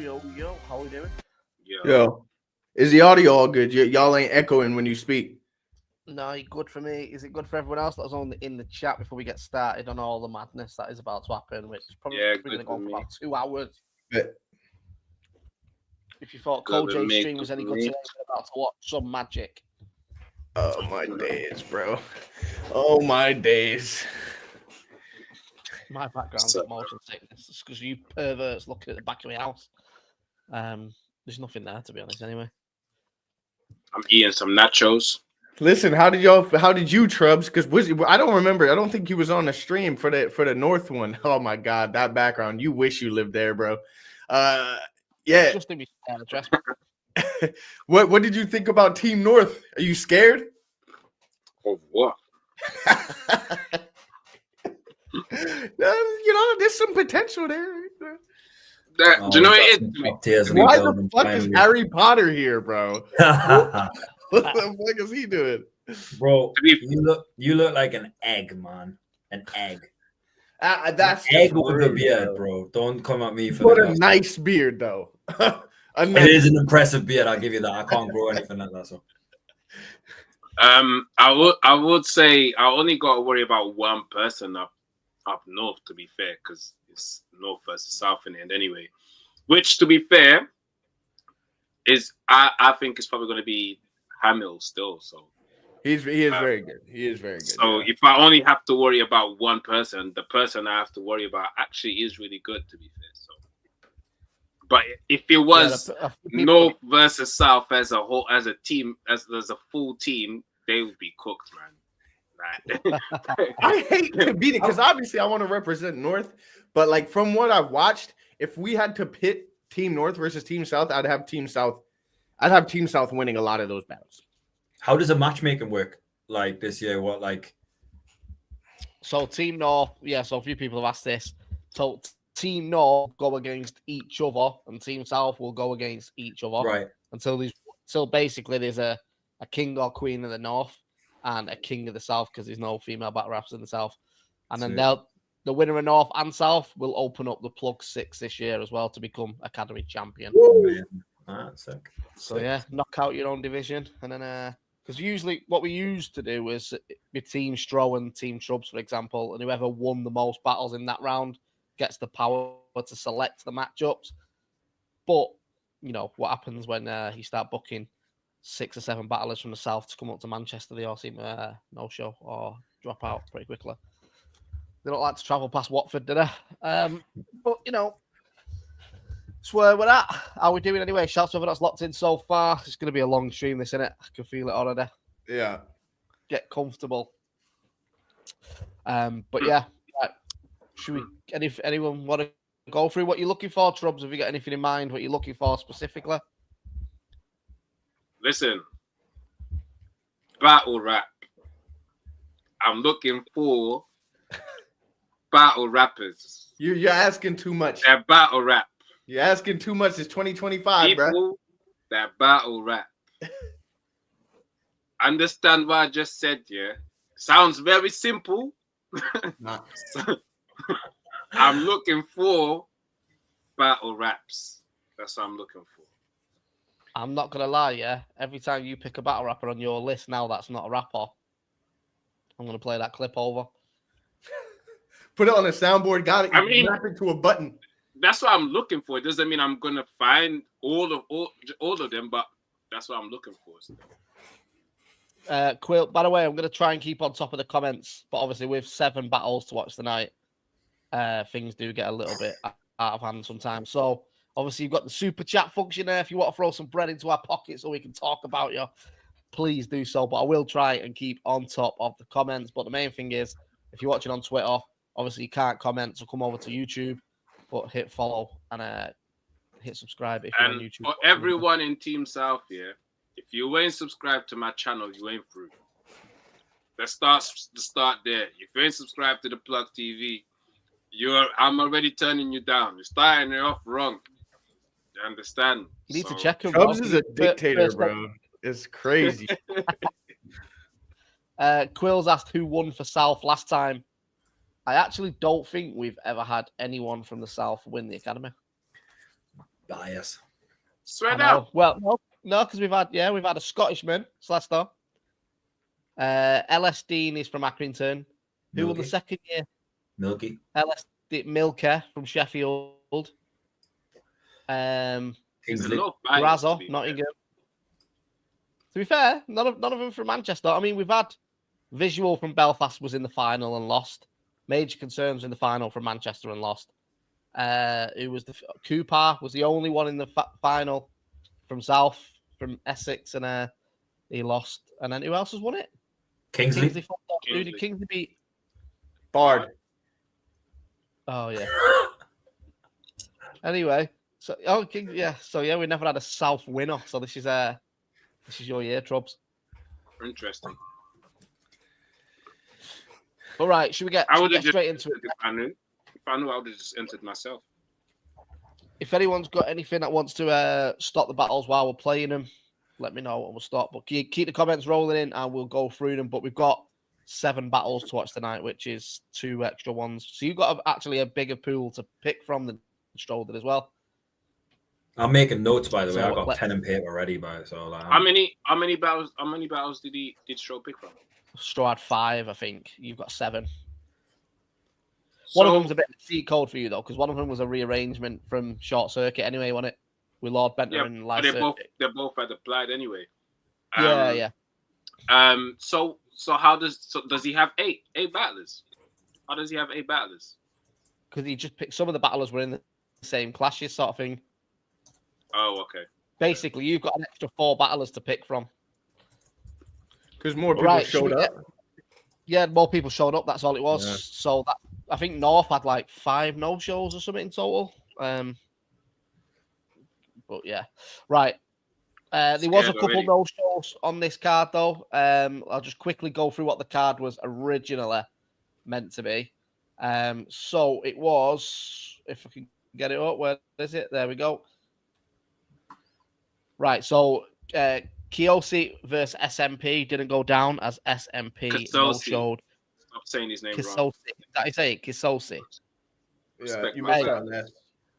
Yo, how we doing? Yo, is the audio all good? Y'all ain't echoing when you speak. No, good for me. Is it good for everyone else that was on in the chat before we get started on all the madness that is about to happen, which is probably going to go for about 2 hours. But if you thought Cole J's stream was any good today, we're about to watch some magic. Oh my days, bro. Oh my days. My background's got motion sickness. It's because you perverts looking at the back of my house. There's nothing there, to be honest, anyway. I'm eating some nachos. Listen, how did you, Troubz? Because I don't remember. I don't think you was on the stream for the North one. Oh my God, that background. You wish you lived there, bro. Yeah. Just to be address. What did you think about Team North? Are you scared? Of what? There's some potential there. Do you know what it is? Why the fuck is Harry Potter here, bro? What the fuck is he doing? Bro, you look like an egg, man. An egg. That's an egg with a beard, bro. Don't come at me for what a nice beard, though. It is an impressive beard, I'll give you that. I can't grow anything like that. So I would say I only got to worry about one person up north, to be fair, because it's north versus south in the end anyway. Which, to be fair, is I think it's probably going to be Hamill still. So he is very good. He is very good. So if I only have to worry about one person, the person I have to worry about actually is really good, to be fair. So, but if it was north versus south as a whole, as a team, as a full team, they would be cooked, man. I hate to beat it because obviously I want to represent North, but like from what I've watched, if we had to pit Team North versus Team South, I'd have Team South winning a lot of those battles. How does a matchmaking work like this year? So Team North, so a few people have asked this. So Team North go against each other, and Team South will go against each other, right? Until basically there's a king or queen of the North and a king of the South, because there's no female battle raps in the South. And then the winner of North and South will open up the Plug 6 this year as well to become Academy champion. Sick. So knock out your own division. And then, because usually what we used to do was with Team Stro and Team Troubz, for example, and whoever won the most battles in that round gets the power to select the matchups. But, what happens when you start booking 6 or 7 battlers from the South to come up to Manchester? They all seem no-show or drop out pretty quickly. They don't like to travel past Watford, do they? But, it's where we're at. How are we doing anyway? Shouts to everyone that's locked in so far. It's going to be a long stream, this, isn't it? I can feel it already. Yeah. Get comfortable. But yeah. Right. Should we? Anyone want to go through what you're looking for, Troubz? Have you got anything in mind? What you're looking for specifically? Listen, battle rap. I'm looking for battle rappers. You're asking too much. That battle rap. You're asking too much. It's 2025, bro. That battle rap. Understand what I just said, yeah? Sounds very simple. I'm looking for battle raps. That's what I'm looking for. I'm not going to lie, yeah? Every time you pick a battle rapper on your list now that's not a rapper, I'm going to play that clip over. Put it on a soundboard, got it. Snap it to a button. That's what I'm looking for. It doesn't mean I'm going to find all of them, but that's what I'm looking for. Quill, by the way, I'm going to try and keep on top of the comments, but obviously with 7 battles to watch tonight, things do get a little bit out of hand sometimes. So, obviously, you've got the super chat function there. If you want to throw some bread into our pocket so we can talk about you, please do so. But I will try and keep on top of the comments. But the main thing is, if you're watching on Twitter, obviously you can't comment, so come over to YouTube, but hit follow and hit subscribe if you're on YouTube. For everyone in Team South here, if you ain't subscribed to my channel, you ain't through. Let's start there. If you ain't subscribed to the Plug TV, I'm already turning you down. You're starting it off wrong. You understand? You need to check him. Troubz is a dictator, bro. It's crazy. Quills asked who won for South last time. I actually don't think we've ever had anyone from the South win the Academy. Bias. Swear I down. know. Well, no, because we've had a Scottishman, Slester. LS Dean is from Accrington. Who won the Milky. second year? Milky. LS Milker from Sheffield. There's a Kingsley. lot of bias, Razor, to be Nottingham. To be fair, none of them from Manchester. I mean, we've had Vizual from Belfast was in the final and lost. Major Concerns in the final from Manchester and lost. It was Cooper was the only one in the final from South, from Essex, and he lost. And then who else has won it? Kingsley. Who did Kingsley beat? Bard. Oh yeah. Anyway, so we never had a South winner. So this is your year, Troubz. Interesting. All right, should we get straight into it? If I knew, I would have just entered myself. If anyone's got anything that wants to stop the battles while we're playing them, let me know and we'll stop. But keep the comments rolling in and we'll go through them. But we've got 7 battles to watch tonight, which is 2 extra ones. So you've got actually a bigger pool to pick from than Stroll did as well. I'm making notes, by the way. So I got pen and paper ready, so like, how many battles did Stroll pick from? Stroll had 5, I think. You've got 7. One of them's a bit of a cheat code for you though, because one of them was a rearrangement from Short Circuit anyway, wasn't it? With Lord Bentner and Live Circuit. They're both had applied anyway. Yeah. So does he have 8 battlers? How does he have 8 battlers? Because he just picked some of the battlers were in the same clashes, sort of thing. Oh, okay. Basically, you've got an extra 4 battlers to pick from. Because more people showed up. Yeah, more people showed up. That's all it was. Yeah. So I think North had like 5 no-shows or something in total. But yeah, right. There was a couple no-shows on this card though. I'll just quickly go through what the card was originally meant to be. So it was, if I can get it up, where is it? There we go. Right, so Kiyoshi versus SMP didn't go down as SMP no-showed. Stop saying his name Kiyoshi. wrong. Is that how you say it? Kiyoshi. Yeah, you missed out on that.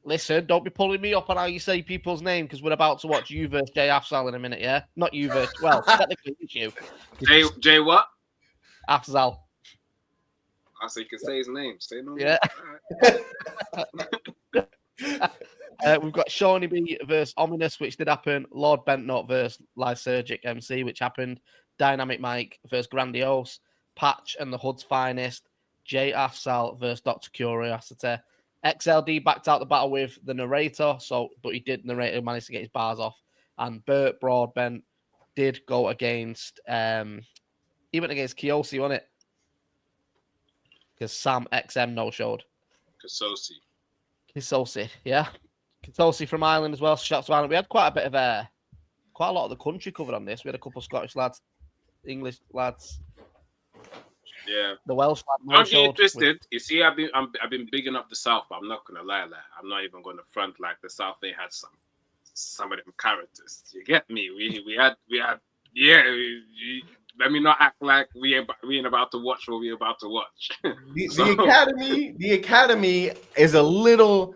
Listen, don't be pulling me up on how you say people's name because we're about to watch you versus Jay Afzal in a minute, yeah? Not you versus, well, technically it's you. Jay what? Afzal. I say you can say his name. Say no. Yeah. We've got Shawnee B versus Ominous, which did happen. Lord Bentnot versus Lysergic MC, which happened. Dynamic Mike versus Grandiose. Patch and the Hood's Finest. Jay Afzal versus Dr. Curiosity. XLD backed out the battle with the narrator, but he did narrate and managed to get his bars off. And Bert Broadbent did go against, he went against Kiyoshi, wasn't it? Because Sam XM no-showed. Kiyoshi, yeah. Kiyoshi from Ireland as well. Shout out to Ireland. We had quite a lot of the country covered on this. We had a couple of Scottish lads, English lads. Yeah, the Welsh lad. Don't get interested. You see, I've been bigging up the South, but I'm not gonna lie. I'm not even gonna front like the South. They had some of them characters. You get me? We had. Yeah. Let me not act like we ain't about to watch what we're about to watch. The academy is a little.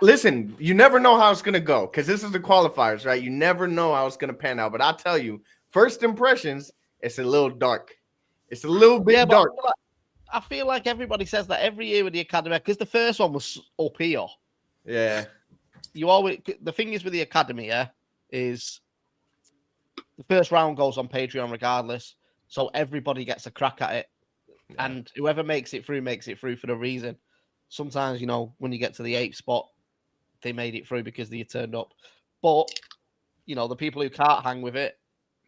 Listen, you never know how it's gonna go because this is the qualifiers, right? You never know how it's gonna pan out. But I'll tell you, first impressions, it's a little dark. It's a little bit dark. I feel like everybody says that every year with the academy because the first one was up here. Yeah. The thing is with the academy, is the first round goes on Patreon regardless, so everybody gets a crack at it, and whoever makes it through for the reason. Sometimes, when you get to the 8th spot, they made it through because they turned up, but the people who can't hang with it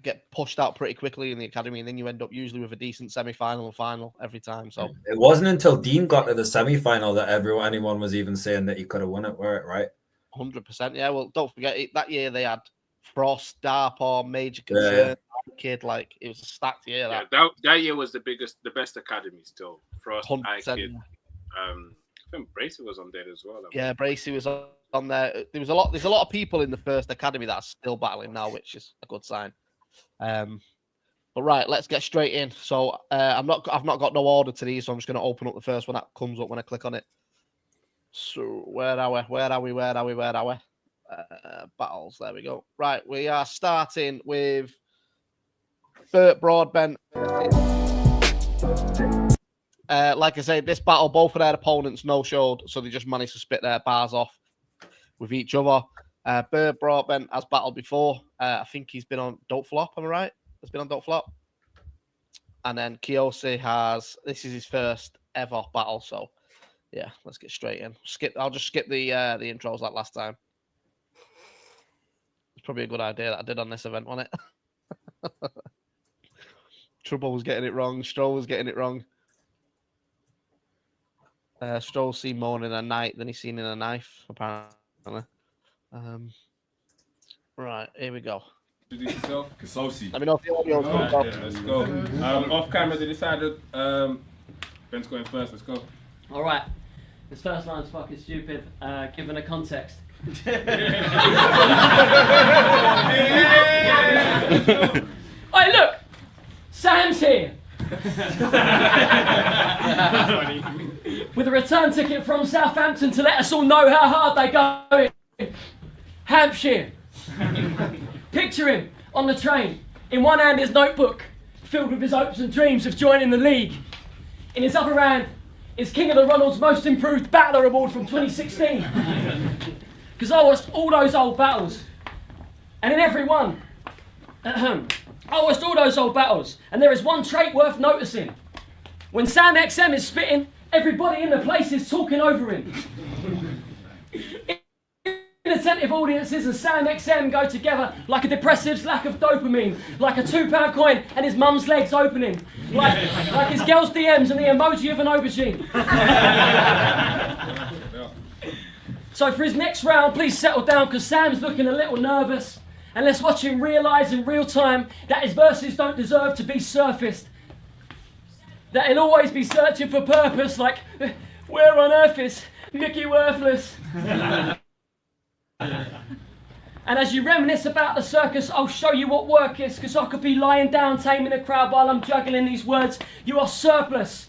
get pushed out pretty quickly in the academy, and then you end up usually with a decent semi-final and final every time. So it wasn't until Dean got to the semi-final that anyone was even saying that he could have won it, right? 100%. Yeah. Well, don't forget that year they had Frost, Darpaw, Major Concern, Kid. Like it was a stacked year. That year was the best academy still. Frost, Kid. I think Bracey was on there as well. Yeah, Bracey was on there. There's a lot of people in the first academy that are still battling now, which is a good sign. But right, let's get straight in. So I've not got no order to these, so I'm just going to open up the first one that comes up when I click on it. So where are we? battles. There we go. Right, we are starting with Burt Broadbent. Like I said, this battle, both of their opponents no-showed, so they just managed to spit their bars off with each other. Burt Broadbent has battled before. I think he's been on Don't Flop, am I right? He's been on Don't Flop. And then Kiyoshi this is his first ever battle, so yeah, let's get straight in. I'll just skip the intros like last time. It's probably a good idea that I did on this event, wasn't it? Troubz was getting it wrong. Stro was getting it wrong. Stroll's seen more in a night than he's seen in a knife, apparently. Right, here we go. Introduce yourself. Kasosi. Let me know if the audio's good. Yeah, let's go. Off camera, they decided Ben's going first. Let's go. All right. This first line's fucking stupid, given a context. Hey, look! Sam's here! With a return ticket from Southampton to let us all know how hard they go in Hampshire. Picture him on the train. In one hand, his notebook, filled with his hopes and dreams of joining the league. In his other hand, is King of the Ronald's Most Improved Battler Award from 2016. Because I watched all those old battles. And in every one, I watched all those old battles. And there is one trait worth noticing. When Sam XM is spitting, everybody in the place is talking over him. Inattentive audiences and Sam XM go together like a depressive's lack of dopamine, like a £2 coin and his mum's legs opening, like his girl's DMs and the emoji of an aubergine. So for his next round, please settle down because Sam's looking a little nervous, and let's watch him realise in real time that his verses don't deserve to be surfaced. That he'll always be searching for purpose, like, where on earth is Mickey Worthless? And as you reminisce about the circus, I'll show you what work is, because I could be lying down taming a crowd while I'm juggling these words. You are surplus.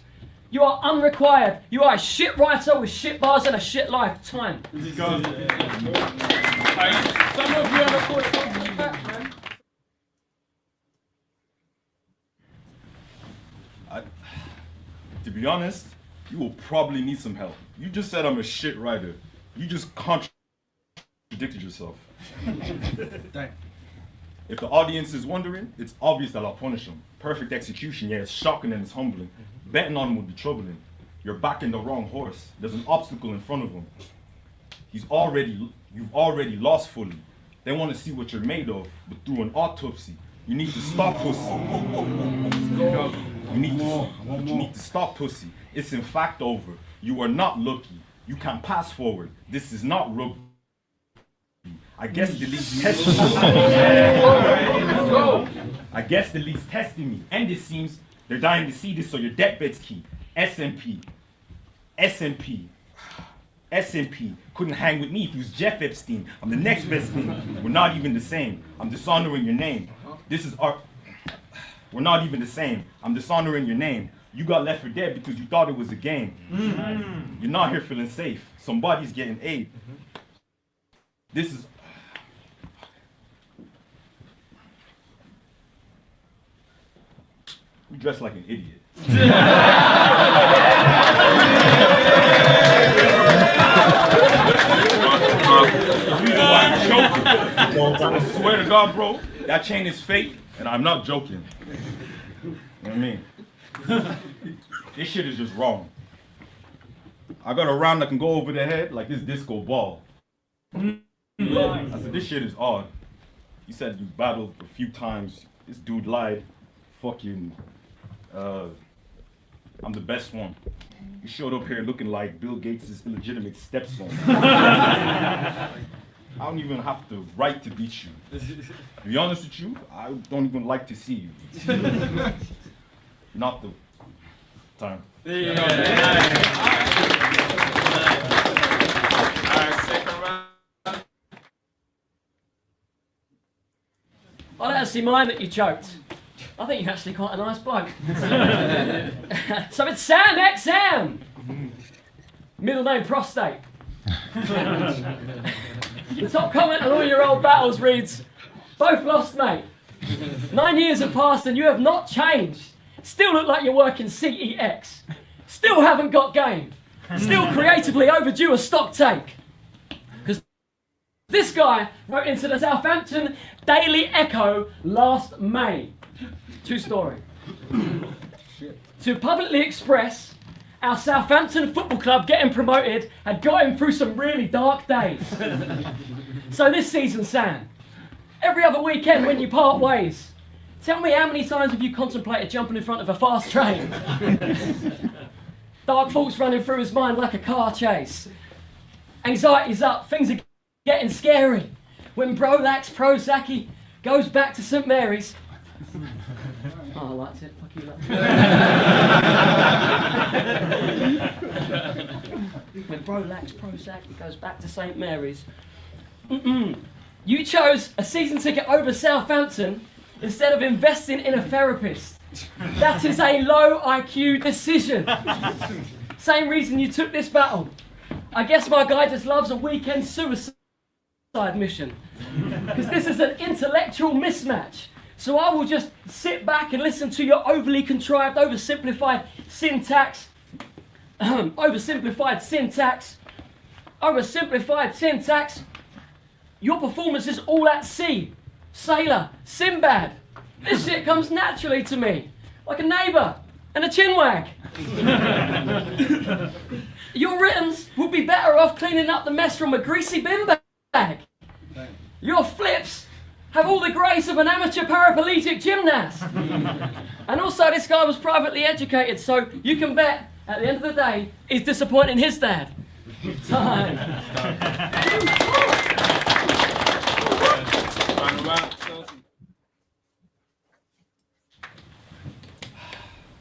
You are unrequired. You are a shit writer with shit bars and a shit lifetime. Some of you are recording back, man. To be honest, you will probably need some help. You just said I'm a shit writer. You just contradicted yourself. If the audience is wondering, it's obvious that I'll punish them. Perfect execution, yeah, it's shocking and it's humbling. Betting on him would be troubling. You're backing the wrong horse. There's an obstacle in front of him. You've already lost fully. They want to see what you're made of, but through an autopsy, you need to stop pussy. You need to stop pussy. It's in fact over. You are not lucky. You can pass forward. This is not rugby. I guess the league's testing me. I guess the league's testing me. And it seems they're dying to see this, so your deathbed's key. SMP. Couldn't hang with me if he was Jeff Epstein. I'm the next best thing. We're not even the same. I'm dishonoring your name. This is our... We're not even the same. I'm dishonoring your name. You got left for dead because you thought it was a game. You're not here feeling safe. Somebody's getting aid. This is... You dress like an idiot. I swear to God, bro, that chain is fake, and I'm not joking. You know what I mean? This shit is just wrong. I got a round that can go over the head like this disco ball. I said, this shit is odd. You said you battled a few times. This dude lied. Fucking, I'm the best one. You showed up here looking like Bill Gates' illegitimate stepson. I don't even have the right to beat you. To be honest with you, I don't even like to see you. Not the time. I don't actually mind that you choked. I think you're actually quite a nice bloke. So it's Sam XM. Middle name Prostate. The top comment on all your old battles reads, both lost, mate. 9 years have passed and you have not changed. Still look like you're working CEX. Still haven't got game. Still creatively overdue a stock take. Because this guy wrote into the Southampton Daily Echo last May. True story. To publicly express our Southampton Football Club getting promoted had got him through some really dark days. So this season, Sam, every other weekend when you part ways, tell me how many times have you contemplated jumping in front of a fast train? Dark thoughts running through his mind like a car chase. Anxiety's up, things are getting scary. When Brolax Prozaki goes back to St Mary's. Oh, I liked it. Fuck you, when Brolax Prozaki goes back to St Mary's. You chose a season ticket over Southampton instead of investing in a therapist. That is a low IQ decision. Same reason you took this battle. I guess my guy just loves a weekend suicide mission. Because this is an intellectual mismatch. So I will just sit back and listen to your overly contrived, oversimplified syntax. Oversimplified syntax. Your performance is all at sea. Sailor, Sinbad. This shit comes naturally to me, like a neighbour and a chinwag. Your writtens would be better off cleaning up the mess from a greasy bin bag. Your flips have all the grace of an amateur paraplegic gymnast. And also this guy was privately educated, so you can bet at the end of the day, he's disappointing his dad. Time.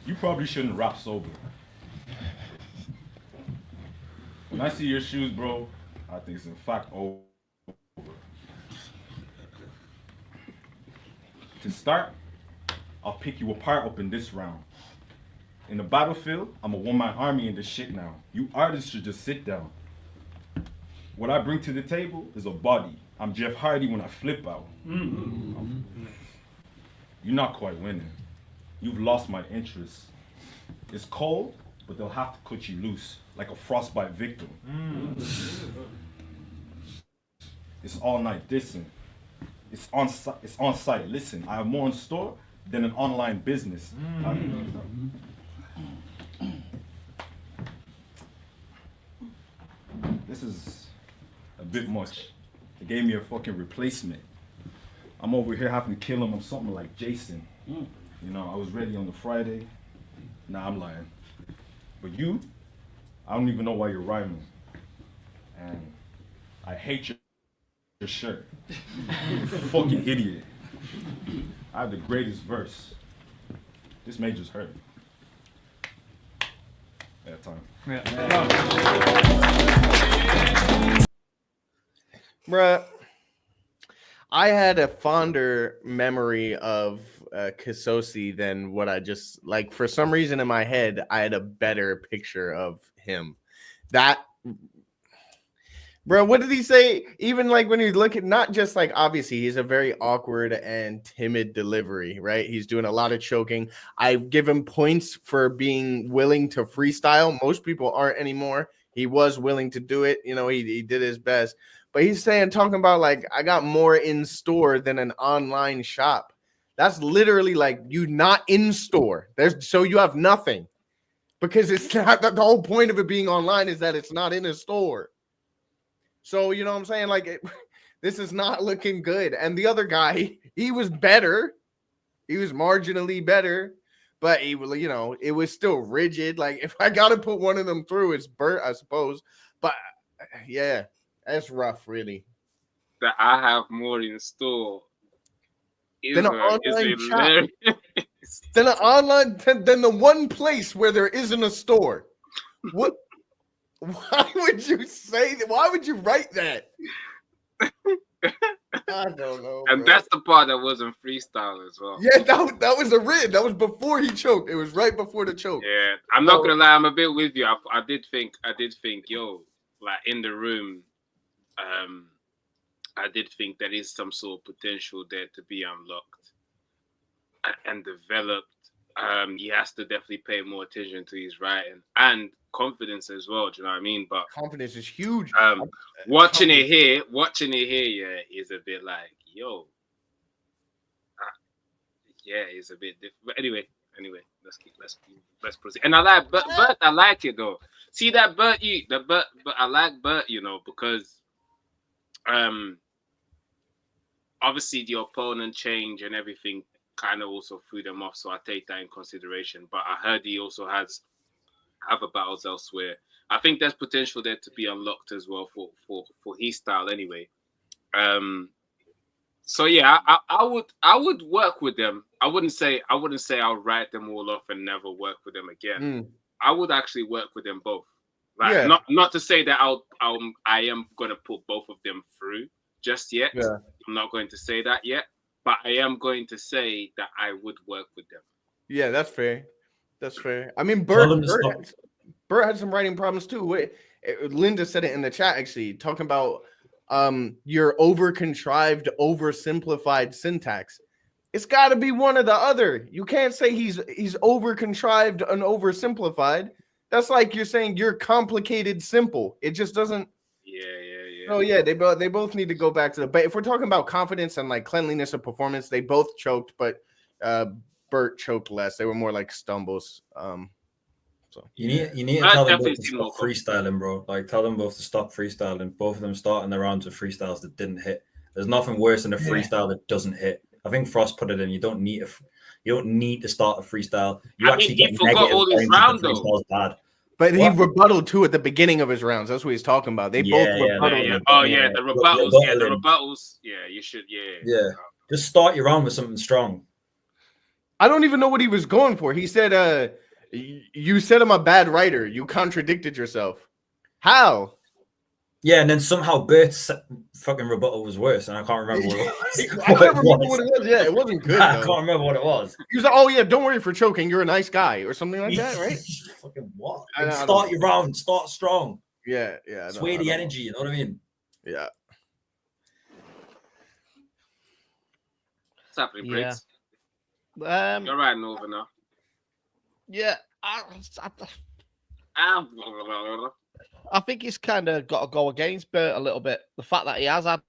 You probably shouldn't rap sober. When I see your shoes, bro, I think it's in fact over. To start, I'll pick you apart up in this round. In the battlefield, I'm a one-man army in this shit now. You artists should just sit down. What I bring to the table is a body. I'm Jeff Hardy when I flip out. You're not quite winning. You've lost my interest. It's cold, but they'll have to cut you loose, like a frostbite victim. It's all night dissing. It's on site. Listen, I have more in store than an online business. This is a bit much. They gave me a fucking replacement. I'm over here having to kill him on something like Jason. You know, I was ready on the Friday. Nah, I'm lying. But you, I don't even know why you're rhyming. And I hate your shirt. You fucking idiot. I have the greatest verse. This may just hurt. At time. Bruh, I had a fonder memory of Kisosi than what I just, like, for some reason in my head, I had a better picture of him. That, bro, what did he say? Even like when you look at, not just like, obviously he's a very awkward and timid delivery, right? He's doing a lot of choking. I give him points for being willing to freestyle. Most people aren't anymore. He was willing to do it. You know, he did his best. But he's talking about like, I got more in store than an online shop. That's literally like you not in store. So you have nothing, because it's not, the whole point of it being online is that it's not in a store. So, you know what I'm saying? Like, this is not looking good. And the other guy, he was better. He was marginally better, but he, you know, it was still rigid. Like, if I got to put one of them through, it's Bert, I suppose. But yeah, that's rough, really. That I have more in store. Than an online shop. Than the one place where there isn't a store. What? Why would you say that? Why would you write that? I don't know. And bro. that's the part that wasn't freestyle as well. Yeah, that was a rid. That was before he choked. It was right before the choke. Yeah, I'm not gonna lie. I'm a bit with you. I did think, yo, like in the room, I did think there is some sort of potential there to be unlocked and developed. He has to definitely pay more attention to his writing and confidence as well. Do you know what I mean? But confidence is huge. Watching it here, yeah, is a bit like, yo, yeah, it's a bit different. But anyway, let's proceed. And I like Bert. I like it though. See that Bert, but I like Bert, because obviously the opponent change and everything kind of also threw them off, so I take that in consideration. But I heard he also has other battles elsewhere. I think there's potential there to be unlocked as well for his style anyway. So yeah, I would work with them. I wouldn't say I'll write them all off and never work with them again. I would actually work with them both. Like, not to say that I am gonna put both of them through just yet. Yeah. I'm not going to say that yet, but I am going to say that I would work with them. Yeah, that's fair. That's fair. I mean, Bert had some writing problems too. Linda said it in the chat actually, talking about your over-contrived, oversimplified syntax. It's got to be one or the other. You can't say he's over-contrived and oversimplified. That's like you're saying you're complicated simple. It just doesn't. Yeah. Oh yeah, they both need to go back to the. But if we're talking about confidence and like cleanliness of performance, they both choked, but Bert choked less. They were more like stumbles. So you need to tell them both to stop freestyling, bro. Like tell them both to stop freestyling. Both of them starting their rounds with freestyles that didn't hit. There's nothing worse than a freestyle that doesn't hit. I think Frost put it in. You don't need to start a freestyle. You he forgot all his round though. Bad. But he rebutted too at the beginning of his rounds. That's what he's talking about. They both rebutted. Yeah. Oh yeah, the rebuttals. The rebuttals. Yeah, you should. Yeah. Just start your round with something strong. I don't even know what he was going for. He said, "You said I'm a bad writer. You contradicted yourself." How? Yeah, and then somehow Bert's fucking rebuttal was worse, and I can't remember what it was. I can't remember what it was. Yeah, it wasn't good. I can't remember what it was. He was like, "Oh yeah, don't worry for choking. You're a nice guy," or something like that, right? Fucking what? Start your round. Start strong. Yeah. Sway the energy. You know what I mean? Yeah. What's happening, Briggz? You're riding over now. Yeah. I think he's kind of got to go against Bert a little bit. The fact that he has had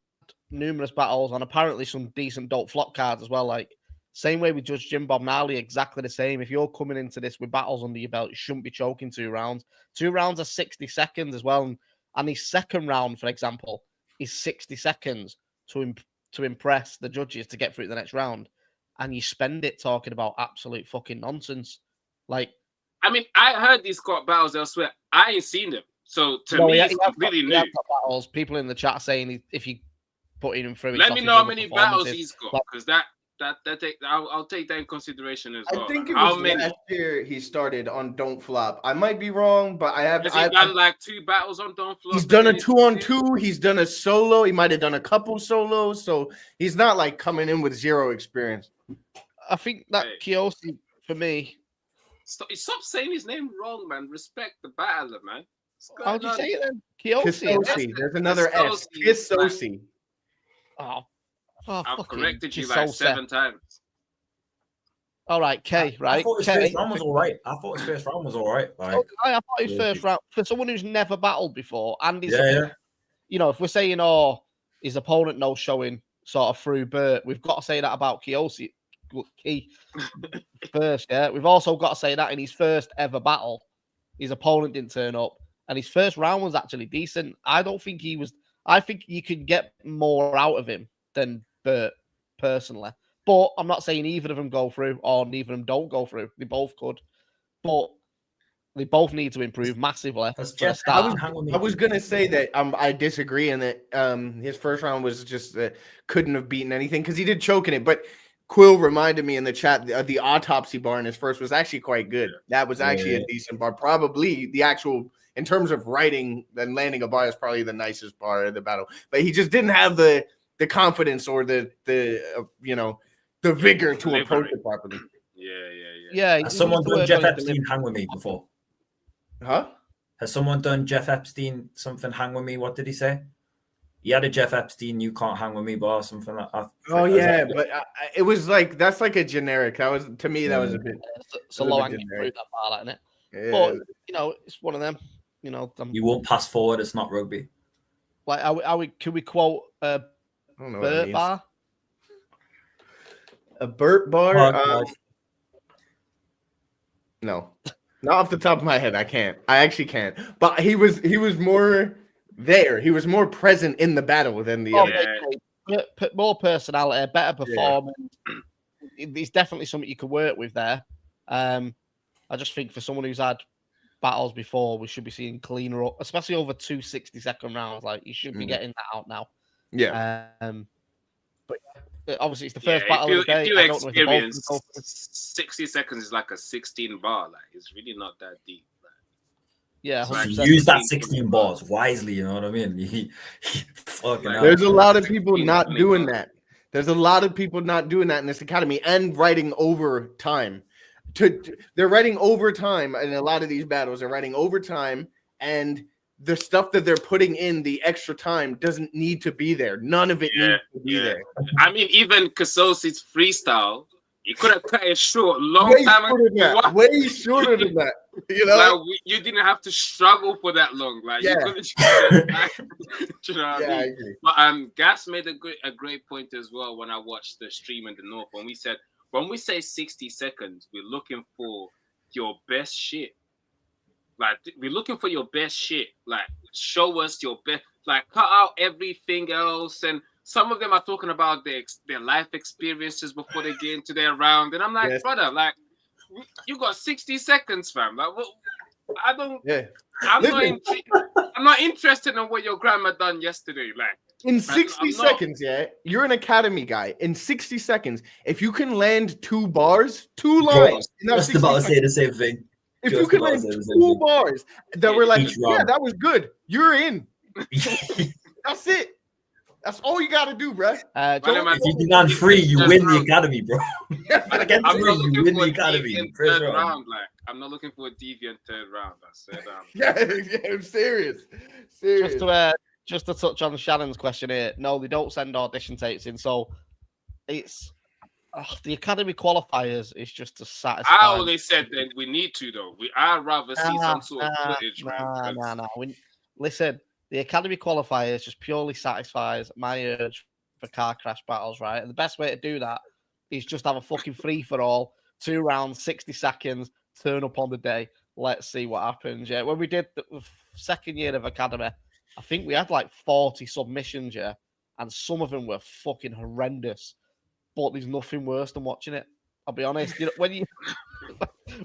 numerous battles on apparently some decent don't flop cards as well. Like, same way we judge Jim Bob Marley, exactly the same. If you're coming into this with battles under your belt, you shouldn't be choking 2 rounds. 2 rounds are 60 seconds as well. And his second round, for example, is 60 seconds to impress the judges to get through the next round. And you spend it talking about absolute fucking nonsense. Like, I mean, I heard he's got battles elsewhere. I ain't seen them. So to me, it's completely new. Battles. People in the chat saying if you put him through, let me know how many battles he's got, because I'll take that in consideration as well. I think it was last year he started on Don't Flop. I might be wrong, but Has he done like 2 battles on Don't Flop? He's done a 2-on-2. He's done a solo. He might have done a couple solos. So he's not like coming in with 0 experience. I think that Kiyoshi, for me. Stop saying his name wrong, man. Respect the battler, man. How'd you say it then? Kiyoshi. There's another S. Kiyoshi. I've corrected you like 7 times. All right, K, right? I thought his first round was all right. I thought his first round, for someone who's never battled before, and he's, if we're saying, his opponent knows showing sort of through Bert, we've got to say that about Kiyoshi. First, yeah. We've also got to say that in his first ever battle, his opponent didn't turn up, and his first round was actually decent. I think you could get more out of him than Bert, personally. But I'm not saying either of them go through or neither of them don't go through. They both could. But they both need to improve massively. I was going to say that I disagree in that his first round was just couldn't have beaten anything because he did choke in it. But Quill reminded me in the chat the autopsy bar in his first was actually quite good. That was actually a decent bar. Probably the actual, in terms of writing and landing a bar, is probably the nicest bar of the battle. But he just didn't have the confidence or the vigor to approach it properly. Yeah. Has someone done Jeff Epstein hang with me before? Huh? Has someone done Jeff Epstein something hang with me? What did he say? He had a Jeff Epstein, you can't hang with me, bar, something like that. Oh yeah, but it was like that's like a generic. That was to me that was a bit. It's a low hanging fruit, that bar, isn't it? Yeah. But you know, it's one of them. You know, you won't pass forward. It's not rugby. Like, can we quote I don't know Burt bar? A Burt bar? No, not off the top of my head. I can't. I actually can't. But he was more there. He was more present in the battle than the other. More personality, better performance. It's definitely something you can work with there. I just think for someone who's had battles before, we should be seeing cleaner up, especially over 2 60-second rounds. Like, you should be getting that out now. Yeah. But obviously, it's the first battle of the day. If you experience 60 seconds is like a 16 bar. Like, it's really not that deep. Like, yeah, so use that 16 bars wisely. You know what I mean? There's a lot of people not doing that. There's a lot of people not doing that in this academy and writing overtime. They're writing overtime in a lot of these battles. They're writing overtime, and the stuff that they're putting in the extra time doesn't need to be there. None of it needs to be there. I mean, even Kasosi's freestyle, you could have cut it short long time ago. Way shorter than that. You know, like, you didn't have to struggle for that long. Like, you could have just you know what I mean? But Gas made a great point as well when I watched the stream in the North when we say 60 seconds, we're looking for your best shit. Like, we're looking for your best shit. Like, show us your best. Like, cut out everything else. And some of them are talking about their life experiences before they get into their round. And I'm like, brother, like, you got 60 seconds, fam. Like, what? I don't. Yeah. I'm not interested in what your grandma done yesterday. Like, in 60 seconds, you're an academy guy. In 60 seconds, if you can land 2 bars, 2 lines, just about to say the same thing. If you can land 2 bars that were like, that was good, you're in. That's it. That's all you got to do, bro. If you do land 3, you win the academy, bro. I'm not looking for a deviant third round. Like, I'm not looking for a deviant third round. I said, I'm serious. Just to touch on Shannon's question here, no, they don't send audition tapes in. So it's the academy qualifiers is just to satisfy. I only said that we need to, though. I'd rather see some sort of footage, man. Listen, the academy qualifiers just purely satisfies my urge for car crash battles, right? And the best way to do that is just have a fucking free for all, 2 rounds, 60 seconds, turn up on the day. Let's see what happens. Yeah, when we did the second year of academy, I think we had like 40 submissions, and some of them were fucking horrendous. But there's nothing worse than watching it. I'll be honest. You know,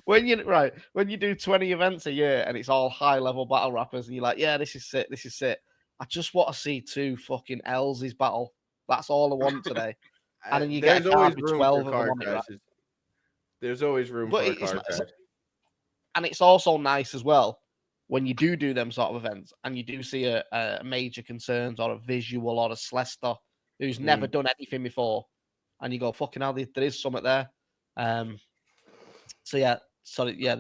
when you do 20 events a year and it's all high level battle rappers, and you're like, yeah, this is it. I just want to see 2 fucking Elsies battle. That's all I want today. And then you get a card with 12 of them on it. Right? There's always room for a card crash. And it's also nice as well when you do them sort of events and you do see a Major Concerns or a Vizual or a Slester who's never done anything before, and you go, fucking hell, there is something there. They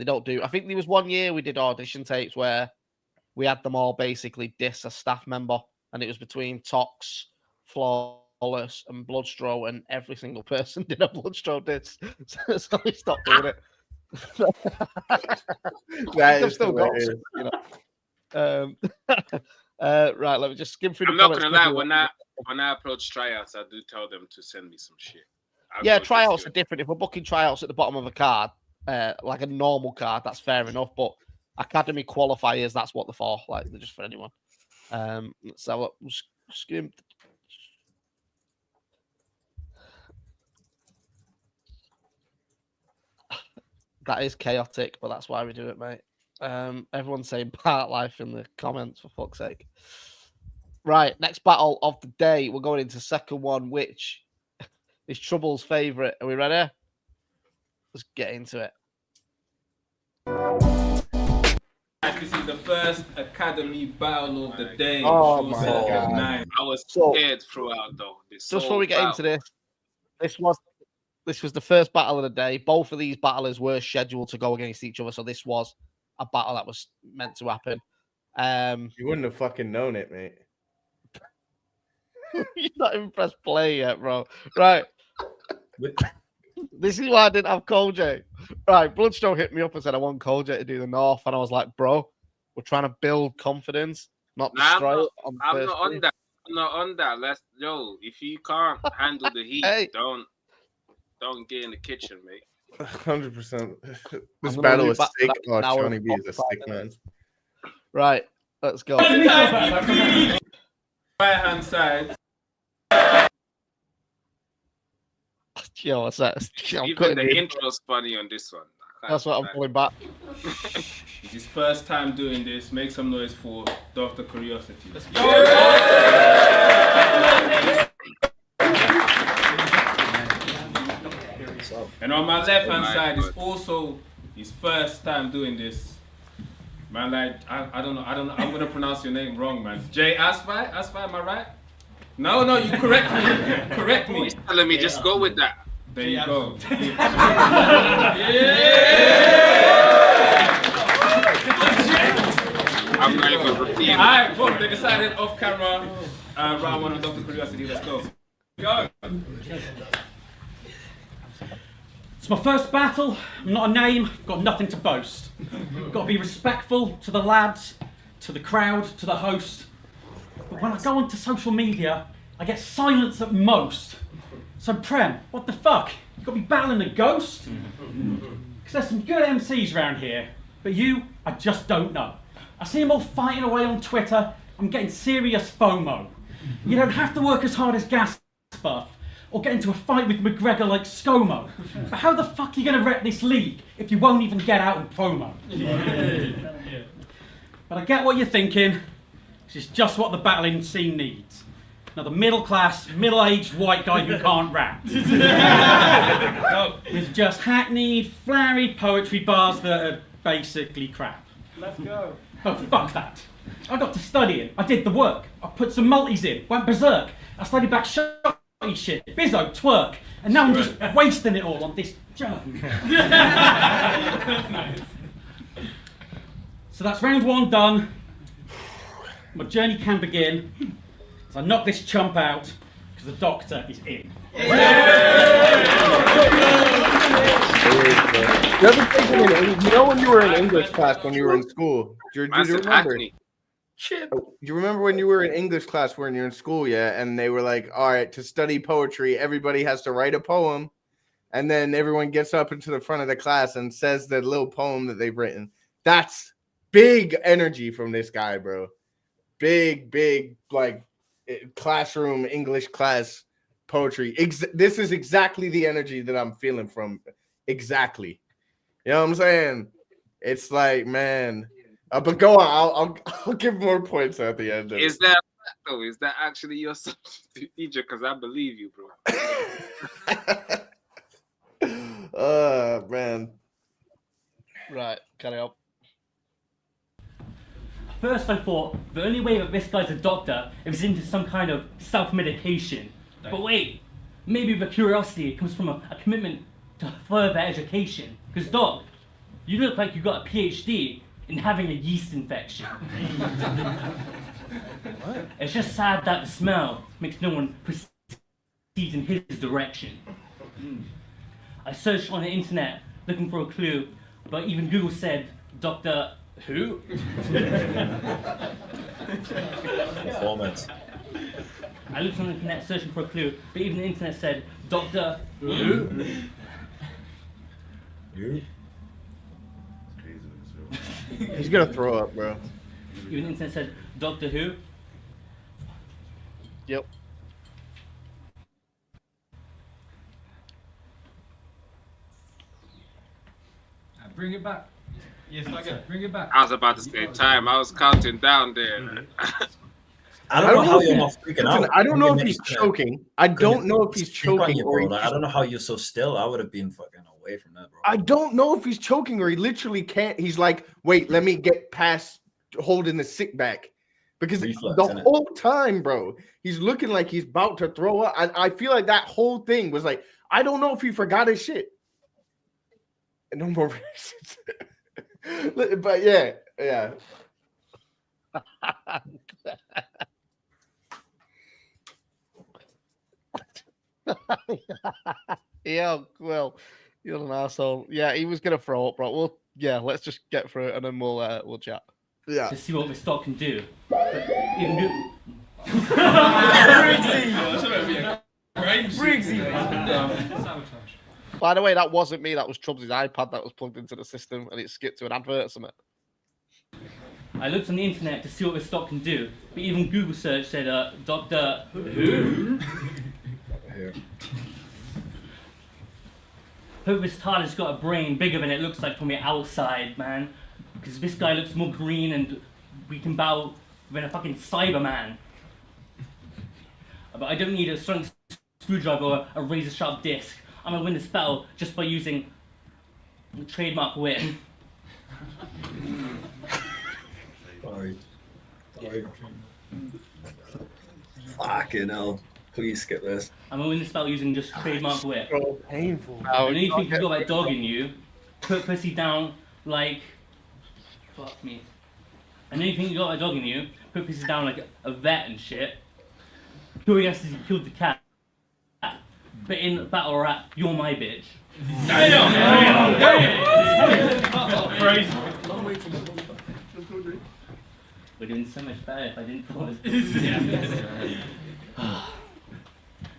don't do. I think there was one year we did audition tapes where we had them all basically diss a staff member, and it was between Tox, Flawless, and Bloodstro, and every single person did a Bloodstro diss. So we stopped doing it. That is still got, you know. Right, let me just skim through. I'm not gonna lie. When I approach tryouts, I do tell them to send me some shit. Tryouts are different. If we're booking tryouts at the bottom of a card, like a normal card, that's fair enough. But academy qualifiers, that's what they're for. Like, they're just for anyone. So skim. That is chaotic, but that's why we do it, mate. Everyone's saying part life in the comments, for fuck's sake. Right, next battle of the day. We're going into second one, which is Troubz's favourite. Are we ready? Let's get into it. This is the first academy battle of the day. Oh my God. I was scared throughout, though. Just before we get into this, this was the first battle of the day. Both of these battlers were scheduled to go against each other, so this was a battle that was meant to happen. You wouldn't have fucking known it, mate. You're not even pressed play yet, bro. Right. This is why I didn't have Koj. Right, Bloodstro hit me up and said I want Koj to do the North, and I was like, bro, we're trying to build confidence, not destroy it. I'm not on that. I'm not on that. If you can't handle the heat, don't get in the kitchen, mate. 100%. This battle is sick. Oh, Shotty B is a sick man. Right, let's go. Right hand side. Yo, what's that? Even the intro's funny on this one. That's what I'm pulling back. It's his first time doing this. Make some noise for Dr. Curiosity. Let's go. And on my left hand side is also his first time doing this. Man, like I don't know. I'm gonna pronounce your name wrong, man. Jay Asfai? Asfai, am I right? No, you correct me. Correct me. He's telling me just go with that. There you go. I'm not even repeating. Alright, boom, they decided off camera, round one of Dr. Curiosity. Let's go. Go. It's my first battle. I'm not a name. I've got nothing to boast. Got to be respectful to the lads, to the crowd, to the host. But when I go onto social media, I get silence at most. So Prem, what the fuck? You got to be battling a ghost? Because there's some good MCs around here, but you, I just don't know. I see them all fighting away on Twitter. I'm getting serious FOMO. You don't have to work as hard as Gasbuff or get into a fight with McGregor like ScoMo. But how the fuck are you going to rep this league if you won't even get out in promo? But I get what you're thinking. This is just what the battling scene needs. Another middle-class, middle-aged white guy who can't rap. With just hackneyed, flowery poetry bars that are basically crap. Let's go. Oh, fuck that. I got to studying. I did the work. I put some multis in, went berserk. I studied back shotty shit, bizzo, twerk. And now I'm just wasting it all on this junk. So that's round one done. My journey can begin. So I knock this chump out because the doctor is in. You know when you were in English class when you were in school? Do you remember? You remember when you were in English class when you're in school, yeah? And they were like, all right, to study poetry, everybody has to write a poem. And then everyone gets up into the front of the class and says the little poem that they've written. That's big energy from this guy, bro. Big, like, classroom English class poetry. This is exactly the energy that I'm feeling from. Exactly. You know what I'm saying? It's like, man. But go on. I'll give more points at the end. Is that though? Is that actually your substitute teacher? Because I believe you, bro. Man. Right, carry on. First I thought, the only way that this guy's a doctor is into some kind of self-medication. But wait, maybe the curiosity comes from a commitment to further education. Because Doc, you look like you got a PhD in having a yeast infection. What? It's just sad that the smell makes no one proceed in his direction. I searched on the internet looking for a clue, but even Google said, Dr. Who? Performance. I looked on the internet searching for a clue, but even the internet said, Dr. Who? He's gonna throw up, bro. Even the internet said, Doctor Who? Yep. Bring it back. Yes, bring it back. I was about to say time. I was counting down there. I don't know how you're not freaking out. I don't know if he's choking. I don't know if he's choking or I don't know how you're so still. I would have been fucking away from that, bro. I don't know if he's choking or he literally can't. He's like, wait, let me get past holding the sick back. Because Reflex, the whole time, bro, he's looking like he's about to throw up. I feel like that whole thing was like, I don't know if he forgot his shit. No more races. But yeah. Yeah, well, you're an asshole. Yeah, he was gonna throw up, bro. Well, yeah, let's just get through it and then we'll chat. Yeah. To see what this stock can do. But even By the way, that wasn't me. That was Troubz' iPad that was plugged into the system, and it skipped to an advert or something. I looked on the internet to see what this stock can do, but even Google search said, Dr. Who? Hope this TARDIS got a brain bigger than it looks like from the outside, man. Because this guy looks more green and we can battle than a fucking Cyberman. But I don't need a strong screwdriver or a razor sharp disc. I'm gonna win this battle just by using the trademark wit. Sorry. Fucking hell. Please skip this. I'm gonna win this battle using just trademark wit. So painful. And then you think you got that dog in you, put pussy down like... Fuck me. And then you think you got that dog in you, put pussy down like a vet and shit. Curiosity he killed the cat. But in battle rap, you're my bitch. Damn! Crazy. We're doing so much better if I didn't pause.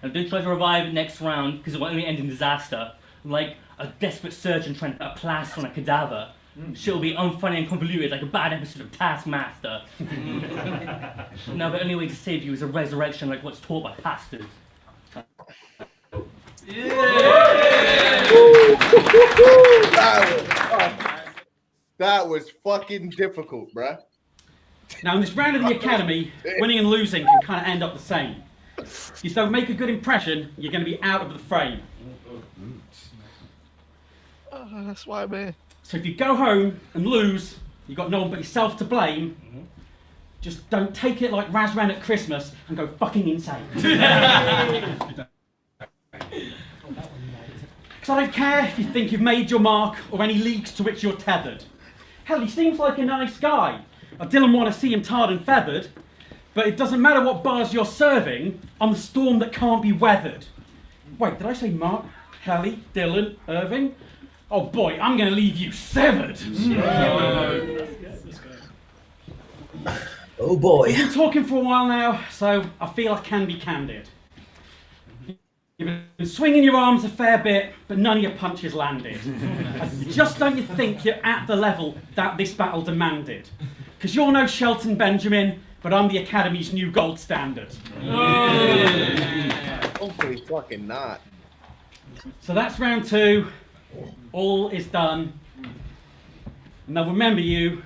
Now don't try to revive next round because it will only end in disaster. Like a desperate surgeon trying to put a plaster on a cadaver. Shit will be unfunny and convoluted like a bad episode of Taskmaster. Now the only way to save you is a resurrection like what's taught by pastors. That was fucking difficult, bruh. Now, in this round of the Academy, winning and losing can kind of end up the same. If you don't make a good impression, you're going to be out of the frame. That's why I'm here. So if you go home and lose, you've got no one but yourself to blame. Just don't take it like Raz ran at Christmas and go fucking insane. Because I don't care if you think you've made your mark or any leagues to which you're tethered. Hell, he seems like a nice guy. I didn't want to see him tarred and feathered. But it doesn't matter what bars you're serving, I'm the storm that can't be weathered. Wait, did I say Mark, Helly, Dylan, Irving? Oh boy, I'm going to leave you severed. Oh boy. We've been talking for a while now, so I feel I can be candid. You've been swinging your arms a fair bit, but none of your punches landed. Just don't you think you're at the level that this battle demanded? Because you're no Shelton Benjamin, but I'm the Academy's new gold standard. Hopefully fucking not. So that's round two. All is done. And they'll remember you.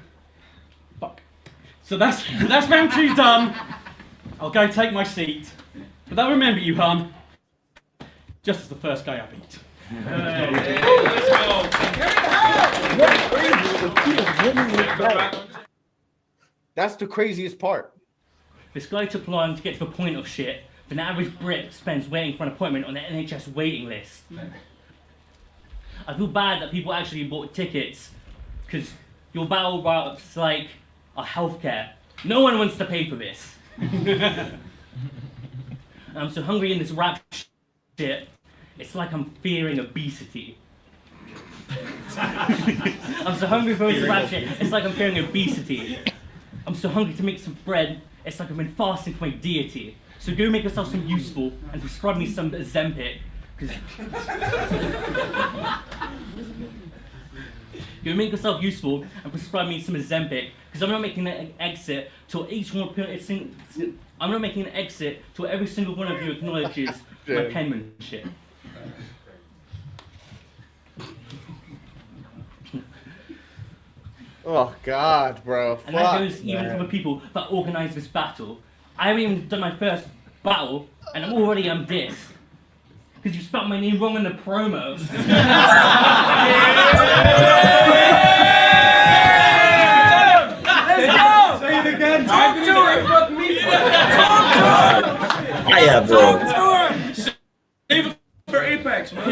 Fuck. So that's round two done. I'll go take my seat. But they'll remember you, hun. Just as the first guy I beat. That's the craziest part. This guy took long to get to the point of shit. An average Brit spends waiting for an appointment on the NHS waiting list. I feel bad that people actually bought tickets because your battle raps like a healthcare. No one wants to pay for this. And I'm so hungry in this rap shit. It's like I'm fearing obesity. I'm so hungry for this rap shit. It's like I'm fearing obesity. I'm so hungry to make some bread. It's like I've been fasting for my deity. So go make yourself some useful and prescribe me some Ozempic. Go make yourself useful and prescribe me some Ozempic. Because I'm not making an exit till each one. I'm not making an exit till every single one of you acknowledges my penmanship. Oh God, bro. And that goes even for the people that organised this battle. I haven't even done my first battle, and I'm already dissed. Because you spelled my name wrong in the promo. Let's go! Say it again. Talk to her. Fuck me. Talk to her. Yeah, bro. Talk to her. Save it for Apex, man.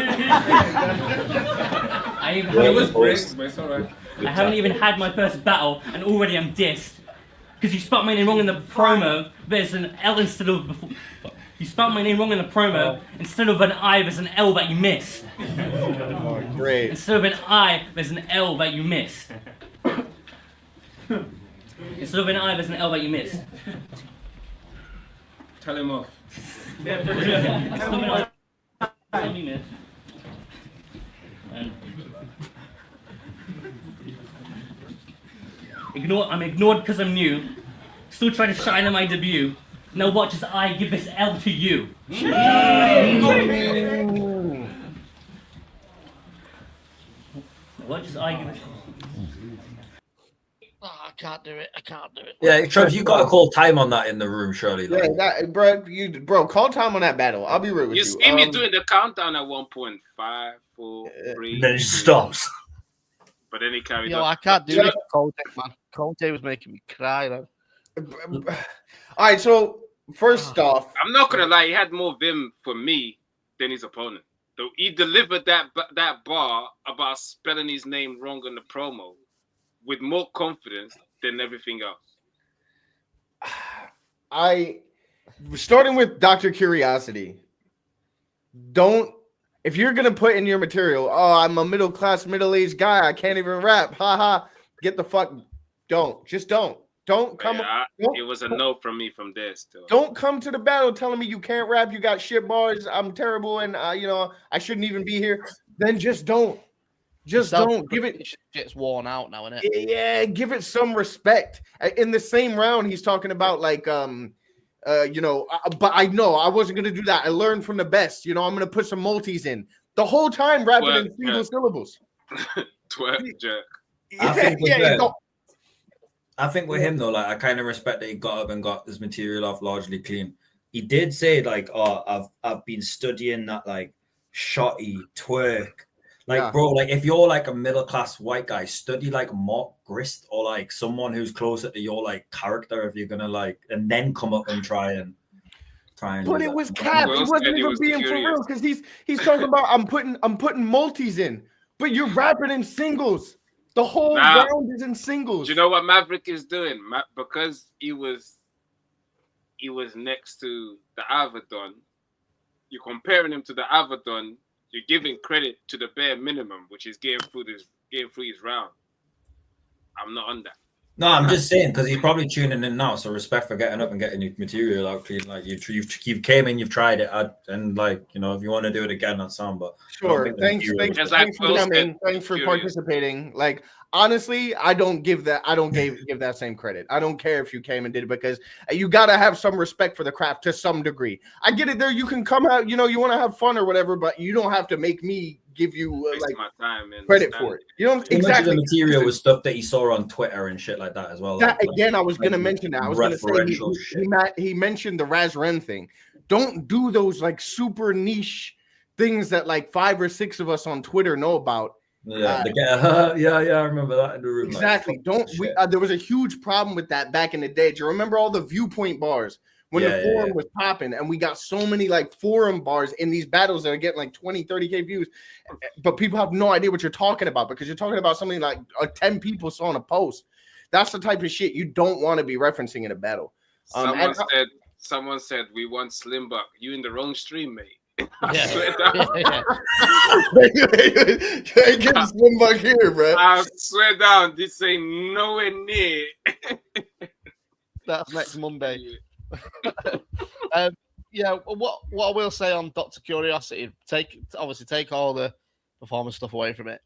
It was Briggz, but it's alright. I haven't even had my first battle, and already I'm dissed. Because you spelled my name wrong in the promo. There's an L instead of before. You spelled my name wrong in the promo. Instead of an I, there's an L that you missed. Great. Instead of an I, there's an L that you missed. Instead of an I, there's an L that you missed. Tell him off. I'm ignored because I'm new. Still trying to shine on my debut. Now watch as I give this L to you. Watch as I give it. Oh, I can't do it. Yeah, Troubz, you got to call time on that in the room, surely. Like. Yeah, bro, call time on that battle. I'll be real with you. You see me doing the countdown at 1.5, 4, 3. Then it stops. But then he carried Yo, on. I can't do it. Conte, man. Conte was making me cry, man. All right, so first off, I'm not gonna lie, he had more vim for me than his opponent. Though he delivered that bar about spelling his name wrong in the promo with more confidence than everything else. Starting with Dr. Curiosity, if you're gonna put in your material, oh, I'm a middle-aged guy, I can't even rap, haha, get the fuck, don't come. It was a no from me from there still. Don't come to the battle telling me you can't rap, you got shit bars, I'm terrible, and I shouldn't even be here. Then just don't. Don't give it. Shit's worn out now, isn't it? Yeah, give it some respect. In the same round, he's talking about but I know I wasn't gonna do that. I learned from the best. I'm gonna put some multis in the whole time, rapping in single syllables. Twerk jerk. I think with him though, like I kind of respect that he got up and got his material off largely clean. He did say like, "Oh, I've been studying that like Shotty twerk." Like, bro, like if you're like a middle class white guy, study like Mark Grist or like someone who's closer to your like character if you're gonna like, and then come up and try and. But it was cap. He wasn't even being for real because he's talking about I'm putting multis in, but you're rapping in singles. The whole round is in singles. Do you know what Maverick is doing? Because he was next to the Avadon. You're comparing him to the Avadon. You're giving credit to the bare minimum, which is getting through his round. I'm not on that. No, I'm just saying because he's probably tuning in now. So respect for getting up and getting your material out clean. Like you came in, you've tried it, and like if you want to do it again, that's sound. But sure, thanks for coming. Thanks for participating. Like honestly, I don't give that same credit. I don't care if you came and did it because you gotta have some respect for the craft to some degree. I get it. There, you can come out. You want to have fun or whatever, but you don't have to make me give you my time and credit for it. Exactly. The material was stuff that he saw on Twitter and shit like that as well. I was going to mention that. I was going to say he mentioned the Raz Ren thing. Don't do those like super niche things that like 5 or 6 of us on Twitter know about. Yeah, I remember that in the room. Exactly. Like, there was a huge problem with that back in the day. Do you remember all the viewpoint bars? When the forum was popping and we got so many like forum bars in these battles that are getting like 20, 30K views, but people have no idea what you're talking about because you're talking about something like 10 people saw in a post. That's the type of shit you don't want to be referencing in a battle. Someone said we want Slim Buck. You in the wrong stream, mate. Yeah. Can't get Slim Buck here, bro. I swear down, this ain't nowhere near. That's next Monday. What I will say on Dr. Curiosity, take all the performance stuff away from it.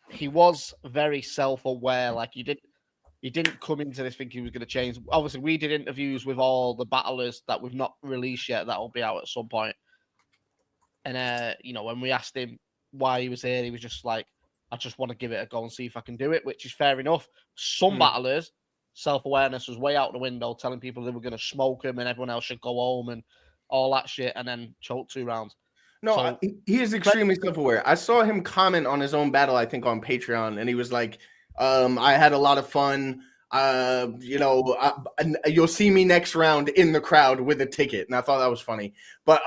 He was very self-aware. Like he didn't come into this thinking he was going to change. Obviously, we did interviews with all the battlers that we've not released yet. That will be out at some point. And when we asked him why he was here, he was just like, "I just want to give it a go and see if I can do it," which is fair enough. Some battlers. Self-awareness was way out the window, telling people they were going to smoke him and everyone else should go home and all that shit, and then choke 2 rounds. No, he is extremely self-aware. I saw him comment on his own battle, I think, on Patreon, and he was like, I had a lot of fun. You'll see me next round in the crowd with a ticket. And I thought that was funny. But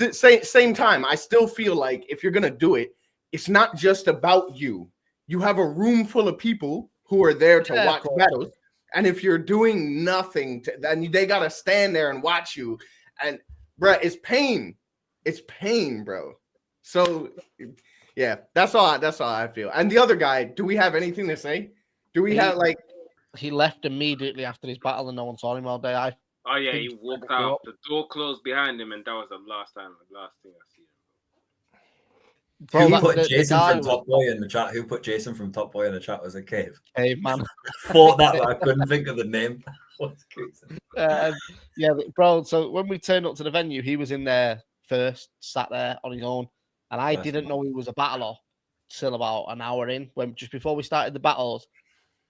same time, I still feel like if you're going to do it, it's not just about you. You have a room full of people who are there to watch battles. And if you're doing nothing, then they gotta stand there and watch you. And bro, it's pain. It's pain, bro. So yeah, that's all I feel. And the other guy, do we have anything to say? Do we have like he left immediately after his battle and no one saw him all day? Oh yeah, he walked out. The door closed behind him, and that was the last thing I see him. Bro, Who put Jason from Top Boy in the chat? Who put Jason from Top Boy in the chat? Was it Cave? Cave, man. Thought that, but I couldn't think of the name. Yeah, bro. So when we turned up to the venue, he was in there first, sat there on his own, and I didn't know he was a battler till about an hour in. When just before we started the battles,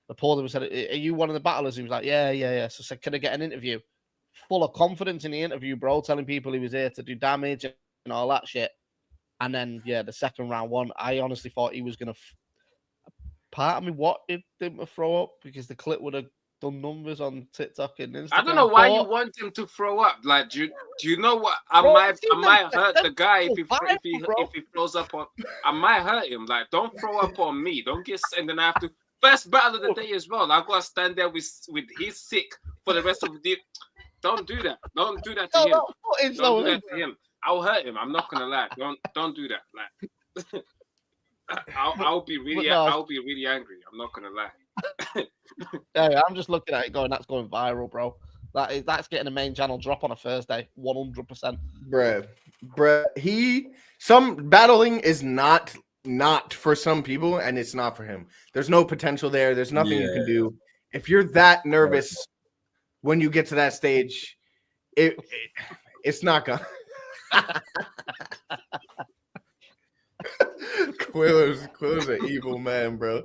I pulled him and said, "Are you one of the battlers?" He was like, "Yeah." So I said, "Can I get an interview?" Full of confidence in the interview, bro, telling people he was here to do damage and all that shit. And then, yeah, the second round one, I honestly thought he was going to... Part of me wanted him to throw up because the clip would have done numbers on TikTok and Instagram. I don't know why you want him to throw up. Like, do you know what? I might hurt the guy if he throws up on... I might hurt him. Like, don't throw up on me. Don't get... And then I have to... First battle of the day as well. I've got to stand there with he's sick for the rest of the... Don't do that. Don't do that to him. Don't do that to him. I'll hurt him. I'm not gonna lie. Don't do that. Like, I'll be really angry. I'm not gonna lie. Yeah, I'm just looking at it going, that's going viral, bro. That's getting a main channel drop on a Thursday, 100%. Bruh. Some battling is not for some people, and it's not for him. There's no potential there. There's nothing you can do. If you're that nervous when you get to that stage, it's not gonna. Quiller's an evil man, bro.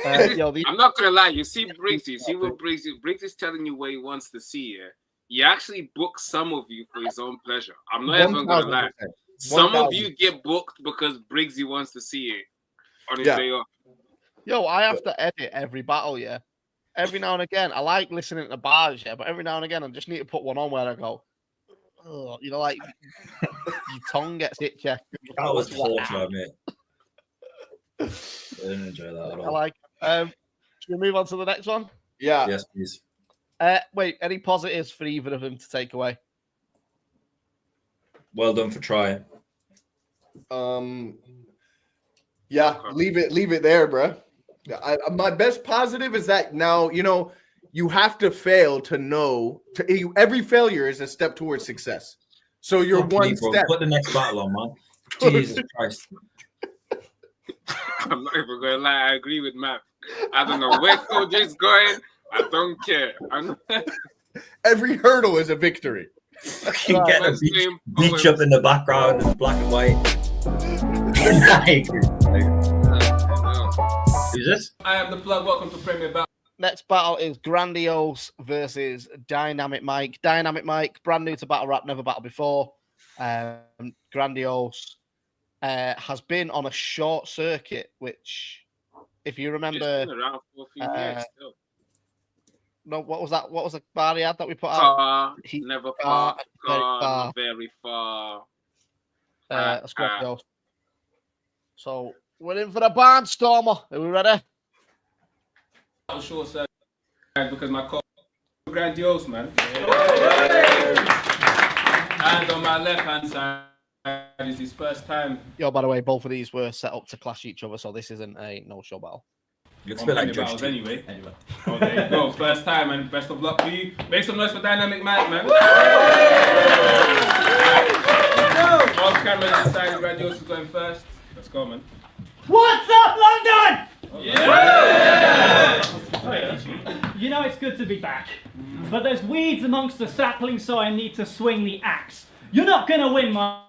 I'm not gonna lie. You see Briggz. You see what Briggz is telling you what he wants to see. Yeah, he actually books some of you for his own pleasure. I'm not even gonna lie. Some of you get booked because Briggz wants to see it on his day off. Yo, I have to edit every battle. Yeah, every now and again, I like listening to bars. Yeah, but every now and again, I just need to put one on where I go. Oh, you know, like your tongue gets itchy. That was torture, mate. I didn't enjoy that at all. I like. Should we move on to the next one? Yeah. Yes, please. Wait, any positives for either of them to take away? Well done for trying. Yeah, leave it there, bro. My best positive is that now you have to fail to know. Every failure is a step towards success. So you're one step. Put the next battle on, man. Jesus Christ. I'm not even gonna lie. I agree with Matt. I don't know where Cody's going. I don't care. Every hurdle is a victory. Fucking get a beach up in the background in black and white. Who's this? I am the plug. Welcome to Premier Battle. Next battle is Grandiose versus Dynamic Mike. Dynamic Mike, brand new to battle rap, never battled before. Grandiose has been on a short circuit, which, if you remember, around for a few years still. No, what was that? What was the bar he had that we put out? Never far, very far. Let's go. So we're in for the barnstormer. Are we ready? I was short side because my call Grandiose, man. And on my left hand side is his first time. Yo, by the way, both of these were set up to clash each other, so this isn't a no-show battle. Looks a bit like Judge anyway. Oh, there you go. First time, and best of luck for you. Make some noise for Dynamic Mike, man. Off camera decided Grandiose is going first. Let's go, man. What's up, London? Yeah! You know it's good to be back, but there's weeds amongst the saplings, so I need to swing the axe. You're not gonna win, Mike.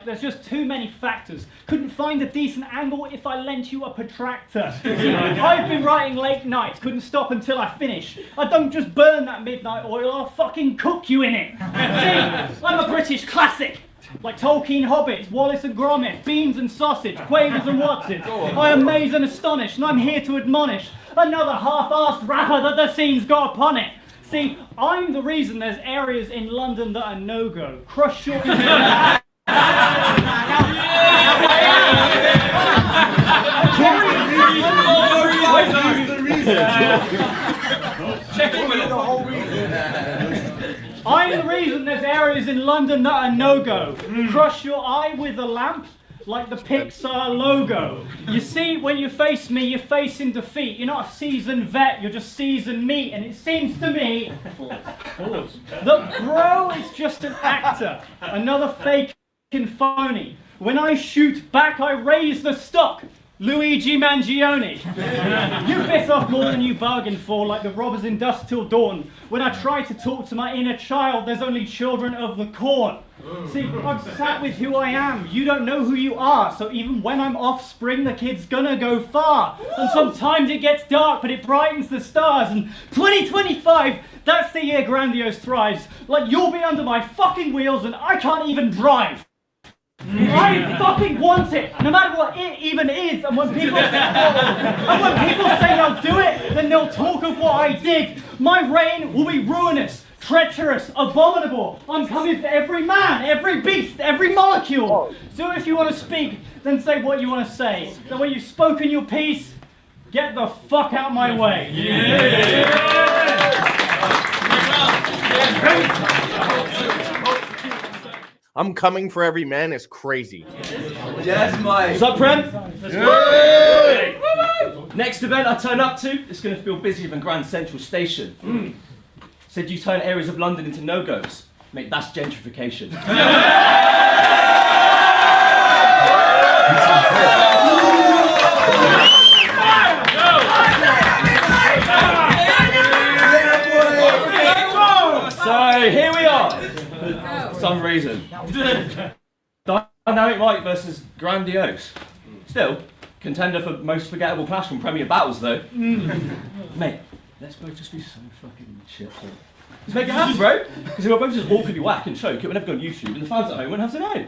There's just too many factors. Couldn't find a decent angle if I lent you a protractor. I've been writing late nights, couldn't stop until I finish. I don't just burn that midnight oil, I'll fucking cook you in it. See, I'm a British classic. Like Tolkien hobbits, Wallace and Gromit, beans and sausage, Quavers and Watsons. I amaze and astonish, and I'm here to admonish another half-assed rapper that the scene's got upon it. See, I'm the reason there's areas in London that are no-go. Crush your... the reason there's areas in London that are no-go. Crush your eye with a lamp, like the Pixar logo. You see, when you face me, you're facing defeat. You're not a seasoned vet, you're just seasoned meat. And it seems to me that Bro is just an actor, another fake and phony. When I shoot back, I raise the stock. Luigi Mangione. You bit off more than you bargained for, like the robbers in Dusk Till Dawn. When I try to talk to my inner child, there's only children of the corn. See, I'm sat with who I am. You don't know who you are, so even when I'm offspring, the kid's gonna go far. And sometimes it gets dark, but it brightens the stars. And 2025, that's the year Grandiose thrives. Like, you'll be under my fucking wheels and I can't even drive. I fucking want it, no matter what it even is. And when people say I'll do it, then they'll talk of what I did. My reign will be ruinous, treacherous, abominable. I'm coming for every man, every beast, every molecule. So if you want to speak, then say what you want to say. So when you've spoken your piece, get the fuck out my way. I'm coming for every man is crazy. Yes, mate. What's up, Prem? Hey! Next event I turn up to, it's going to feel busier than Grand Central Station. Said you turn areas of London into no-goes. Mate, that's gentrification. So here we are. For some reason. Dynamic Mike versus Grandiose. Still, contender for most forgettable clash from Premier Battles though. Mate, let's both just be so fucking shit. Let's make it happen, bro. Because we'll both just awkwardly whack and choke. It will never go on YouTube and the fans at home won't have to know.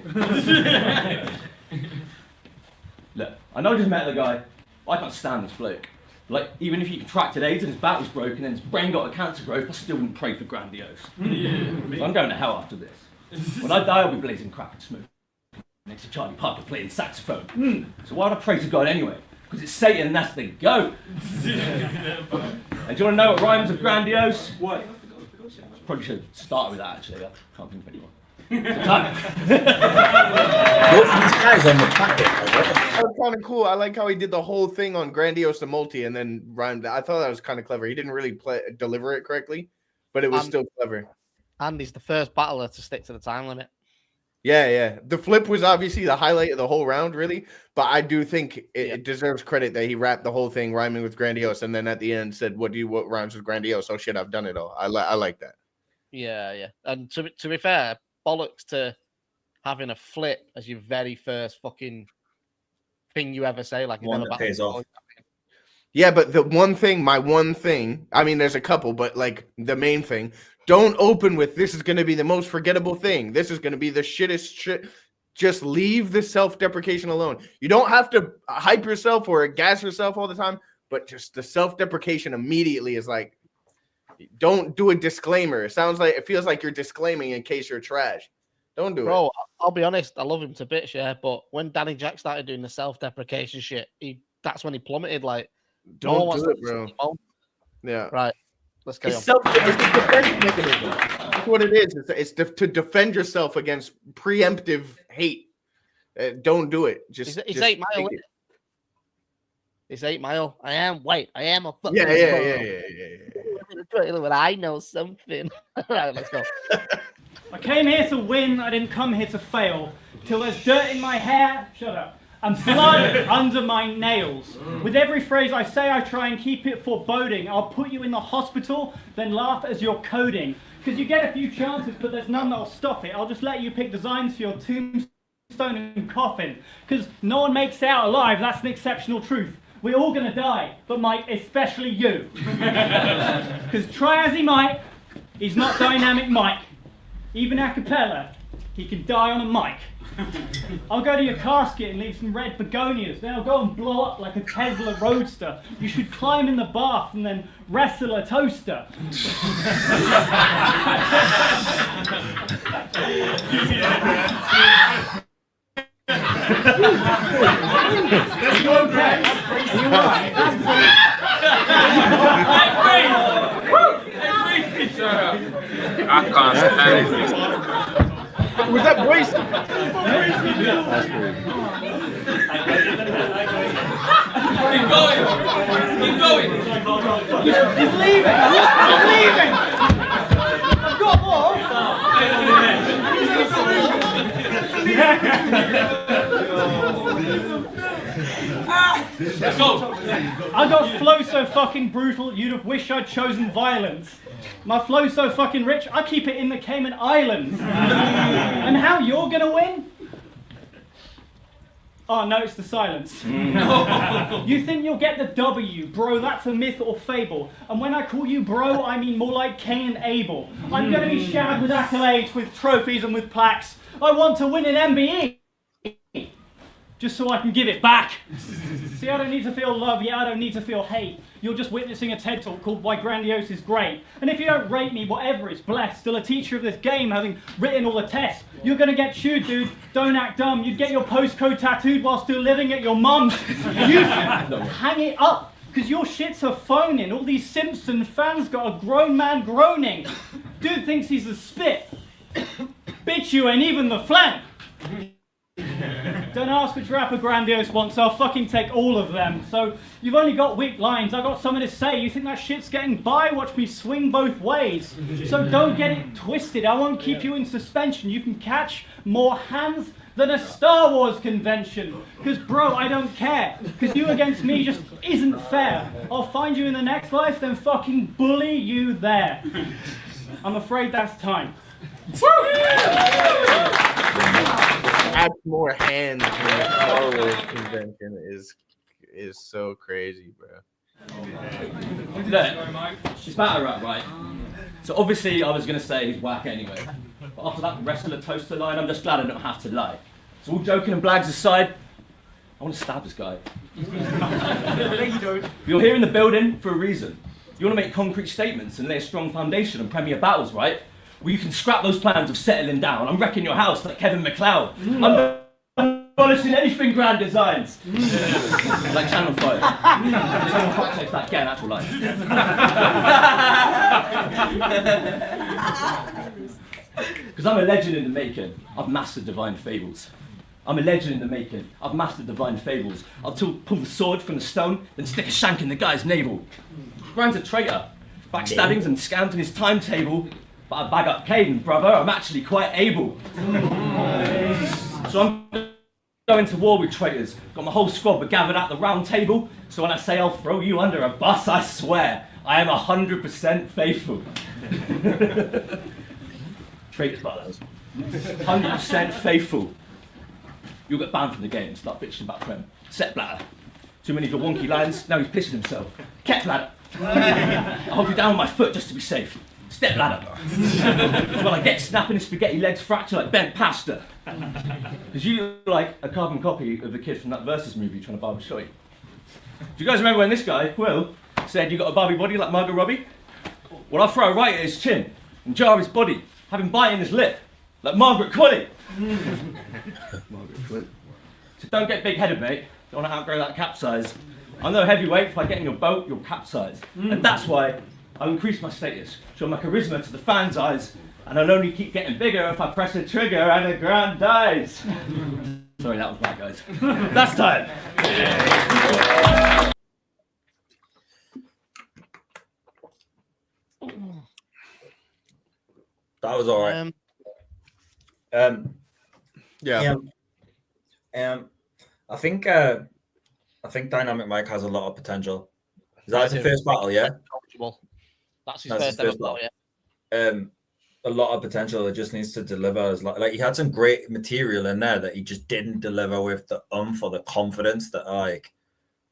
Look, I know I just met the guy, but I can't stand this bloke. Like, even if he contracted AIDS and his back was broken and his brain got a cancer growth, I still wouldn't pray for Grandiose. So I'm going to hell after this. When I die, I'll be blazing crack and smoke next to Charlie Parker playing saxophone. So why would I pray to God anyway? Because it's Satan and that's the goat. And do you want to know what rhymes with Grandiose? What? Probably should start with that actually. I can't think of anyone. That was kind of cool. I like how he did the whole thing on Grandiose the Multi and then rhymed that. I thought that was kind of clever. He didn't really deliver it correctly, but it was still clever. And he's the first battler to stick to the time limit. Yeah. The flip was obviously the highlight of the whole round, really. But I do think it deserves credit that he rapped the whole thing rhyming with Grandiose, and then at the end said, "What rhymes with Grandiose?" Oh shit, I've done it all. I like that. Yeah. And to be fair, bollocks to having a flip as your very first fucking thing you ever say. Like, one that pays off. Yeah, but my one thing, I mean, there's a couple, but like the main thing, don't open with this is going to be the most forgettable thing. This is going to be the shittest shit. Just leave the self-deprecation alone. You don't have to hype yourself or gas yourself all the time, but just the self-deprecation immediately is like, don't do a disclaimer. It feels like you're disclaiming in case you're trash. Don't do it. Bro, I'll be honest, I love him to bits, yeah, but when Danny Jack started doing the self-deprecation shit, that's when he plummeted. Like, don't do it, bro. Yeah. Right. Let's go. It's a defense mechanism. That's what it is. It's to defend yourself against preemptive hate. Don't do it. It's 8 Mile. It's 8 Mile. I am white. I am a fucking. Yeah. But I know something. All right, let's go. I came here to win. I didn't come here to fail. Till there's dirt in my hair. Shut up. And blood under my nails. With every phrase I say, I try and keep it foreboding. I'll put you in the hospital, then laugh as you're coding. Because you get a few chances, but there's none that'll stop it. I'll just let you pick designs for your tombstone and coffin. Because no one makes it out alive. That's an exceptional truth. We're all gonna die, but Mike, especially you. Because try as he might, he's not Dynamic Mike. Even a cappella, he can die on a mic. I'll go to your casket and leave some red begonias. Then I'll go and blow up like a Tesla Roadster. You should climb in the bath and then wrestle a toaster. You okay? You alright? I can't stand it. Was that Brace? Keep going. Keep going. He's leaving. He's leaving. I've got more. Let's go. I got flow so fucking brutal, you'd have wished I'd chosen violence. My flow's so fucking rich, I keep it in the Cayman Islands. And how you're gonna win? Oh, no, it's the silence. You think you'll get the W, bro, that's a myth or fable. And when I call you bro, I mean more like Cain and Abel. I'm gonna be showered with accolades, with trophies and with plaques. I want to win an MBE. Just so I can give it back. See, I don't need to feel love, yeah, I don't need to feel hate. You're just witnessing a TED Talk called Why Grandiose is Great. And if you don't rate me, whatever, it's blessed. Still a teacher of this game, having written all the tests. You're gonna get chewed, dude. Don't act dumb. You'd get your postcode tattooed while still living at your mum's. You hang it up, because your shit's a phone-in. All these Simpson fans got a grown man groaning. Dude thinks he's the spit. Bitch, you ain't even the phlegm. Don't ask which rapper Grandiose wants, I'll fucking take all of them. So, you've only got weak lines, I've got something to say. You think that shit's getting by? Watch me swing both ways. So don't get it twisted, I won't keep you in suspension. You can catch more hands than a Star Wars convention. Cause bro, I don't care. Cause you against me just isn't fair. I'll find you in the next life, then fucking bully you there. I'm afraid that's time. Add more hands in the Star Wars convention is so crazy, bro. Look, it's battle rap, right? So obviously I was going to say he's whack anyway. But after that wrestler toaster line, I'm just glad I don't have to lie. So all joking and blags aside, I want to stab this guy. You're here in the building for a reason. You want to make concrete statements and lay a strong foundation on premier battles, right? Well, you can scrap those plans of settling down. I'm wrecking your house like Kevin McLeod. I'm polishing anything grand designs. Like Channel 5. Channel 5 takes that gay natural life. Because I'm a legend in the making. I've mastered divine fables. I'm a legend in the making. I've mastered divine fables. I'll pull the sword from the stone, then stick a shank in the guy's navel. Grand's a traitor. Backstabbings and scams in his timetable. But I bag up Pagan, brother, I'm actually quite able. So I'm going to war with traitors. Got my whole squad gathered at the round table. So when I say I'll throw you under a bus, I swear, I am 100% faithful. Traitors, brothers. 100% faithful. You'll get banned from the game and start bitching about Prem. Set bladder. Too many of your wonky lines, now he's pissing himself. Cat bladder. I'll hold you down with my foot just to be safe. Step ladder. Well, I get snapping his spaghetti legs fracture like bent pasta. Because you look like a carbon copy of the kid from that Versus movie trying to Barbie Shotty. Do you guys remember when this guy, Will, said you got a Barbie body like Margot Robbie? Well, I'll throw a right at his chin and jar his body, have him bite in his lip like Margaret Qualley. Margaret Qualley. So don't get big-headed, mate. Don't want to outgrow that capsize. I'm no heavyweight. If I get in your boat, you'll capsize. And that's why I'll increase my status, show my charisma to the fans' eyes, and I'll only keep getting bigger if I press a trigger and a grand dies. Sorry, that was bad, guys. That's time. That was all right. Yeah. I think Dynamic Mike has a lot of potential. Is that his first battle? Yeah. That's his first ever battle. Yeah. A lot of potential. It just needs to deliver. As like he had some great material in there that he just didn't deliver with the or the confidence that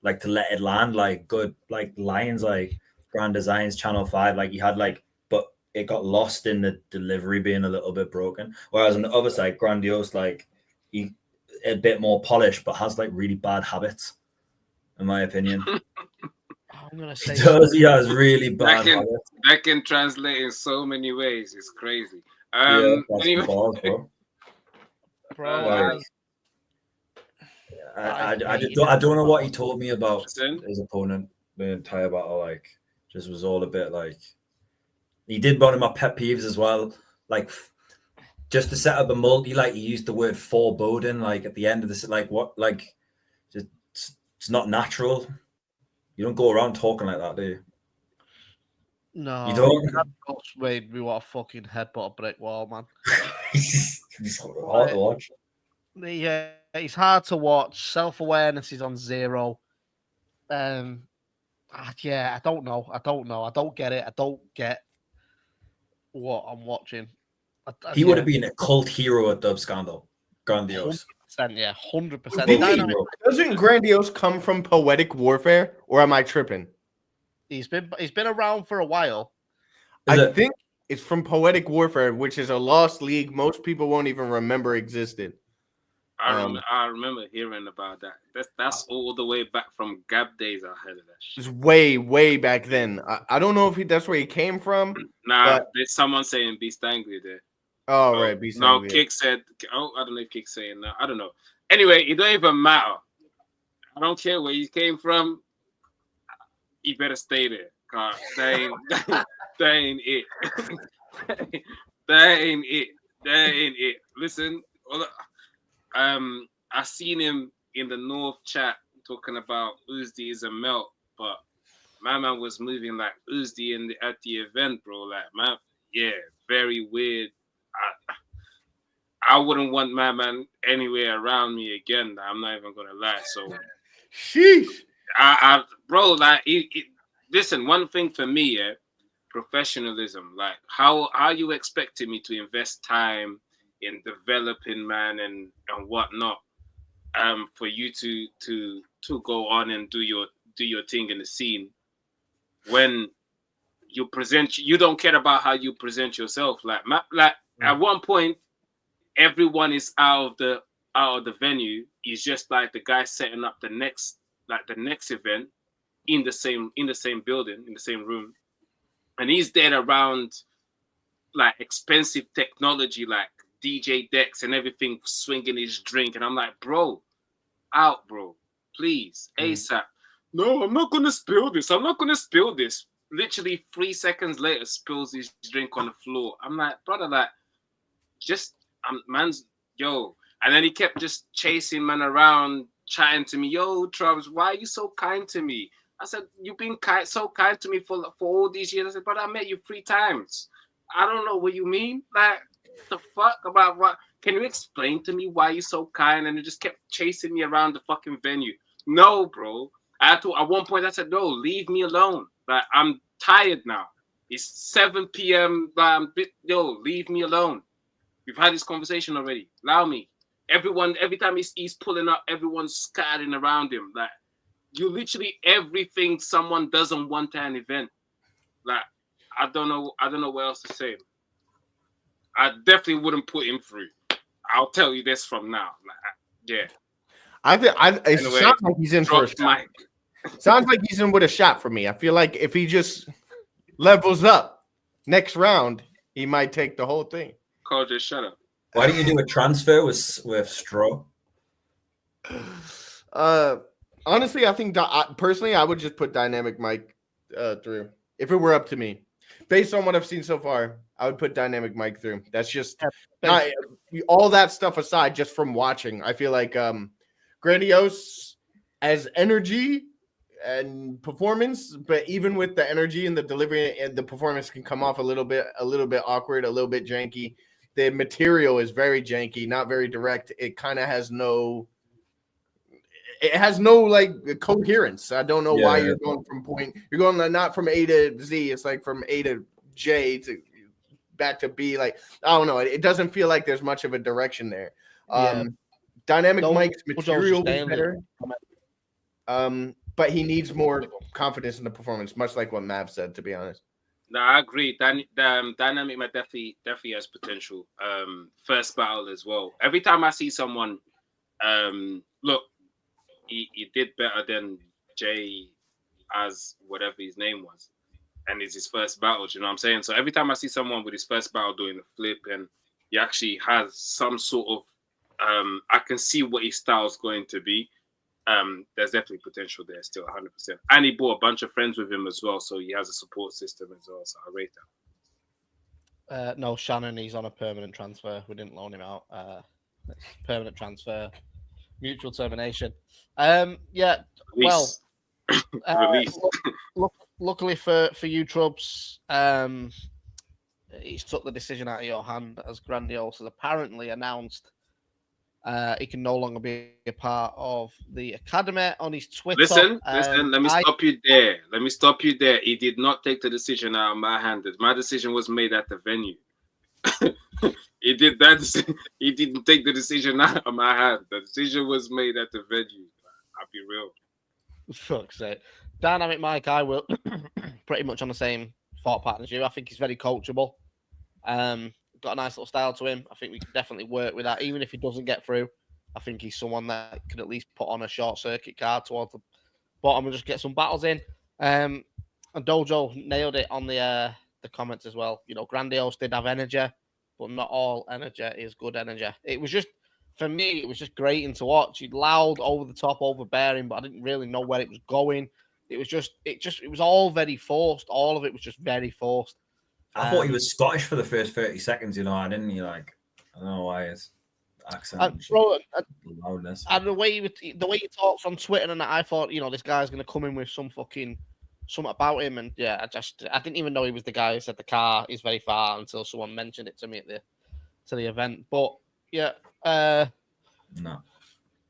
like to let it land. Like good like lines like Grand Designs, Channel 5. Like he had but it got lost in the delivery being a little bit broken. Whereas on the other side, Grandiose, like he a bit more polished, but has like really bad habits, in my opinion. I'm gonna say he has really bad habits. That can translate in so many ways. It's crazy. Anyway. Balls, bro. I don't know what he told me about his opponent the entire battle. Like, just was all a bit like he did one of my pet peeves as well. like just to set up a multi, like you used the word foreboding, like at the end of this, like what, like just it's not natural. You don't go around talking like that, do you? No, You don't. That made me want to fucking headbutt a brick wall, man. It's hard to watch. Yeah, he's hard to watch. Self-awareness is on 0. Yeah, I don't know. I don't get it. I don't get what I'm watching. He would have been a cult hero at Dub Scandal. Grandiose. 100%, yeah, 100%. Doesn't Grandiose come from Poetic Warfare, or am I tripping? He's been around for a while. I think it's from Poetic Warfare, which is a lost league most people won't even remember existed. I remember hearing about that. That's all the way back from Gab days. I heard of that shit. It's way back then. I don't know if that's where he came from. Nah, there's someone saying Beast Angry there. Oh, right. Beast Angry. No, Kick said, I don't know if Kick's saying that. I don't know. Anyway, it don't even matter. I don't care where you came from. You better stay there. Cause that ain't it. That ain't it. Listen, I seen him in the North chat talking about Uzdi is a melt, but my man was moving like Uzdi at the event, bro. Like, man, yeah, very weird. I wouldn't want my man anywhere around me again. I'm not even gonna lie. So, sheesh. Bro, like, listen. One thing for me, yeah, professionalism. Like, how you expecting me to invest time in developing, man, and whatnot, for you to go on and do your thing in the scene when you present, you don't care about how you present yourself. Like at one point, everyone is out of the venue. It's just like the guy setting up the next event in the same building, in the same room, and he's there around like expensive technology, like DJ decks and everything, swinging his drink, and I'm like, bro, please, ASAP. No, I'm not gonna spill this. Literally 3 seconds later, spills his drink on the floor. I'm like, brother, like, just man's yo, and then he kept just chasing man around, chatting to me. Yo, Troubz, why are you so kind to me? I said, you've been so kind to me for all these years. I said, but I met you 3 times. I don't know what you mean. Like, the fuck about what? Can you explain to me why you're so kind? And he just kept chasing me around the fucking venue. No, bro. At one point I said, no, leave me alone. Like, I'm tired now. It's 7 p.m. Yo, leave me alone. We've had this conversation already. Allow me. Every time he's pulling up, everyone's scattering around him. Like, you literally everything someone doesn't want at an event. Like, I don't know what else to say. I definitely wouldn't put him through. I'll tell you this from now. Like, yeah. It sounds like he's in for a shot. Sounds like he's in with a shot for me. I feel like if he just levels up next round, he might take the whole thing. Cole, just shut up. Why don't you do a transfer with Stro? Honestly, I think personally, I would just put Dynamic Mike through if it were up to me. Based on what I've seen so far, I would put Dynamic Mike through. That's just all that stuff aside, just from watching. I feel like Grandiose as energy and performance, but even with the energy and the delivery and the performance can come off a little bit awkward, a little bit janky. The material is very janky, not very direct. It kind of has no like coherence. I don't know why you're going you're going not from A to Z. It's like from A to J to back to B. Like, I don't know. It doesn't feel like there's much of a direction there. Dynamic Mike's material is better. But he needs more confidence in the performance, much like what Mav said, to be honest. No, I agree. Dynamic Mike definitely has potential. First battle as well. Every time I see someone, look, he did better than Jay as whatever his name was. And it's his first battle, you know what I'm saying? So every time I see someone with his first battle doing the flip and he actually has some sort of, I can see what his style is going to be. There's definitely potential there still, 100%. And he brought a bunch of friends with him as well, so he has a support system as well, so I rate No, Shannon, he's on a permanent transfer. We didn't loan him out. Permanent transfer, mutual termination. Yeah, well, Release. luckily for you, Troubz, he's took the decision out of your hand, as Grandiose has apparently announced he can no longer be a part of the academy on his Twitter. Listen, let me stop you there. He did not take the decision out of my hand. My decision was made at the venue. He did that. He didn't take the decision out of my hand. The decision was made at the venue. I'll be real. Fuck's sake. Dynamic Mike, I will pretty much on the same thought pattern as you. I think he's very coachable. Got a nice little style to him. I think we can definitely work with that. Even if he doesn't get through, I think he's someone that could at least put on a short circuit card towards the bottom and just get some battles in. And Dojo nailed it on the comments as well. You know, Grandiose did have energy, but not all energy is good energy. It was just, for me, it was just grating to watch. He'd loud, over the top, overbearing, but I didn't really know where it was going. It was all very forced. All of it was just very forced. I thought he was Scottish for the first 30 seconds, you know, I didn't. I don't know why his accent and loudness. And the way he talks on Twitter, and I thought, you know, this guy's going to come in with something about him. And yeah, I didn't even know he was the guy who said the car is very far until someone mentioned it to me at the event. But yeah, no.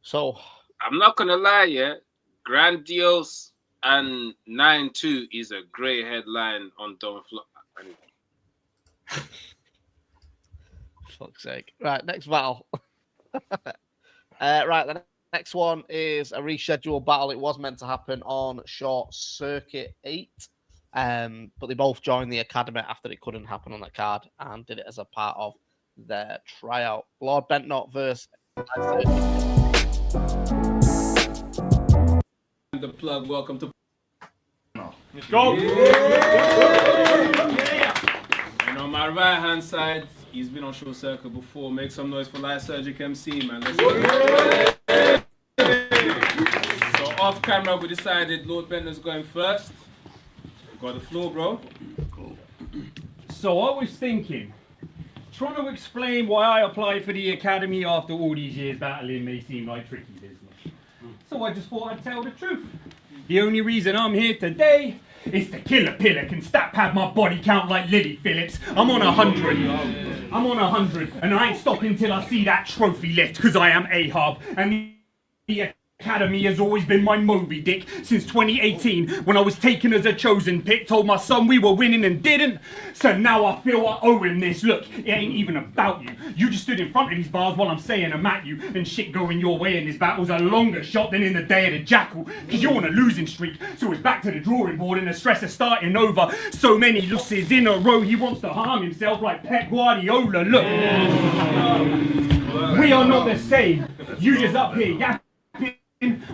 So I'm not gonna lie, yeah. Grandiose and 9-2 is a great headline on Don't Flop. Fuck's sake. Right, next battle. Right, the next one is a rescheduled battle. It was meant to happen on Short Circuit 8, but they both joined the academy after it couldn't happen on that card and did it as a part of their tryout. Lord Bentnot versus The plug, welcome to. Let's go. And on my right hand side, he's been on Short Circuit before. Make some noise for Light Surgic MC, man. Let's go. So off camera, we decided Lord Bentnot's going first. Got the floor, bro. So I was thinking, trying to explain why I applied for the academy after all these years battling may seem like tricky business. So I just thought I'd tell the truth. The only reason I'm here today is to kill a pillar, can stat pad my body count like Lily Phillips. I'm on 100. I'm on 100, and I ain't stopping till I see that trophy lift, because I am Ahab, and the academy has always been my Moby Dick since 2018 when I was taken as a chosen pick, told my son we were winning and didn't. So now I feel I owe him this. Look, it ain't even about you. You just stood in front of these bars while I'm saying I'm at you, and shit going your way in this battle's a longer shot than in the day of the jackal, because you're on a losing streak. So it's back to the drawing board and the stress is starting over. So many losses in a row, he wants to harm himself like Pep Guardiola. Look, we are not the same. You just up here yapping.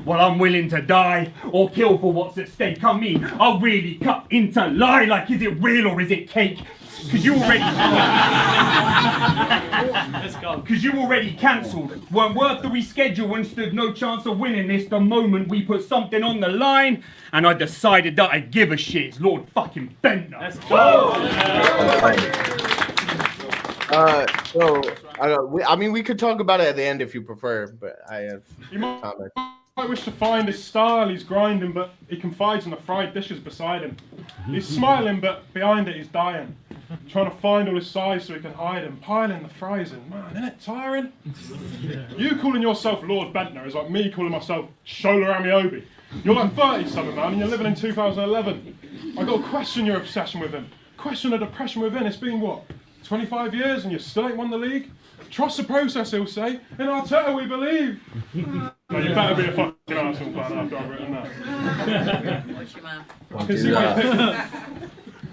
Well, I'm willing to die or kill for what's at stake. I mean, I'll really cut into lie. Like, is it real or is it cake? Because you already cancelled. Weren't worth the reschedule and stood no chance of winning this the moment we put something on the line. And I decided that I'd give a shit. It's Lord fucking Bentnot. Let's go. I mean, we could talk about it at the end if you prefer, but I have comments. I wish to find his style. He's grinding, but he confides in the fried dishes beside him. He's smiling, but behind it he's dying. Trying to find all his size so he can hide him. Piling the fries in. Man, isn't it tiring? You calling yourself Lord Bentnot is like me calling myself Shola Amiobi. You're like 30-something, man, and you're living in 2011. I got to question your obsession with him. Question the depression within. It's been, what, 25 years and you still ain't won the league? Trust the process, he'll say. In Arteta we believe. No, you better be a fucking Arsenal fan after I've written that.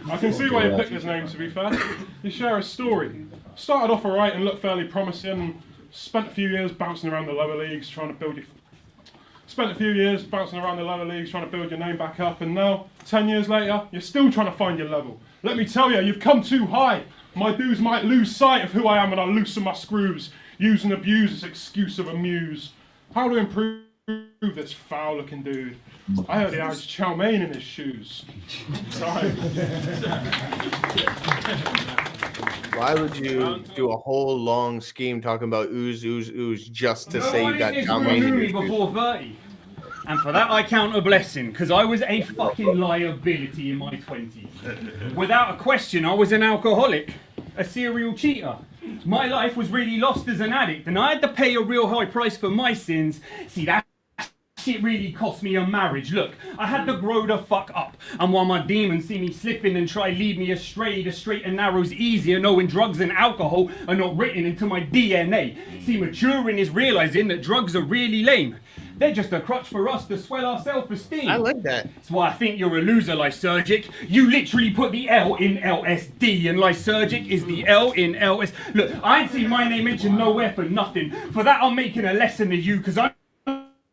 I can see why you picked his name, to be fair. You share a story. Started off alright and looked fairly promising. Spent a few years bouncing around the lower leagues trying to build your... name back up, and now, 10 years later, you're still trying to find your level. Let me tell you, you've come too high. My dudes might lose sight of who I am when I loosen my screws. Use and abuse this excuse of a muse. How to improve this foul-looking dude? I heard he has chow mein in his shoes. Sorry. Why would you do a whole long scheme talking about ooze just to say you got John Wayne in your shoes? before 30. And for that I count a blessing, because I was a fucking liability in my 20s. Without a question, I was an alcoholic, a serial cheater. My life was really lost as an addict, and I had to pay a real high price for my sins. See, that shit really cost me a marriage. Look, I had to grow the fuck up. And while my demons see me slipping and try lead me astray, the straight and narrow's easier, knowing drugs and alcohol are not written into my DNA. See, maturing is realizing that drugs are really lame. They're just a crutch for us to swell our self-esteem. I like that. That's why I think you're a loser, Lysergic. You literally put the L in LSD, and Lysergic is the L in LS. Look, I ain't seen my name mentioned nowhere for nothing. For that, I'm making a lesson to you, because I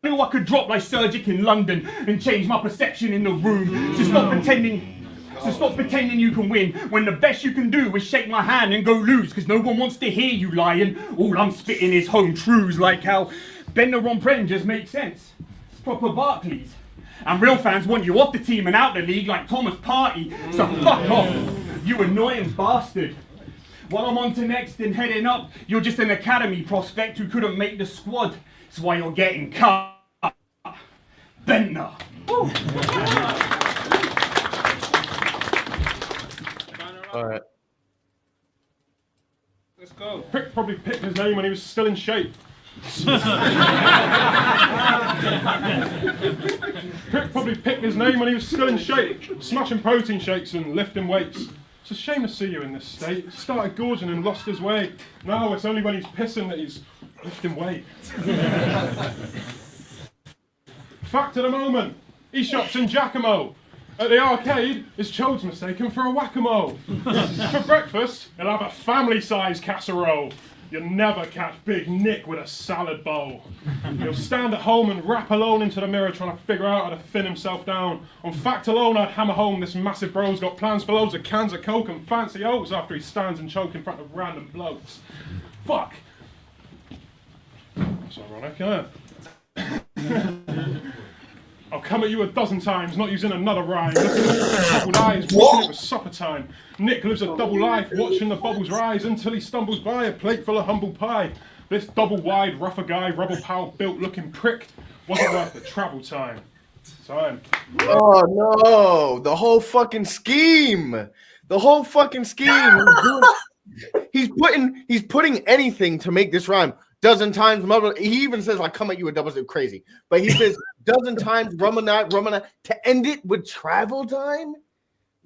knew I could drop Lysergic in London and change my perception in the room. So stop pretending you can win, when the best you can do is shake my hand and go lose, because no one wants to hear you lying. All I'm spitting is home truths, like how Bender on Prem just makes sense. It's proper Barclays. And real fans want you off the team and out the league like Thomas Partey. So fuck off, you annoying bastard. While I'm on to next and heading up, you're just an academy prospect who couldn't make the squad. That's why you're getting cut. Bender. All right. Let's go. Prick probably picked his name when he was still in shape. Prick probably picked his name when he was still in shape, smashing protein shakes and lifting weights. It's a shame to see you in this state. Started gorging and lost his way. Now it's only when he's pissing that he's lifting weight. Fact of the moment, he shops in Giacomo. At the arcade, his chode's mistaken for a whack-a-mole. For breakfast, he'll have a family-sized casserole. You'll never catch Big Nick with a salad bowl. He'll stand at home and rap alone into the mirror trying to figure out how to thin himself down. On fact alone, I'd hammer home this massive bro's got plans for loads of cans of Coke and fancy oats after he stands and choke in front of random blokes. Fuck. That's ironic, isn't it? I'll come at you a dozen times, not using another rhyme. Looking at the troubled eyes, wishing it was supper time. Nick lives a double life, watching the bubbles rise until he stumbles by a plate full of humble pie. This double-wide, rougher guy, rubble pal built-looking prick wasn't worth the travel time. Oh no! The whole fucking scheme. The whole fucking scheme. He's putting anything to make this rhyme. Dozen times, he even says, "I come at you a double crazy," but he says dozen times, Rumana, to end it with travel time.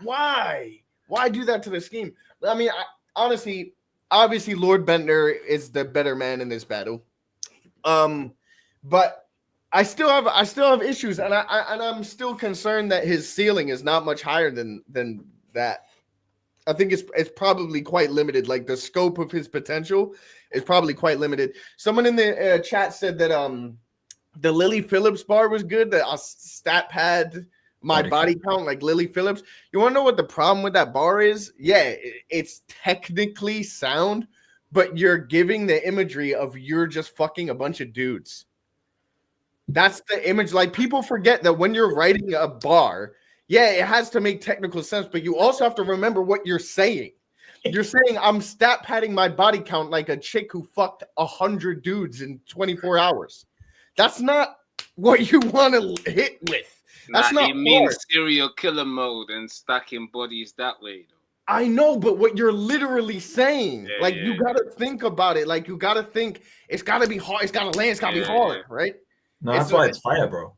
Why do that to the scheme? I mean, honestly, obviously, Lord Bentner is the better man in this battle. But I still have issues, and I'm still concerned that his ceiling is not much higher than that. I think it's probably quite limited. Like the scope of his potential is probably quite limited. Someone in the chat said that the Lily Phillips bar was good. That stat pad my body count like Lily Phillips. You want to know what the problem with that bar is? Yeah, it's technically sound, but you're giving the imagery of you're just fucking a bunch of dudes. That's the image. Like people forget that when you're writing a bar, yeah, it has to make technical sense, but you also have to remember what you're saying. You're saying I'm stat padding my body count like a chick who fucked 100 dudes in 24 hours. That's not what you want to hit with. That's not. It means serial killer mode and stacking bodies that way, though. I know, but what you're literally saying, you gotta think about it. Like you gotta think it's gotta be hard. It's gotta land. It's gotta be hard, right? No, that's why it's fire, bro.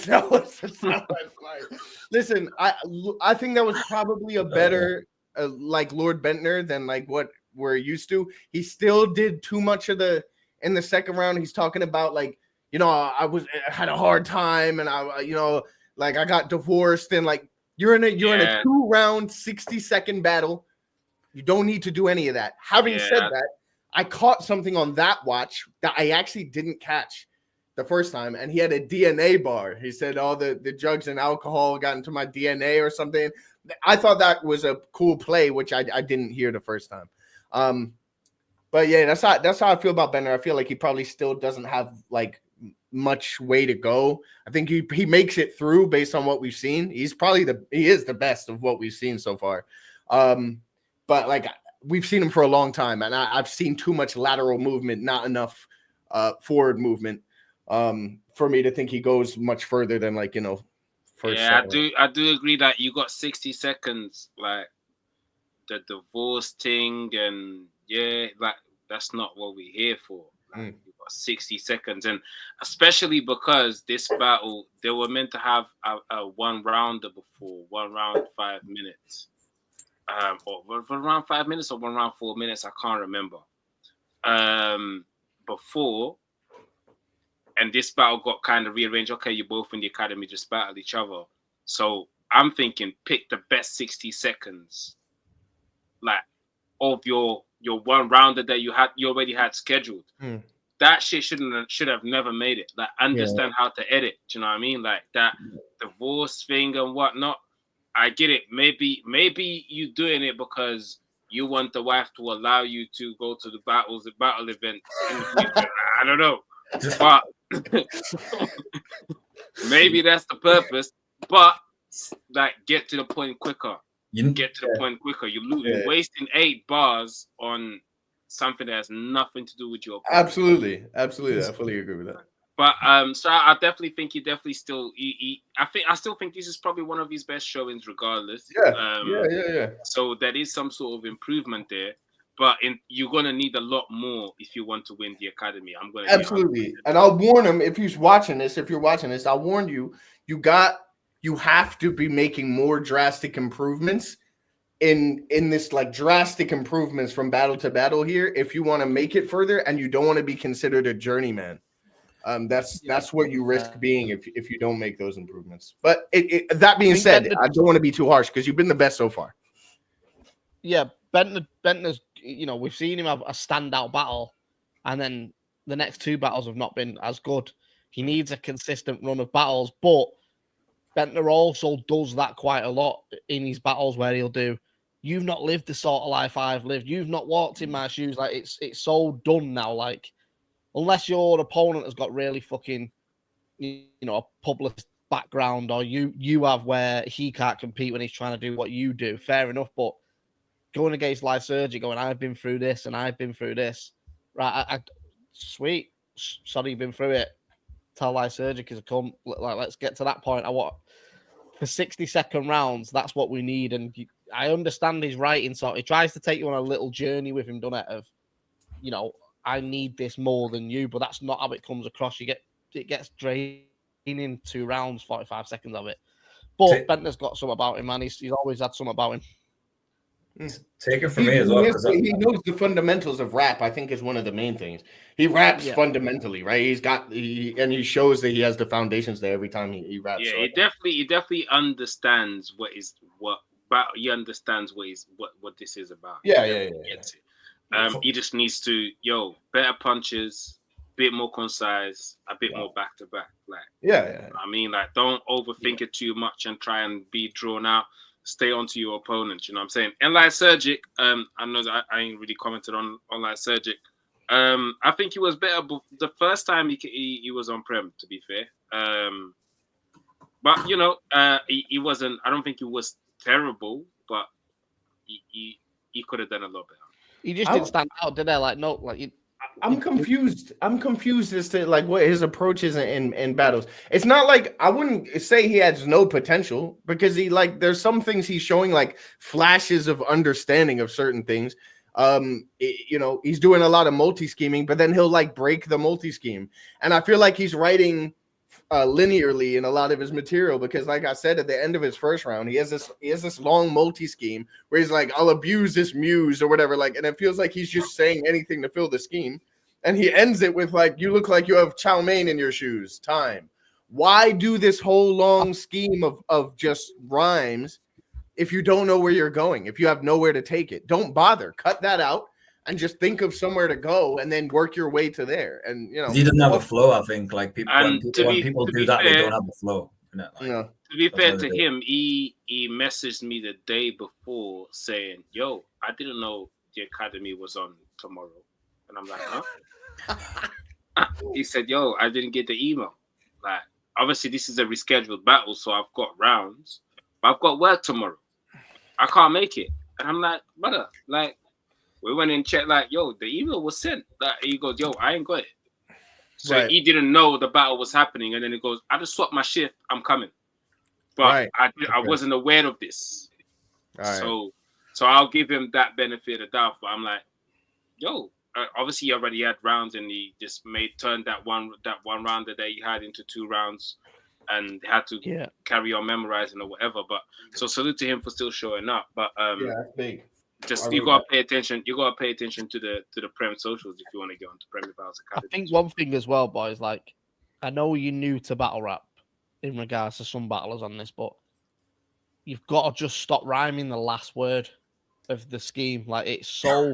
No, it's not fire. Listen, I think that was probably a better like Lord Bentner than like what we're used to. He still did too much of in the second round. He's talking about like, you know, I had a hard time and I got divorced and like you're in a 2-round 60-second battle. You don't need to do any of that. Having said that, I caught something on that watch that I actually didn't catch the first time, and he had a DNA bar. He said all the drugs and alcohol got into my DNA or something. I thought that was a cool play, which I didn't hear the first time. But yeah, that's how I feel about Bender. I feel like he probably still doesn't have like much way to go. I think he makes it through based on what we've seen. He is the best of what we've seen so far. But like we've seen him for a long time, and I've seen too much lateral movement, not enough forward movement for me to think he goes much further than like, you know. Yeah, I do agree that you got 60 seconds, like the divorce thing, and yeah, like that's not what we're here for. Like, you got 60 seconds, and especially because this battle, they were meant to have a one rounder before, 1 round 5 minutes, or 1 round 5 minutes or 1 round 4 minutes, I can't remember. Before. And this battle got kind of rearranged. Okay, you're both in the academy, just battle each other. So I'm thinking, pick the best 60 seconds, like of your one rounder that you already had scheduled. That shit should have never made it. Like, understand how to edit. Do you know what I mean? Like that divorce thing and whatnot. I get it. Maybe you doing it because you want the wife to allow you to go to the battle events. I don't know. But maybe that's the purpose. But like, get to the point quicker. You're wasting 8 bars on something that has nothing to do with your opponent. Absolutely. I fully agree with that. But so I definitely think I still think this is probably one of his best showings, regardless. Yeah. So there is some sort of improvement there. But you're gonna need a lot more if you want to win the academy. I'm gonna absolutely, and I'll warn him if you're watching this. I'll warn you. You have to be making more drastic improvements in this, like drastic improvements from battle to battle here. If you want to make it further, and you don't want to be considered a journeyman, that's what you risk being if you don't make those improvements. But that being said, I don't want to be too harsh because you've been the best so far. Yeah, Bentner's, you know, we've seen him have a standout battle, and then the next 2 battles have not been as good. He needs a consistent run of battles, but Bentner also does that quite a lot in his battles where he'll do, you've not lived the sort of life I've lived. You've not walked in my shoes. Like, it's so done now. Like, unless your opponent has got really fucking, you know, a publicist background, or you have where he can't compete when he's trying to do what you do, fair enough, but going against Lysergic, going, I've been through this and I've been through this. Right, sweet. Sorry, you've been through it. Tell Lysergic is a come. Like, let's get to that point. For 60-second rounds, that's what we need. And I understand his writing. So he tries to take you on a little journey with him, done it, of, you know, I need this more than you, but that's not how it comes across. It gets draining 2 rounds, 45 seconds of it. But Bentner's got something about him, man. He's always had something about him. Take it from me as well. He knows the fundamentals of rap, I think, is one of the main things. He raps fundamentally, right? He shows that he has the foundations there every time he raps. Yeah, so he definitely understands what this is about. Yeah. He just needs to, better punches, bit more concise, a bit more back to back. Like, I mean, like, don't overthink it too much and try and be drawn out. Stay onto your opponent, you know what I'm saying? And Lysergic, I know that I ain't really commented on Lysergic. I think he was better the first time he was on Prem, to be fair. But you know, he wasn't. I don't think he was terrible, but he could have done a lot better. He just didn't stand out, did they? Like, no, like. I'm confused. I'm confused as to like what his approach is in battles. It's not like, I wouldn't say he has no potential, because there's some things he's showing, like flashes of understanding of certain things. You know, he's doing a lot of multi-scheming, but then he'll like break the multi-scheme. And I feel like he's writing linearly in a lot of his material, because like I said, at the end of his first round, he has this long multi-scheme where he's like, I'll abuse this muse or whatever, like, and it feels like he's just saying anything to fill the scheme, and he ends it with like, you look like you have chow mein in your shoes, time. Why do this whole long scheme of just rhymes if you don't know where you're going, if you have nowhere to take it? Don't bother, cut that out and just think of somewhere to go, and then work your way to there. And you know, he doesn't have a flow. I think like when people do that, they don't have a flow. To be fair to him, he messaged me the day before saying, "Yo, I didn't know the academy was on tomorrow," and I'm like, "Huh?" He said, "Yo, I didn't get the email. Like, obviously this is a rescheduled battle, so I've got rounds, but I've got work tomorrow. I can't make it." And I'm like, "Brother, like." We went and checked, like, yo, the email was sent. That he goes, yo, I ain't got it. So Right. he didn't know the battle was happening, and then he goes, I just swapped my shift. I'm coming, but I wasn't aware of this. All right. So I'll give him that benefit of doubt. But I'm like, yo, obviously he already had rounds, and he just turned that one rounder that he had into 2 rounds, and had to carry on memorizing or whatever. But so salute to him for still showing up. But that's big. Just you gotta pay attention. You gotta pay attention to the Prem socials if you want to get onto Premier Battles Academy. I think one thing as well, boys, like I know you're new to battle rap in regards to some battlers on this, but you've got to just stop rhyming the last word of the scheme. Like it's so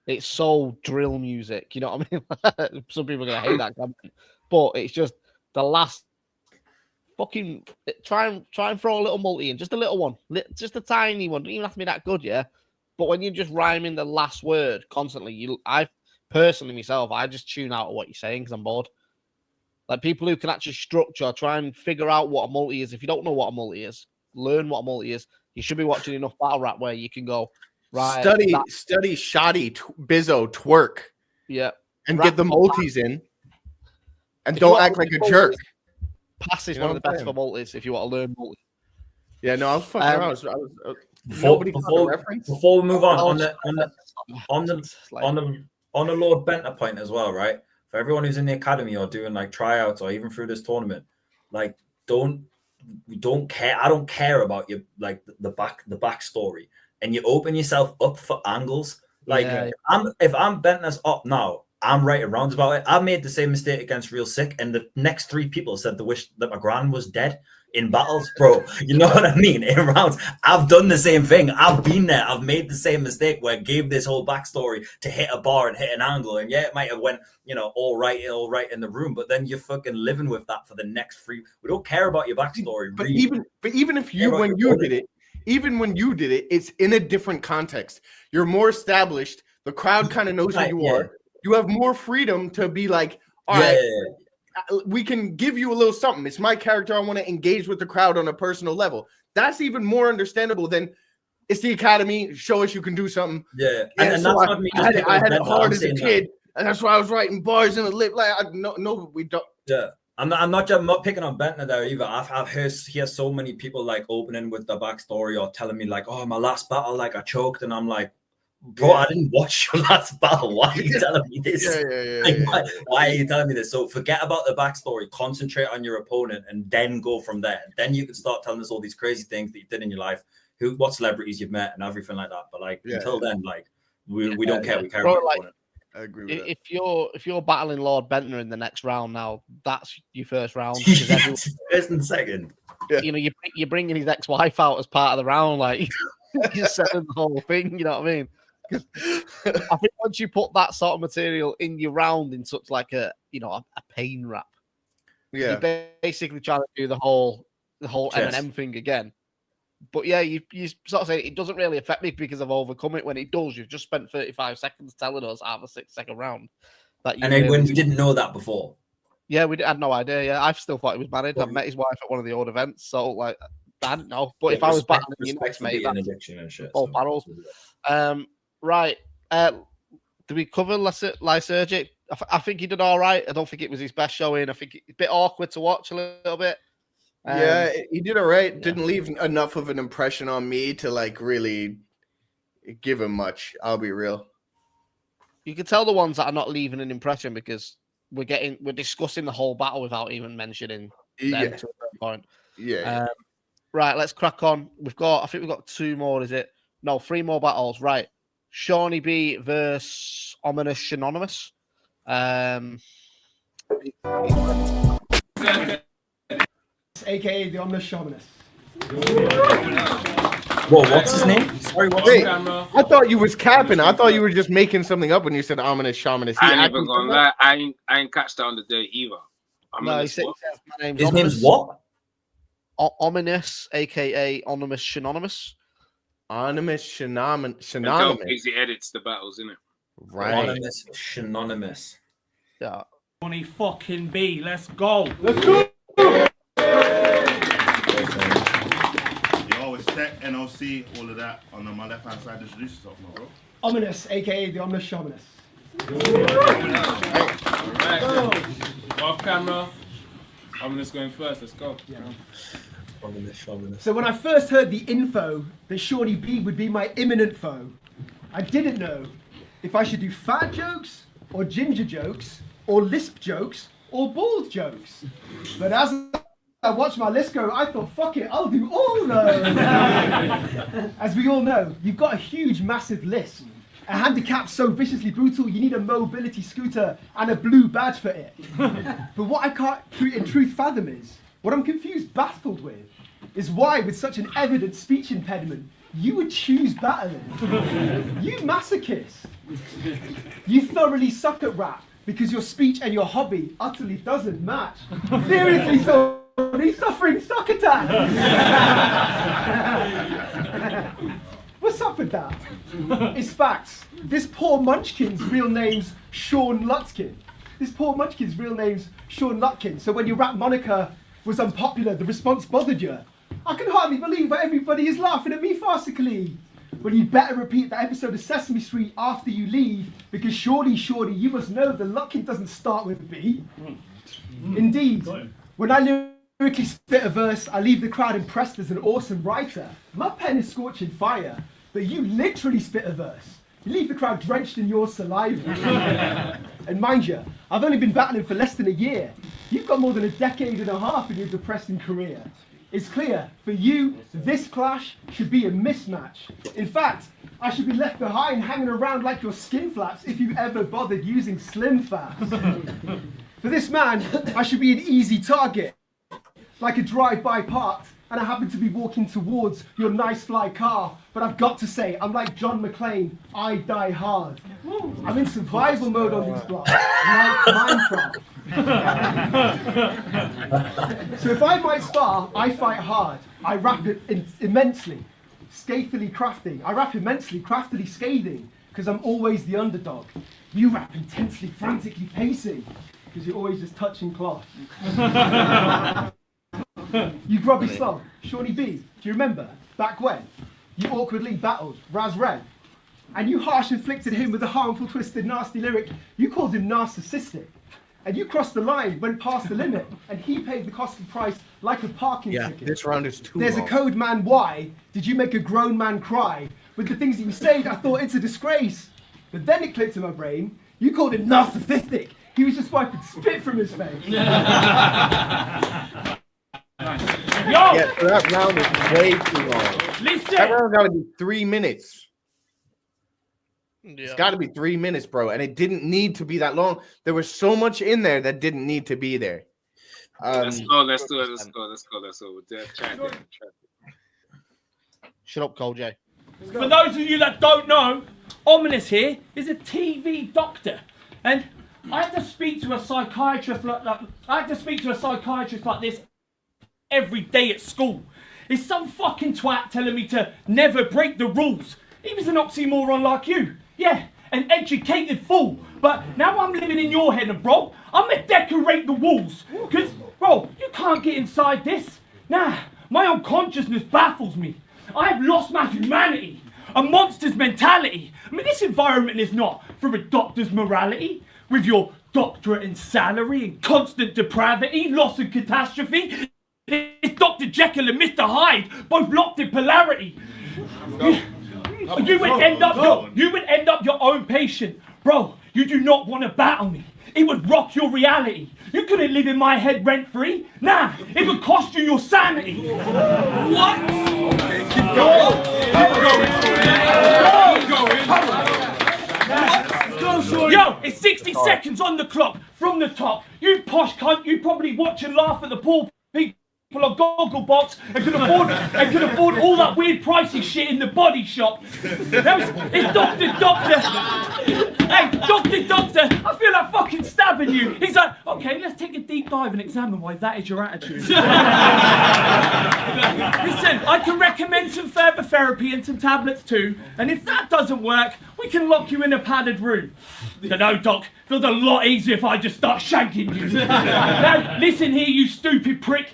it's so drill music. You know what I mean? Some people are gonna hate that comment, but it's just the last fucking try and throw a little multi in, just a little one, just a tiny one. Don't even have to be that good, yeah. But when you're just rhyming the last word constantly, I personally myself, I just tune out of what you're saying because I'm bored. Like people who can actually structure, try and figure out what a multi is. If you don't know what a multi is, learn what a multi is. You should be watching enough battle rap where you can go right. Study Shotty Bizzo twerk. Yeah, and rap get the multis in, and don't act like a jerk. Pass is one of the best for multis if you want to learn multi. Yeah, no, I was fucking around. Before we move on the Lord Benter point as well, right? For everyone who's in the academy or doing like tryouts or even through this tournament, like don't care. I don't care about your like the backstory, and you open yourself up for angles. Like if I'm bent as up now, I'm right around about it. I made the same mistake against Real Sick, and the next 3 people said they wish that my gran was dead in battles, bro. You know what I mean? In rounds, I've done the same thing. I've been there. I've made the same mistake where I gave this whole backstory to hit a bar and hit an angle, and yeah, it might have went, all right in the room, but then you're fucking living with that for the next 3. We don't care about your backstory. But even if you when you did it, it's in a different context. You're more established. The crowd kind of knows who you are. You have more freedom to be like, all right, we can give you a little something. It's my character. I want to engage with the crowd on a personal level. That's even more understandable than it's the academy. Show us you can do something. Yeah, and so I had it hard as a kid, and that's why I was writing bars in the lip. Like, no, we don't. Yeah. I'm not picking on Bentner there either. I've heard so many people like opening with the backstory or telling me like, oh, my last battle, like I choked, and I'm like, bro, I didn't watch your last battle. Why are you telling me this? Why are you telling me this? So forget about the backstory. Concentrate on your opponent and then go from there. Then you can start telling us all these crazy things that you did in your life, what celebrities you've met and everything like that. But like until then, like we don't care. We care about your opponent. I agree with that. If you're battling Lord Bentner in the next round now, that's your first round. First and second. You're bringing his ex-wife out as part of the round, like you're selling the whole thing. You know what I mean? Because I think once you put that sort of material in your round in such like a pain rap, you're basically trying to do the whole Eminem thing again. But yeah, you sort of say it doesn't really affect me because I've overcome it. When it does, you've just spent 35 seconds telling us out of a 6-second round that. And then when we didn't know that before. Yeah, we had no idea. Yeah, I still thought he was married. I met his wife at one of the old events, so like I didn't know. But if I was battling you next, mate, all barrels. Right. Did we cover Lysergic? I think he did all right. I don't think it was his best showing. I think it's a bit awkward to watch a little bit. Yeah, he did all right. Didn't leave enough of an impression on me to like really give him much. I'll be real. You can tell the ones that are not leaving an impression because we're discussing the whole battle without even mentioning them to a certain point. Yeah. Right, let's crack on. I think we've got 2 more, is it? No, 3 more battles. Right. Shawnee B versus Ominous Shinonymous. AKA the Ominous Shamanist. Whoa, what's his name? Sorry, I thought you was capping. I thought you were just making something up when you said Ominous Shamanist. I ain't even gonna lie. I ain't catch that on the day either. No, he said my name's his name's what? Ominous, aka Ominous Shinonymous. Anonymous Shinonymous. He edits the battles, innit? Right. Anonymous Shinonymous. Yeah. Johnny fucking B, let's go. Let's go. Yo, it's Tech, NOC, all of that. On my left hand side, introduce yourself, my bro. Ominous, aka the Ominous Shamanist. Alright. Off camera. Ominous going first. Let's go. Yeah. Shamanist. So when I first heard the info that Shorty B would be my imminent foe, I didn't know if I should do fat jokes, or ginger jokes, or lisp jokes, or bald jokes. But as I watched my list go, I thought, fuck it, I'll do all those. As we all know, you've got a huge, massive list. A handicap so viciously brutal, you need a mobility scooter and a blue badge for it. But what I can't in truth fathom is, what I'm confused, baffled with, is why, with such an evident speech impediment, you would choose battling. You masochist. You thoroughly suck at rap because your speech and your hobby utterly doesn't match. Seriously, he's suffering suck attack. What's up with that? It's facts. This poor Munchkin's real name's Sean Lutkin. So when your rap moniker was unpopular, the response bothered you. I can hardly believe that everybody is laughing at me farcically. Well, you'd better repeat that episode of Sesame Street after you leave, because surely, you must know the Lutkin doesn't start with B. Indeed, when I lyrically spit a verse, I leave the crowd impressed as an awesome writer. My pen is scorching fire, but you literally spit a verse. You leave the crowd drenched in your saliva. And mind you, I've only been battling for less than a year. You've got more than a decade and a half in your depressing career. It's clear, for you, this clash should be a mismatch. In fact, I should be left behind hanging around like your skin flaps if you ever bothered using Slim Fast. For this man, I should be an easy target, like a drive-by part, and I happen to be walking towards your nice fly car, but I've got to say, I'm like John McClane, I die hard. I'm in survival mode on these blocks, like Minecraft. So if I might spar, I fight hard. I rap immensely, craftily scathing, because I'm always the underdog. You rap intensely, frantically pacing, because you're always just touching cloth. You grubby slug, Shawnee B, do you remember? Back when? You awkwardly battled Raz Red, and you harsh inflicted him with a harmful, twisted, nasty lyric. You called him narcissistic. And you crossed the line, went past the limit, and he paid the costly price like a parking ticket. This round is too There's long. a code man, why did you make a grown man cry? With the things that you said, I thought it's a disgrace. But then it clicked in my brain, you called him narcissistic. He was just wiping spit from his face. Yeah, so that round is way too long. Listen. That round got to be 3 minutes. Yeah. It's got to be 3 minutes, bro. And it didn't need to be that long. There was so much in there that didn't need to be there. Let's go. We're there. Shut up, Cole J. For those of you that don't know, Ominous here is a TV doctor, and I have to speak to a psychiatrist like this every day at school. It's some fucking twat telling me to never break the rules. He was an oxymoron like you. Yeah, an educated fool. But now I'm living in your head, and bro, I'm gonna decorate the walls. Cause, bro, you can't get inside this. Nah, my unconsciousness baffles me. I have lost my humanity, a monster's mentality. I mean, this environment is not for a doctor's morality. With your doctorate in salary and constant depravity, loss and catastrophe. It's Dr. Jekyll and Mr. Hyde, both locked in polarity. You would end up your own patient. Bro, you do not want to battle me. It would rock your reality. You couldn't live in my head rent-free. Nah, it would cost you your sanity. What? Keep going. Yo, it's 60 seconds on the clock from the top. You posh cunt, you probably watch and laugh at the poor people on Gogglebox and can afford all that weird pricey shit in the body shop. It's Dr. Hey, Dr. Doctor, I feel like fucking stabbing you. He's like, okay, let's take a deep dive and examine why that is your attitude. Listen, I can recommend some further therapy and some tablets too, and if that doesn't work, we can lock you in a padded room. No, Doc, feels a lot easier if I just start shanking you. Now, listen here, you stupid prick.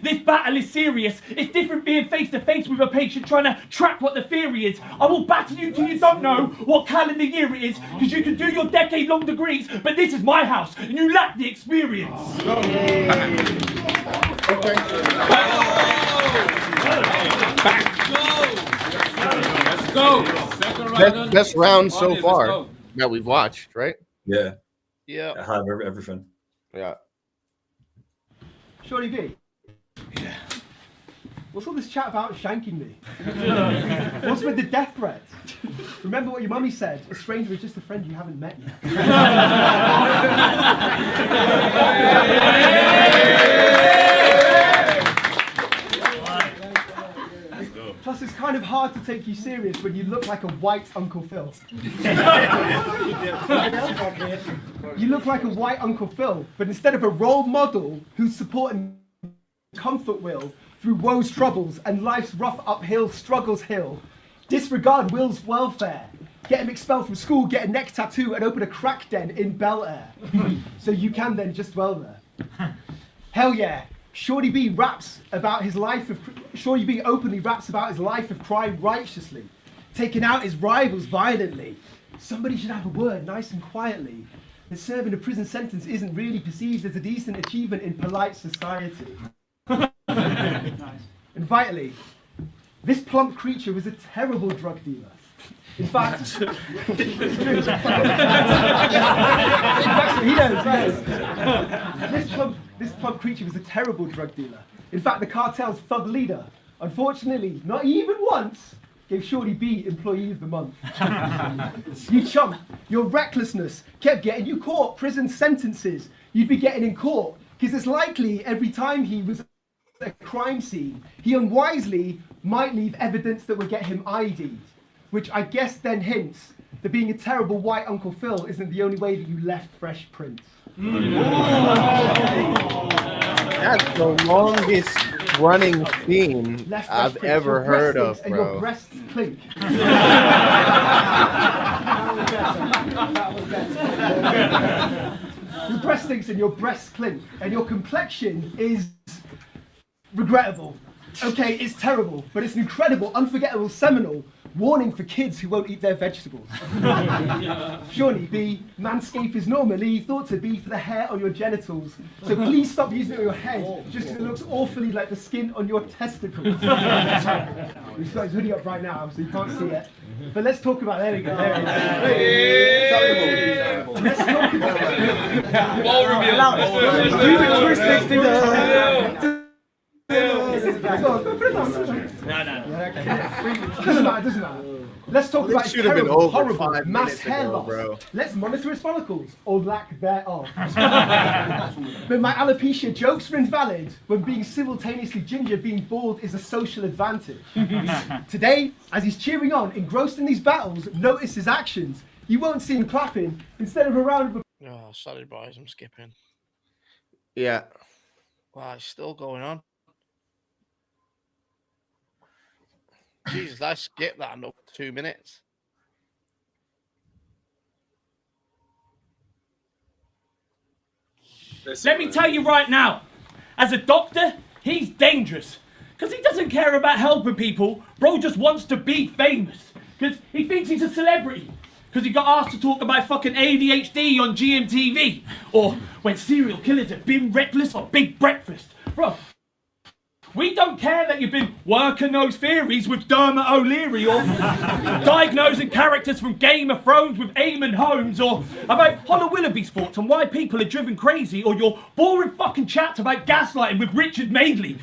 This battle is serious. It's different being face to face with a patient trying to track what the theory is. I will battle you till you don't know what calendar year it is, because you can do your decade-long degrees, but this is my house, and you lack the experience. Let's go. Second round. Best round so far that we've watched, right? Yeah. Yeah. I have everything. Yeah. Shorty B. Yeah. What's all this chat about shanking me? What's with the death threat? Remember what your mummy said, a stranger is just a friend you haven't met yet. Plus, it's kind of hard to take you serious when you look like a white Uncle Phil. You look like a white Uncle Phil, but instead of a role model who's supporting comfort Will through woe's troubles and life's rough uphill struggles hill, disregard Will's welfare, get him expelled from school, get a neck tattoo, and open a crack den in Bel Air, so you can then just dwell there. Hell yeah. Shorty B raps about his life of Shorty B openly raps about his life of crime righteously, taking out his rivals violently. Somebody should have a word nice and quietly. That serving a prison sentence isn't really perceived as a decent achievement in polite society. And vitally, this plump creature was a terrible drug dealer. In fact, he knows. This plump creature was a terrible drug dealer. In fact, the cartel's thug leader, unfortunately, not even once, gave Shorty B Employee of the Month. You chump, your recklessness kept getting you caught. Prison sentences you'd be getting in court, because it's likely every time he was at a crime scene, he unwisely might leave evidence that would get him ID'd. Which I guess then hints that being a terrible white Uncle Phil isn't the only way that you left Fresh Prince. That's the longest running theme I've ever heard of, and bro. your breasts clink. Your breast stinks and your breasts clink, and your complexion is regrettable. Okay, it's terrible, but it's an incredible, unforgettable, seminal warning for kids who won't eat their vegetables. Shorty B, manscape is normally thought to be for the hair on your genitals, so please stop using it on your head, just because it looks awfully like the skin on your testicles. He's got his hoodie up right now, so you can't see it. But let's talk about, there we go. Let's talk about Ball reveal. Doesn't matter. Let's talk about his should have been terrible, over horrible 5 mass minutes hair ago, loss. bro. Let's monitor his follicles, or lack thereof. But my alopecia jokes are invalid when being simultaneously ginger, being bald is a social advantage. Today, as he's cheering on, engrossed in these battles, notice his actions. You won't see him clapping. Instead of a round of applause. Oh, sorry, boys, I'm skipping. Yeah. Wow, it's still going on. Jesus, I skipped that in 2 minutes. Let me tell you right now, as a doctor, he's dangerous. Because he doesn't care about helping people. Bro just wants to be famous. Because he thinks he's a celebrity. Because he got asked to talk about fucking ADHD on GMTV. Or when serial killers have been reckless or big breakfast. Bro, we don't care that you've been working those theories with Dermot O'Leary or diagnosing characters from Game of Thrones with Eamon Holmes or about Hollow Willoughby's thoughts on why people are driven crazy or your boring fucking chats about gaslighting with Richard Madeley.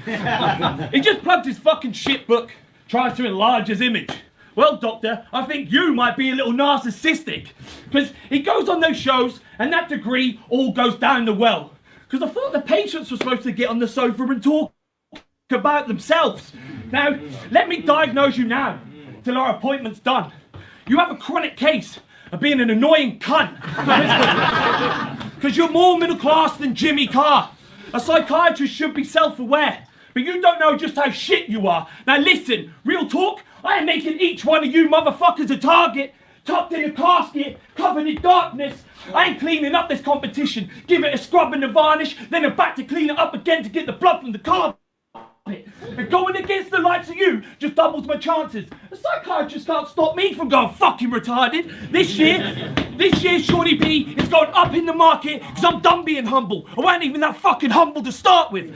He just plugged his fucking shit book, tries to enlarge his image. Well, doctor, I think you might be a little narcissistic because he goes on those shows and that degree all goes down the well. Because I thought the patients were supposed to get on the sofa and talk about themselves. Now, let me diagnose you now, till our appointment's done. You have a chronic case of being an annoying cunt. Because you're more middle class than Jimmy Carr. A psychiatrist should be self-aware, but you don't know just how shit you are. Now listen, real talk, I am making each one of you motherfuckers a target, tucked in a casket, covered in darkness. I ain't cleaning up this competition. Give it a scrub and a varnish, then I'm back to clean it up again to get the blood from the carpet. it. And going against the likes of you just doubles my chances. The psychiatrist can't stop me from going fucking retarded. This year, Shorty B is going up in the market because I'm done being humble. I wasn't even that fucking humble to start with.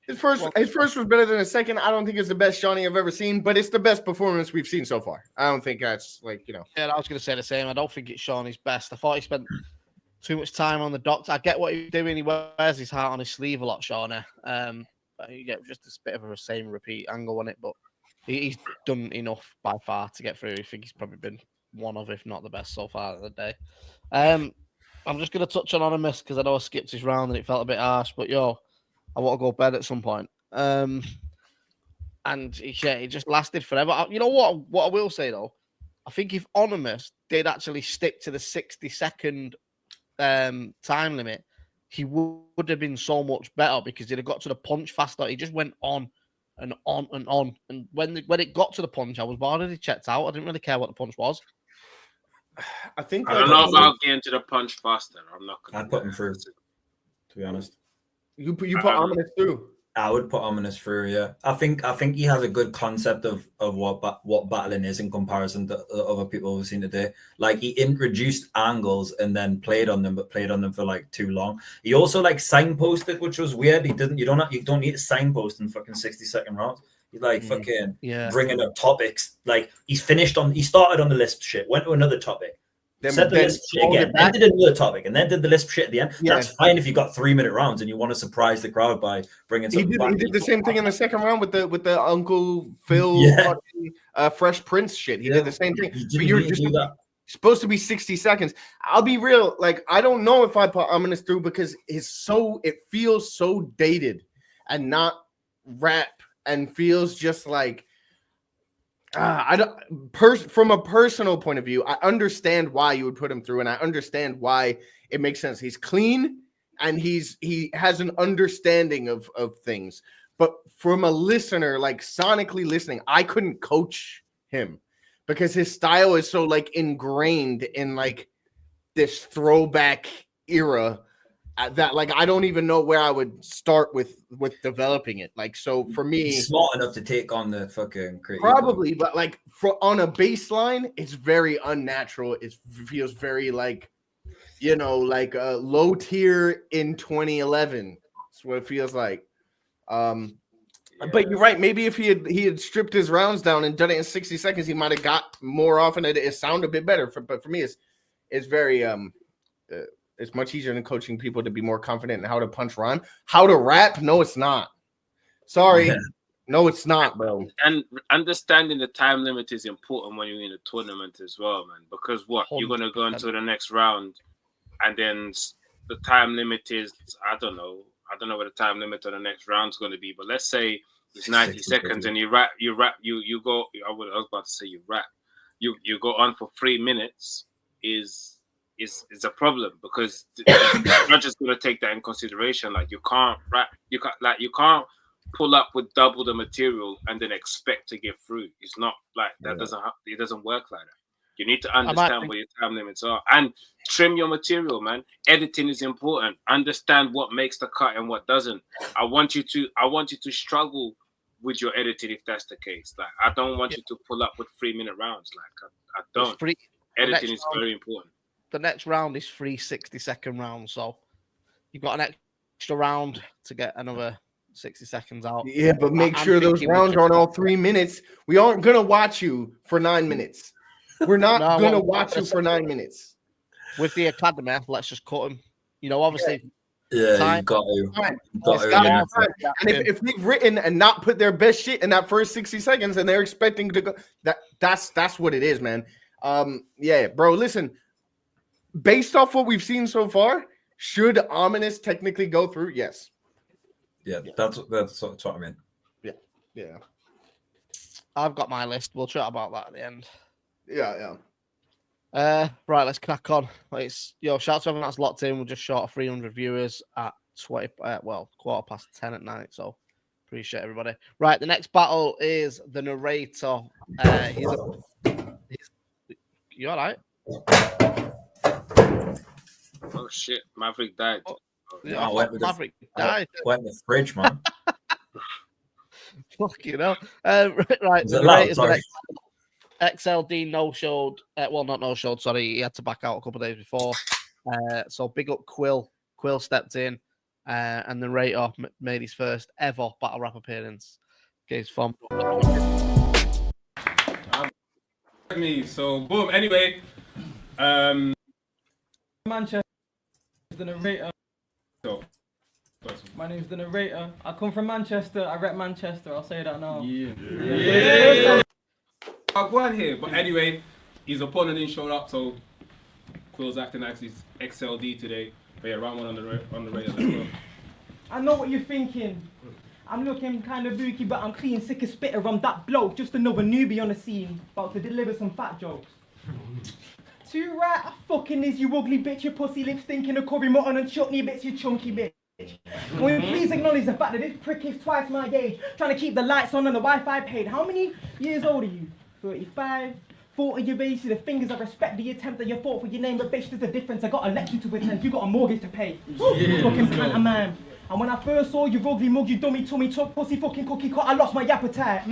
His first was better than his second. I don't think it's the best Shotty I've ever seen, but it's the best performance we've seen so far. I don't think that's Yeah, I was going to say the same. I don't think it's Shawnee's best. I thought he spent too much time on the doctor. I get what he's doing. He wears his heart on his sleeve a lot, Shawnee. But you get just a bit of a same repeat angle on it, but he's done enough by far to get through. I think he's probably been one of, if not the best so far of the day. I'm just going to touch on Anonymous because I know I skipped his round and it felt a bit harsh, but I want to go to bed at some point. And it just lasted forever. You know what I will say though? I think if Anonymous did actually stick to the 60-second time limit, he would have been so much better because he'd have got to the punch faster. He just went on and on and on. And when it got to the punch, I was already checked out. I didn't really care what the punch was. I think I don't know about getting to the punch faster. I'm not gonna. I'd put him through, to be honest. You put Ominous through. I would put Ominous through, yeah. I think he has a good concept of what battling is in comparison to other people we've seen today. Like he introduced angles and then played on them, but played on them for like too long. He also like signposted, which was weird. You don't need to signpost in fucking 60-second rounds. You like fucking bringing up topics. Like he started on the lisp shit, went to another topic. Said the lisp shit again, then did another topic, and then did the lisp shit at the end. Yeah. That's fine if you got 3-minute rounds and you want to surprise the crowd by bringing something back. He did the same thing in the second round with the Uncle Phil Fresh Prince shit. He did the same thing. You're just supposed to be 60 seconds. I'll be real. Like, I don't know if I put Ominous through because it feels so dated and not rap and feels just like from a personal point of view, I understand why you would put him through, and I understand why it makes sense. He's clean and he has an understanding of things. But from a listener, like sonically listening, I couldn't coach him because his style is so like ingrained in like this throwback era that like I don't even know where I would start with developing it. Like, so for me, he's smart enough to take on the fucking probably, but like on a baseline, it's very unnatural. It feels very like, like a low tier in 2011. That's what it feels like. But you're right. Maybe if he had stripped his rounds down and done it in 60 seconds, he might have got more often. It sounded a bit better. But for me, it's very it's much easier than coaching people to be more confident in how to punch rhyme. How to rap? No, it's not. Sorry. No, it's not, bro. And understanding the time limit is important when you're in a tournament as well, man. Because you're going to go into the next round and then the time limit is, I don't know what the time limit on the next round is going to be. But let's say it's 90 seconds and you go, I was about to say you rap. You go on for 3 minutes is a problem because the judge is going to take that in consideration. Like you can't rap, you can't pull up with double the material and then expect to get through. It's not like that. It doesn't work like that. You need to understand what your time limits are and trim your material, man. Editing is important. Understand what makes the cut and what doesn't. I want you to struggle with your editing if that's the case. Like I don't want you to pull up with 3-minute rounds. Like I don't. Editing is very important. The next round is 3 60-second rounds, so you've got an extra round to get another 60 seconds out. Yeah, but make sure those rounds aren't all 3 minutes. We aren't gonna watch you for 9 minutes. We're not gonna watch you for 9 minutes. With the academy, let's just cut him. Obviously. Yeah, you got to. And if they've written and not put their best shit in that first 60 seconds, and they're expecting to go, that's what it is, man. Yeah, bro. Listen. Based off what we've seen so far, should Ominous technically go through? Yes. Yeah, that's what I mean. Yeah. I've got my list. We'll chat about that at the end. Yeah. Right, let's crack on. Shout out to everyone that's locked in. We're just short of 300 viewers at 10:15 at night. So appreciate everybody. Right, the next battle is the narrator. You all right? Oh shit, Maverick died. Yeah, I went with Maverick the died. went with fridge, man. Fuck you know. Right, Was the it loud? narrator's Sorry. XLD no-showed. Well, not no-showed. Sorry, he had to back out a couple of days before. So big up Quill. Quill stepped in, and the narrator made his first ever battle rap appearance. Okay, it's fun. Me. So boom. Anyway, Manchester, the narrator. So, my name's the narrator. I come from Manchester. I rep Manchester. I'll say that now. Yeah. I'll go on here. But anyway, his opponent didn't show up, so Quill's acting like he's XLD today. But yeah, round one on the radar. Let's go. I know what you're thinking. I'm looking kind of booky, but I'm clean, sick as spitter. I'm that bloke, just another newbie on the scene, about to deliver some fat jokes. Too right, I fucking is, you ugly bitch, your pussy lips stinking of curry mutton and chutney bits, you chunky bitch. Can we please acknowledge the fact that this prick is twice my age, trying to keep the lights on and the Wi-Fi paid. How many years old are you? 35? 40 you see the fingers, I respect the attempt that you fought for your name, but bitch, there's a difference. I got a lecture to attend, you got a mortgage to pay. Fucking pantomime. And when I first saw you ugly mug, you dummy tummy tuck, pussy fucking cookie cut, I lost my appetite.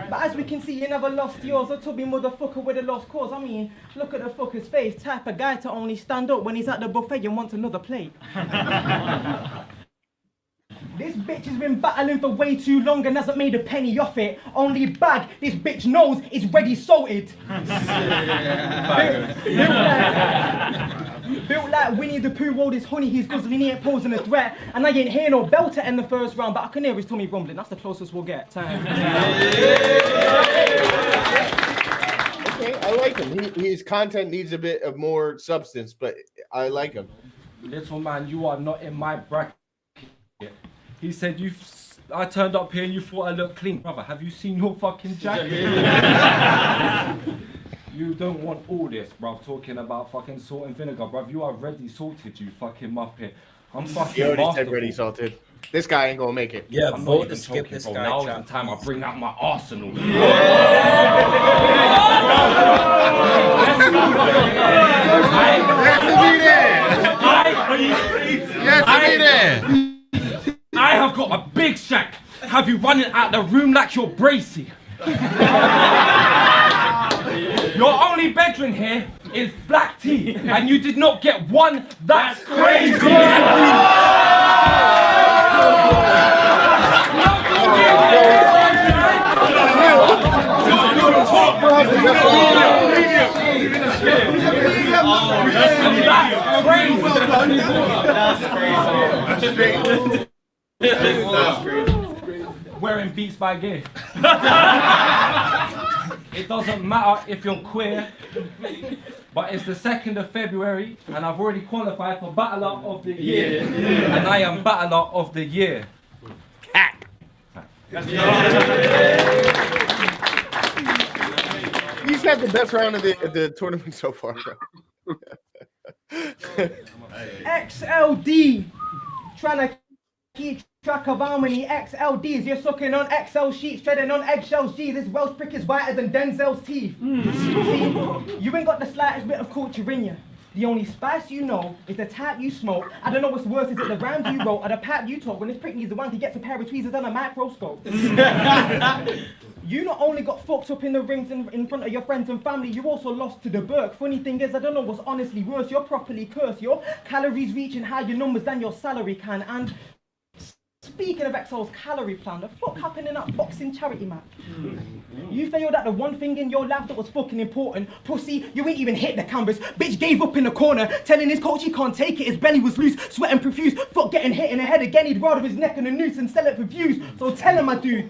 But as we can see, you never lost yours. A tubby motherfucker with a lost cause. I mean, look at the fucker's face. Type of guy to only stand up when he's at the buffet and wants another plate. This bitch has been battling for way too long and hasn't made a penny off it. Only bag this bitch knows is ready salted. Built like Winnie the Pooh rolled his honey, he's guzzling, he ain't posing a threat. And I ain't hear no belter in the first round, but I can hear his tummy rumbling, that's the closest we'll get. Time. Okay, I like him. His content needs a bit of more substance, but I like him. Little man, you are not in my bracket. He said I turned up here and you thought I looked clean. Brother, have you seen your fucking jacket? You don't want all this, bruv, talking about fucking salt and vinegar, bruv. You are ready salted, you fucking muppet. I'm fucking He already said ready salted. This guy ain't gonna make it. Yeah, I'm vote not to even skip joking, this bro. guy. Now's chat. the time I bring out my arsenal. I have got a big shack. Have you running out the room like you're Bracy? Your only bedroom here is black tea, and you did not get one. That's crazy. That's crazy. Wearing Beats by Gay. It doesn't matter if you're queer, but it's the 2nd of February and I've already qualified for Battler of the Year. And I am Battler of the Year. He's had the best round of the tournament so far, bro. XLD, trying to keep track of how many XLDs you're sucking on Excel sheets, treading on eggshells. G, this Welsh prick is whiter than Denzel's teeth. See, you ain't got the slightest bit of culture in you. The only spice you know is the type you smoke. I don't know what's worse, is it the rhymes you wrote or the pipe you talk when this prick needs the one to get a pair of tweezers and a microscope. You not only got fucked up in the rings in front of your friends and family, you also lost to the Burke. Funny thing is, I don't know what's honestly worse. You're properly cursed. Your calories reaching higher numbers than your salary can. And speaking of Excel's calorie plan, the fuck happened in that boxing charity match? You failed at the one thing in your life that was fucking important. Pussy, you ain't even hit the canvas. Bitch gave up in the corner, telling his coach he can't take it. His belly was loose, sweating profuse. Fuck getting hit in the head again. He'd rather his neck on a noose and sell it for views. So tell him, my dude,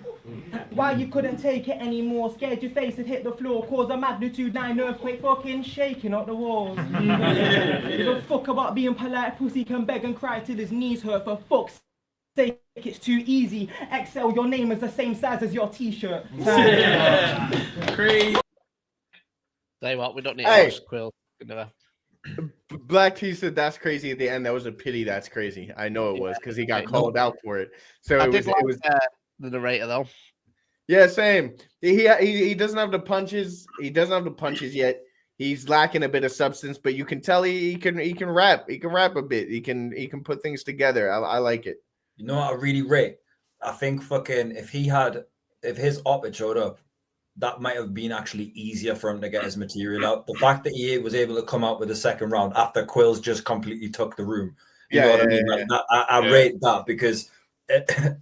why you couldn't take it anymore. Scared your face had hit the floor, cause a magnitude 9 earthquake, fucking shaking up the walls. Give a fuck about being polite. Pussy can beg and cry till his knees hurt. For fuck's sake, it's too easy. XL, your name is the same size as your t-shirt. Crazy. Say what, we don't need to watch Quill. Black T said that's crazy at the end. That was a pity. That's crazy. I know it was because he got called out for it. So it was the narrator though. Yeah, same. He doesn't have the punches. He doesn't have the punches yet. He's lacking a bit of substance, but you can tell he can rap. He can rap a bit. He can put things together. I like it. You know what I really rate? I think fucking if his op had showed up, that might have been actually easier for him to get his material out. The fact that he was able to come out with a second round after Quills just completely took the room. You know what I mean? Like that, I rate that because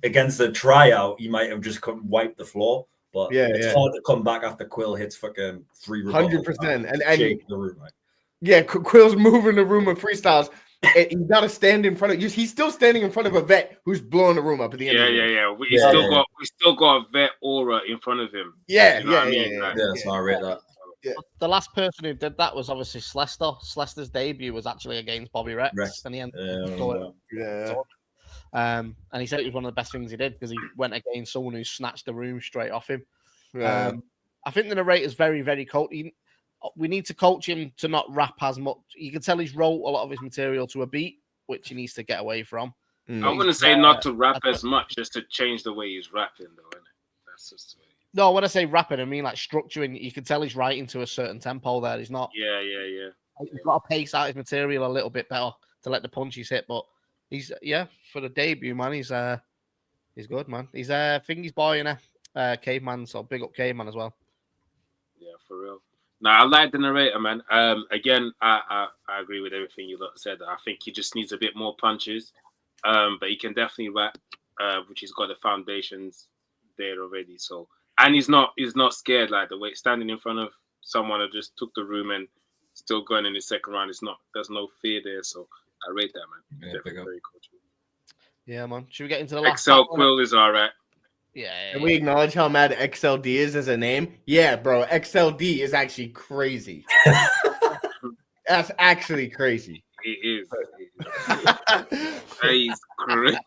against the tryout, he might have just wiped the floor. But it's hard to come back after Quill hits fucking 3 100%. And shake the room, right? Yeah, Quill's moving the room with freestyles. You got to stand in front of. He's still standing in front of a vet who's blowing the room up at the end. We still got a vet aura in front of him. Yeah, you know what I mean? So I rate that. Yeah. The last person who did that was obviously Slester. Slester's debut was actually against Bobby Rex. And he ended up and he said it was one of the best things he did because he went against someone who snatched the room straight off him. I think the narrator's very, very cold. We need to coach him to not rap as much. You can tell he's wrote a lot of his material to a beat, which he needs to get away from. I wouldn't say not to rap as much, just to change the way he's rapping, though, isn't it? That's just the way. No, when I say rapping, I mean like structuring. You can tell he's writing to a certain tempo there. He's not. Yeah. He's got to pace out his material a little bit better to let the punches hit. But he's for the debut, man. He's good, man. He's Thingy's boy in a Caveman, so big up Caveman as well. Yeah, for real. Now I like the narrator, man. Again, I agree with everything you lot said. I think he just needs a bit more punches. But he can definitely rap, which he's got the foundations there already. So, and he's not scared, like the way standing in front of someone who just took the room and still going in the second round. There's no fear there. So I rate that, man. Yeah, definitely very cool. Yeah, man. Should we get into the last? XL Quill is all right. Yeah. Can we acknowledge how mad XLD is as a name? Yeah, bro. XLD is actually crazy. That's actually crazy. It is. He's crazy.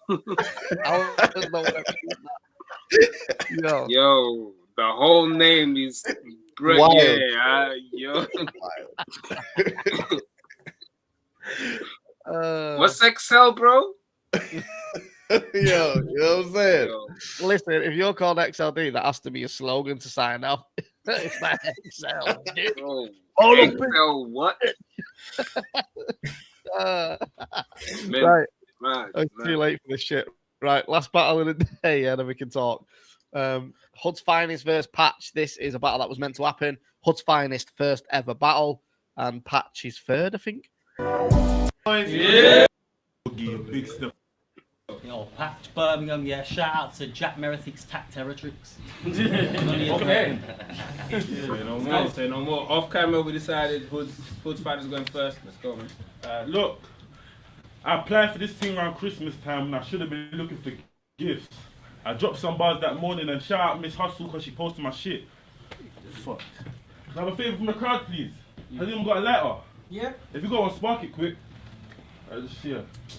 Yo, the whole name is great. Yeah, yo. What's XL, bro? Yo, you know what I'm saying? Listen, if you're called XLD, that has to be a slogan to sign up. It's not XL. XL what? Right. It's too late for this shit. Right, last battle of the day, then we can talk. Hood's Finest versus Patch. This is a battle that was meant to happen. Hood's Finest first ever battle, and Patch is third, I think. Yeah. Big stuff. Yo, Patch Birmingham, yeah. Shout out to Jack Merithic's Tac Territrix. Okay. Say no more. Off camera, we decided Hood's Finest is going first. Let's go, man. Look, I applied for this thing around Christmas time and I should have been looking for gifts. I dropped some bars that morning and shout out Miss Hustle because she posted my shit. Fuck. Can I have a favor from the crowd, please? Has anyone got a lighter? Yeah. If you go on Spark it quick.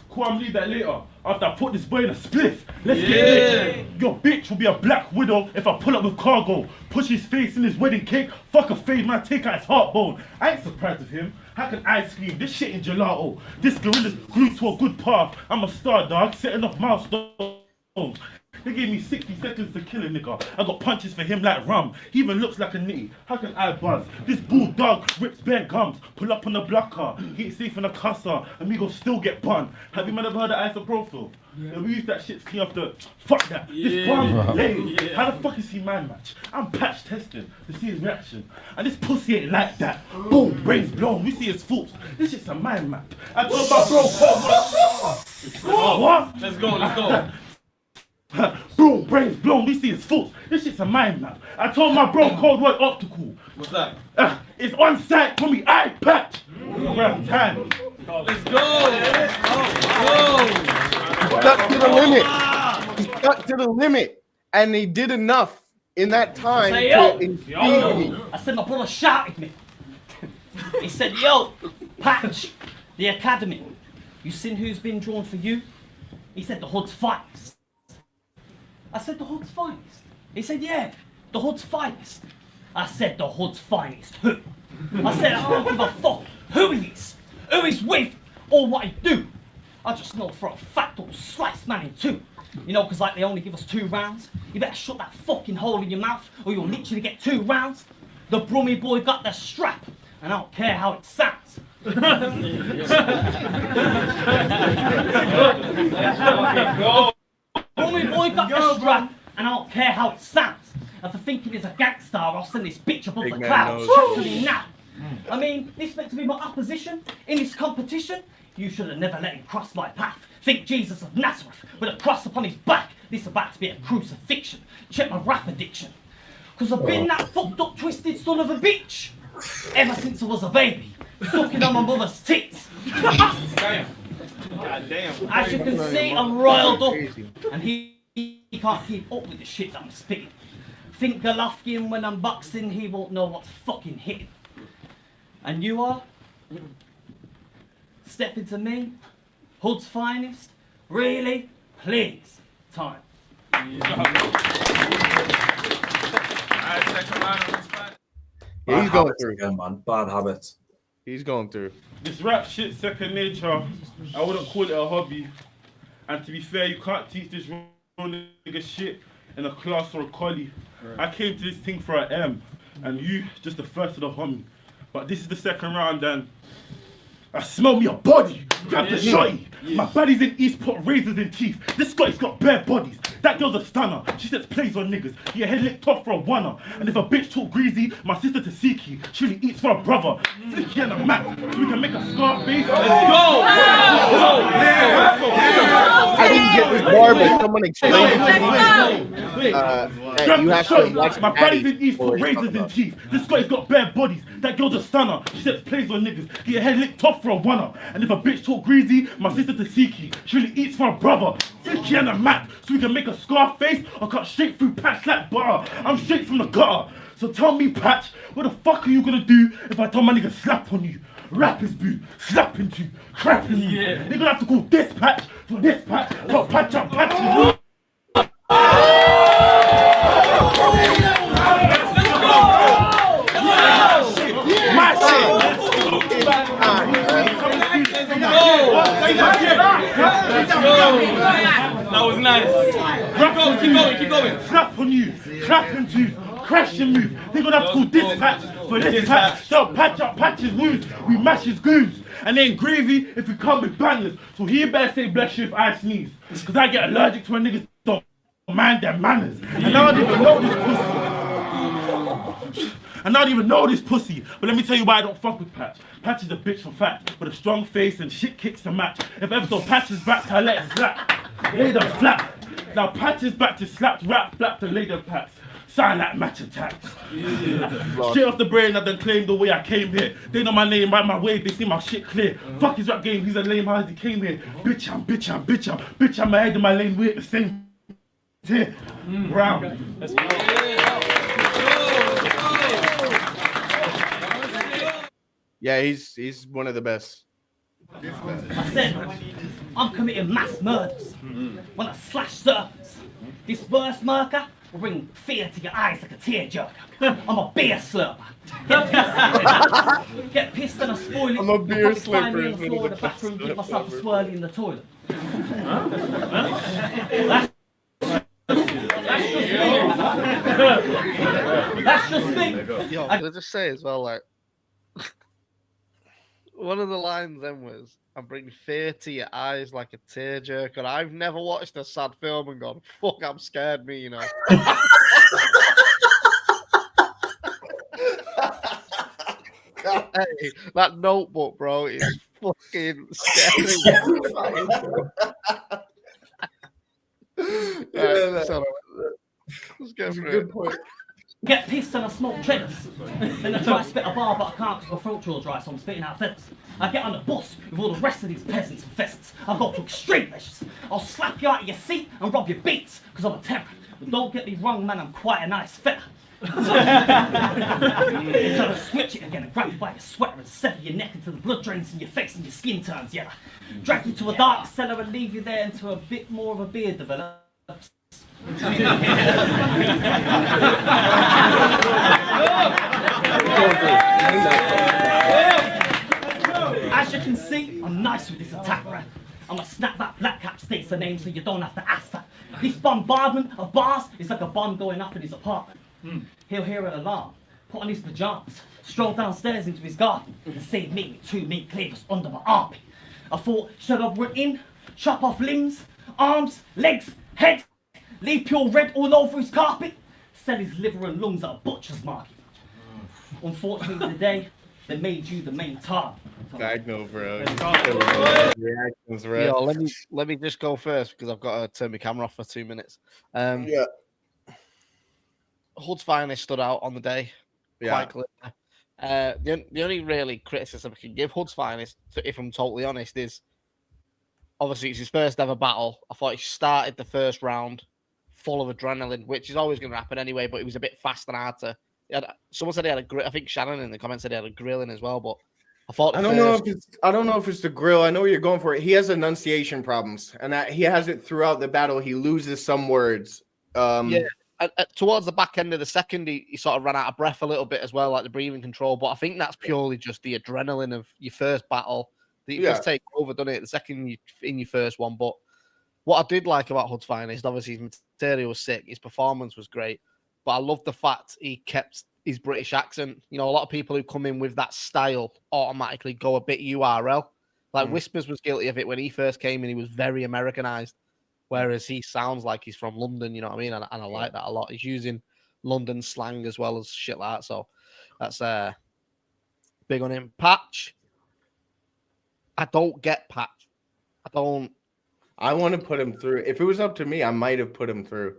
Cool, I'm leave that later. After I put this boy in a spliff. Let's get it. Your bitch will be a black widow if I pull up with cargo. Push his face in his wedding cake. Fuck a fade, man, take out his heartbone. I ain't surprised of him. How can I scream? This shit in gelato. This gorilla's glued to a good path. I'm a star, dog, setting off milestones. They gave me 60 seconds to kill a nigga. I got punches for him like rum. He even looks like a nitty. How can I buzz? This bulldog rips bare gums. Pull up on the blocker. He ain't safe in a casa. Amigos still get bun. Have you man ever heard of isopropyl? Yeah. We use that shit to clean up the... Fuck that. This bum lame. How the fuck is he man match? I'm patch testing to see his reaction. And this pussy ain't like that. Boom, brains blown. We see his faults. This shit's a mind map. I told my bro, what? Let's go. Boom, brains blown, we see his faults. This shit's a mind map. I told my bro Cold Word Optical. What's that? It's on site for me, eye patch. Around time. Let's go. Stuck to the limit. He stuck to the limit. And he did enough in that time to infuse me. I said my brother shouted me. He said, yo, Patch, the academy. You seen who's been drawn for you? He said the Hood's Finest. I said the Hood's Finest. He said, yeah, the Hood's Finest. I said the Hood's Finest. Who? I said I don't give a fuck who he is, who he's with, or what he do. I just know for a fact I'll slice man in two. You know, because like they only give us 2 rounds. You better shut that fucking hole in your mouth or you'll literally get 2 rounds. The Brummy boy got the strap. and I don't care how it sounds. Boy, got the strap, and I don't care how it sounds. If I think he's a gangster, I'll send this bitch above the clouds. Chat to me now. I mean, this meant to be my opposition in this competition. You should have never let him cross my path. Think Jesus of Nazareth with a cross upon his back. This about to be a crucifixion. Check my rap addiction. Cause I've been that fucked up, twisted son of a bitch ever since I was a baby, sucking on my mother's tits. Damn. As you can see, I'm riled up, and he can't keep up with the shit that I'm spitting. Think Golovkin when I'm boxing, he won't know what's fucking hitting. And you are? Step into me, Hood's finest. Really? Please. Time. Yeah, he's going through again, man. Bad habits. He's going through. This rap shit second nature. I wouldn't call it a hobby. And to be fair, you can't teach this real nigga shit in a class or a collie. Right. I came to this thing for an M, and you just the first of the homie. But this is the second round, and I smell me a body. Grab the shotty. My body's in East, put razors in teeth. This guy's got bare bodies. That girl's a stunner. She sets plays on niggas. Your head licked off for a one-er. And if a bitch talk greasy, my sister Tasiki, she really eats for a brother. Flicky and a map, so we can make a scar face. Let's go! I didn't get this bar, but someone explained it to me. You have to watch my body's in East, put razors in teeth. This guy's got bare bodies. That girl's a stunner. She sets plays on niggas. Get your head licked off for a one-er. And if a bitch talk greasy, my sister Tasiki, she really eats for a brother. Flicky and a map, so we can make a scar face or cut straight through Patch like butter. I'm straight from the gutter. So tell me, Patch, what the fuck are you gonna do if I tell my nigga slap on you? Rap his boot, slap into, crap in you. They're gonna have to call this Patch for this Patch, tell Patch up Patch. My shit. That was nice. Keep going. Slap on you, clap into, crash and move. They're gonna have to call this Patch for this Patch. They'll patch up Patch's wounds, we mash his goons. And then gravy if we come with bangers. So he better say bless you if I sneeze. Cause I get allergic to when niggas don't mind their manners. And I don't even know this pussy. And I don't even know this pussy. But let me tell you why I don't fuck with Patch. Patch is a bitch for fact, with a strong face and shit kicks to match. If ever so Patch is back, I let it slap. Lay them flat. Now Patch is back to slap, rap, flap to lay them packs. Sign like match attacks. Straight off the brain, I done claim the way I came here. They know my name, right my way, they see my shit clear. Fuck his rap game, he's a lame as he came here. Bitch, I'm ahead of my lane, we at the same tier. Round. Let's go. Yeah, he's one of the best. I said, I'm committing mass murders when I slash serpents. This verse murker will bring fear to your eyes like a tearjerker. I'm a beer slurper. Get pissed and I spoil it. I'm a beer slurper. Find me on the floor in the bathroom, give myself a swirly in the toilet. That's just me. Yo, can I just say as well, like, one of the lines then was, "I bring fear to your eyes like a tearjerker." I've never watched a sad film and gone, "Fuck, I'm scared," me, you know. Hey, that Notebook, bro, is fucking scary. Let's go for Good it. point. Get pissed and I smoke cheddars. Then I try to spit a bar, but I can't because my throat's all dry, so I'm spitting out feathers. I get on the bus with all the rest of these peasants and pheasants. I go to extreme measures. I'll slap you out of your seat and rob your beats because I'm a terror. But don't get me wrong, man, I'm quite a nice fella. They try to switch it again and grab you by your sweater and sever your neck until the blood drains in your face and your skin turns yellow. Drag you to a dark cellar and leave you there until a bit more of a beard develops. As you can see, I'm nice with this attack rap. I'm a snapback black cap states the name so you don't have to ask that. This bombardment of bars is like a bomb going off in his apartment. He'll hear an alarm, put on his pajamas, strolled downstairs into his garden and saved me with 2 meat cleavers under my armpit. I thought, should I run in, chop off limbs, arms, legs, head, leave pure red all over his carpet, sell his liver and lungs at a butcher's market. Unfortunately today, they made you the main target. Diagonal, bro. Reactions, bro. Yo, let me just go first because I've got to turn my camera off for 2 minutes. Yeah. Hood's finest stood out on the day. Quite clear. The only really criticism I can give Hood's finest, if I'm totally honest, is obviously it's his first ever battle. I thought he started the first round full of adrenaline, which is always going to happen anyway, but he was a bit fast and hard to. Someone said he had a grill. I think Shannon in the comments said he had a grilling as well, but I thought I don't know if it's the grill. I know you're going for it. He has enunciation problems, and he has it throughout the battle. He loses some words. Towards the back end of the second, he sort of ran out of breath a little bit as well, like the breathing control. But I think that's purely just the adrenaline of your first battle that you just take over, done it the second in your first one. But what I did like about Hood's finest, obviously his material was sick, his performance was great, but I love the fact he kept his British accent. You know, a lot of people who come in with that style automatically go a bit URL. Like Whispers was guilty of it when he first came in. He was very Americanized. Whereas he sounds like he's from London, you know what I mean? And I like that a lot. He's using London slang as well as shit like that. So that's big on him. Patch. I don't get Patch. I want to put him through. If it was up to me, I might have put him through.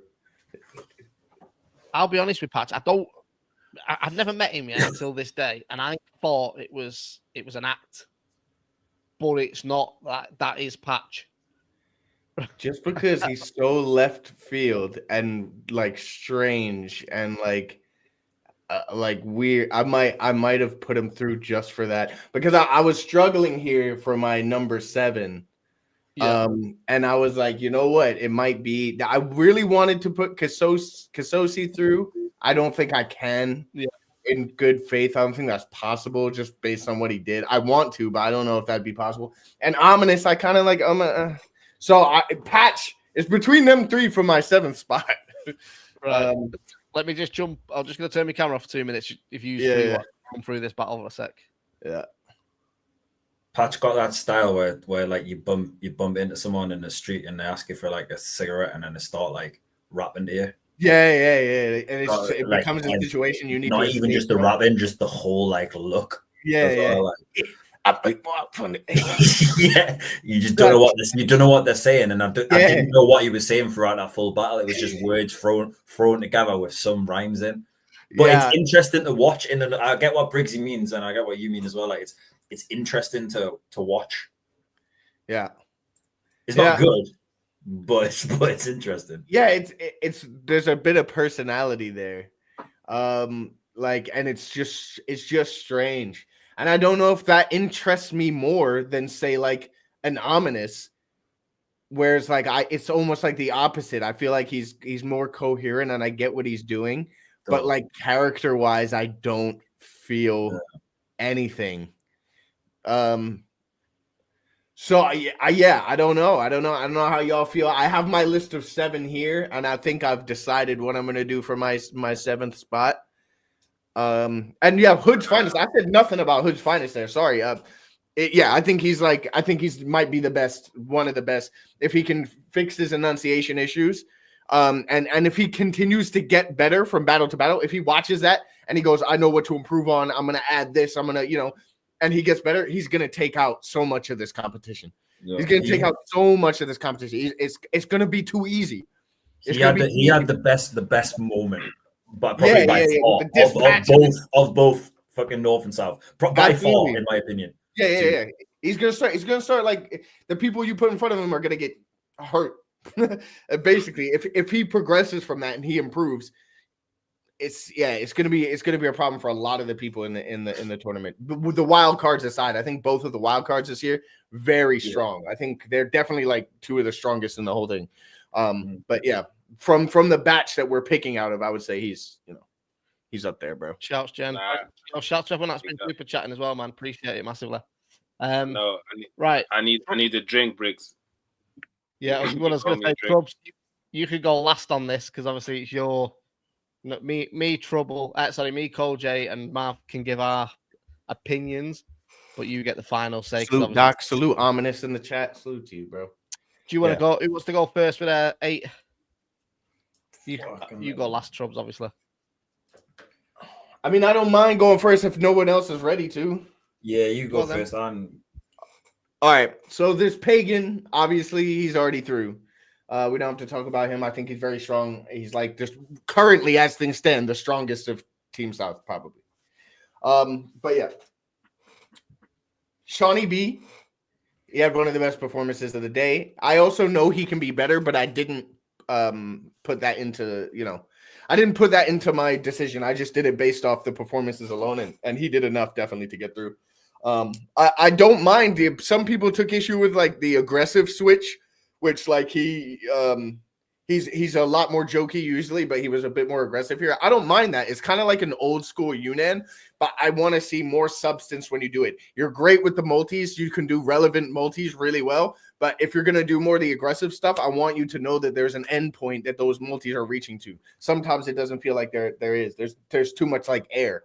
I'll be honest with Patch. I've never met him yet until this day. And I thought it was an act. But it's not. That is Patch. Just because he's so left field and like strange and like weird, I might have put him through just for that because I was struggling here for my number 7, and I was like, you know what, it might be. I really wanted to put Kasosi through. I don't think I can. In good faith, I don't think that's possible just based on what he did. I want to, but I don't know if that'd be possible. And Ominous, I kind of like So Patch is between them 3 for my 7th spot. Right. Let me just jump. I'm just going to turn my camera off for 2 minutes. If you come through this battle for a sec. Yeah. Patch got that style where like you bump into someone in the street and they ask you for like a cigarette and then they start like rapping to you. Yeah. And it becomes a situation you need. Not even just the rapping, just the whole like look. Yeah. Yeah, you just don't know what they're saying, and I didn't know what he was saying throughout that full battle. It was just words thrown together with some rhymes in. But it's interesting to watch. I get what Briggsy means, and I get what you mean as well. Like it's interesting to watch. Yeah, it's not good, but it's interesting. Yeah, it's there's a bit of personality there, and it's just strange. And I don't know if that interests me more than say like an Ominous, whereas like it's almost like the opposite. I feel like he's more coherent and I get what he's doing, but like character wise, I don't feel anything. So I don't know. I don't know how y'all feel. I have my list of 7 here, and I think I've decided what I'm gonna do for my 7th spot. Hood's finest. I said nothing about Hood's finest there. Sorry. I think he's might be the best, one of the best, if he can fix his enunciation issues. And if he continues to get better from battle to battle, if he watches that and he goes, I know what to improve on, I'm gonna add this, I'm gonna, and he gets better, he's gonna take out so much of this competition. Yeah. He's gonna take out so much of this competition. It's gonna be too easy. He had the best moment. But probably of both fucking North and South. By far, in my opinion. Yeah. He's gonna start like the people you put in front of him are gonna get hurt. Basically, if he progresses from that and he improves, it's gonna be a problem for a lot of the people in the tournament. With the wild cards aside, I think both of the wild cards this year very strong. I think they're definitely like 2 of the strongest in the whole thing. But yeah. From the batch that we're picking out of, I would say he's up there, bro. Shouts, Jen. Shouts to everyone that's been super chatting as well, man. Appreciate it massively. I need a drink, Briggs. Yeah, I was going to say, Troubz, you could go last on this because obviously it's your No, me, Cole J, and Mav can give our opinions, but you get the final say. Salute, Doc. Salute, Ominous in the chat. Salute to you, bro. Do you want to go? Who wants to go first with 8? You go last, Troubz, obviously. I mean, I don't mind going first if no one else is ready to. Yeah, you go first. All right. So this Pagan, obviously, he's already through. We don't have to talk about him. I think he's very strong. He's like just currently, as things stand, the strongest of Team South, probably. But yeah, Shotty B, he had one of the best performances of the day. I also know he can be better, but I didn't put that into, I didn't put that into my decision. I just did it based off the performances alone, and he did enough definitely to get through. I don't mind. Some people took issue with like the aggressive switch, which like he's a lot more jokey usually, but he was a bit more aggressive here. I don't mind that. It's kind of like an old school Yunnan, but I want to see more substance when you do it. You're great with the multis. You can do relevant multis really well, but if you're going to do more of the aggressive stuff, I want you to know that there's an end point that those multis are reaching to. Sometimes it doesn't feel like there is. There's too much like air.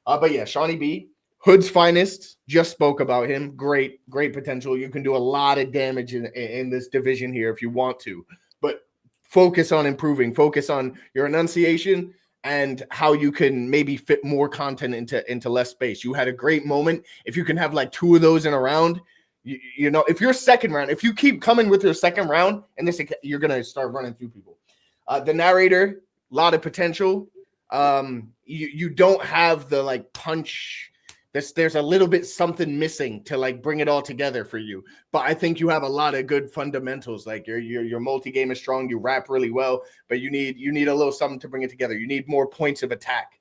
But yeah, Shotty B, Hood's finest, just spoke about him. Great potential. You can do a lot of damage in this division here if you want to, but focus on improving. Focus on your enunciation and how you can maybe fit more content into less space. You had a great moment. If you can have like 2 of those in a round, if your second round, if you keep coming with your second round, and you're gonna start running through people. The narrator, a lot of potential. You don't have the like punch. There's a little bit something missing to like bring it all together for you, but I think you have a lot of good fundamentals. Like your multi-game is strong, you rap really well, but you need a little something to bring it together. You need more points of attack.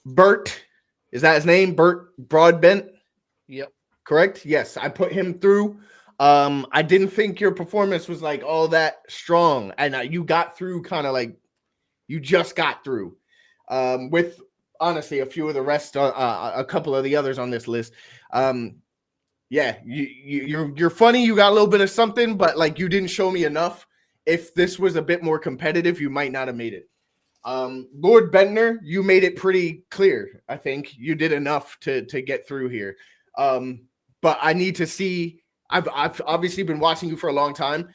Bert, is that his name? Bert Broadbent? Yep. Correct? Yes, I put him through. I didn't think your performance was like all that strong, and you got through kind of like you just got through. With honestly, a few of the rest, a couple of the others on this list. Yeah, you're funny. You got a little bit of something, but like you didn't show me enough. If this was a bit more competitive, you might not have made it. Lord Bentner, you made it pretty clear. I think you did enough to get through here. But I need to see. I've obviously been watching you for a long time.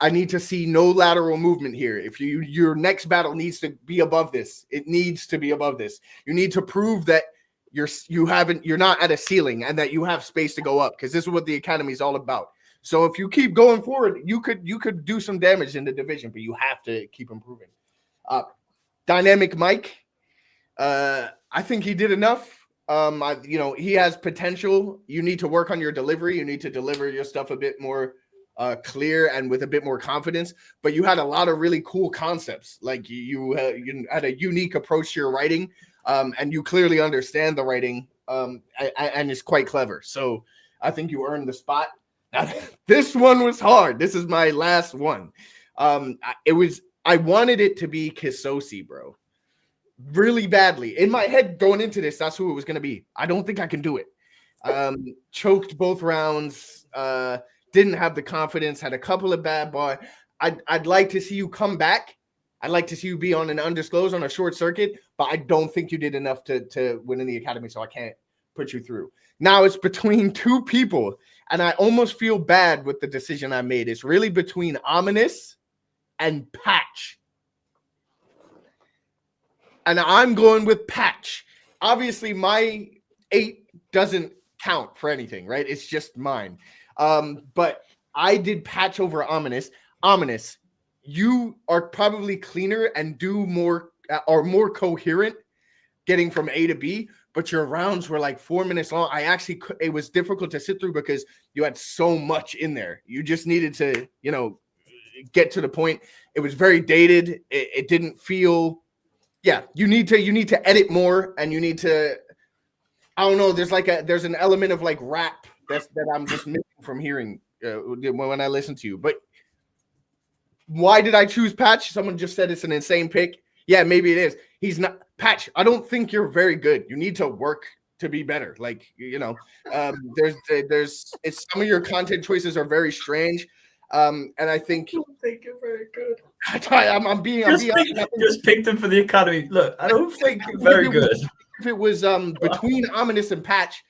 I need to see no lateral movement here. If your next battle needs to be above this, it needs to be above this. You need to prove that you're not at a ceiling and that you have space to go up, because this is what the academy is all about. So if you keep going forward, you could do some damage in the division, but you have to keep improving. Dynamic Mike, I think he did enough. He has potential. You need to work on your delivery. You need to deliver your stuff a bit more clear and with a bit more confidence, but you had a lot of really cool concepts. Like you had a unique approach to your writing, and you clearly understand the writing, and it's quite clever. So I think you earned the spot. Now, this one was hard. This is my last one. I wanted it to be Kisosi, bro, really badly. In my head going into this, that's who it was going to be. I don't think I can do it. Choked both rounds. Didn't have the confidence, had a couple of bad bars. I'd like to see you come back. I'd like to see you be on an undisclosed, on a short circuit, but I don't think you did enough to win in the academy, so I can't put you through. Now it's between 2 people, and I almost feel bad with the decision I made. It's really between Ominous and Patch. And I'm going with Patch. Obviously, my 8 doesn't count for anything, right? It's just mine. But I did Patch over Ominous. Ominous, you are probably cleaner and do more, are more coherent getting from A to B, but your rounds were like 4 minutes long. It was difficult to sit through because you had so much in there. You just needed to, get to the point. It was very dated. It didn't feel, you need to edit more, and you need to, I don't know. There's an element of like rap that I'm just missing from hearing when I listen to you. But why did I choose Patch? Someone just said it's an insane pick. Yeah, maybe it is. He's not Patch. I don't think you're very good. You need to work to be better. Like, there's some of your content choices are very strange. And I think don't think you're very good. I'm being just picked him for the academy. Look, I don't think you're very good. If it was between Ominous and Patch,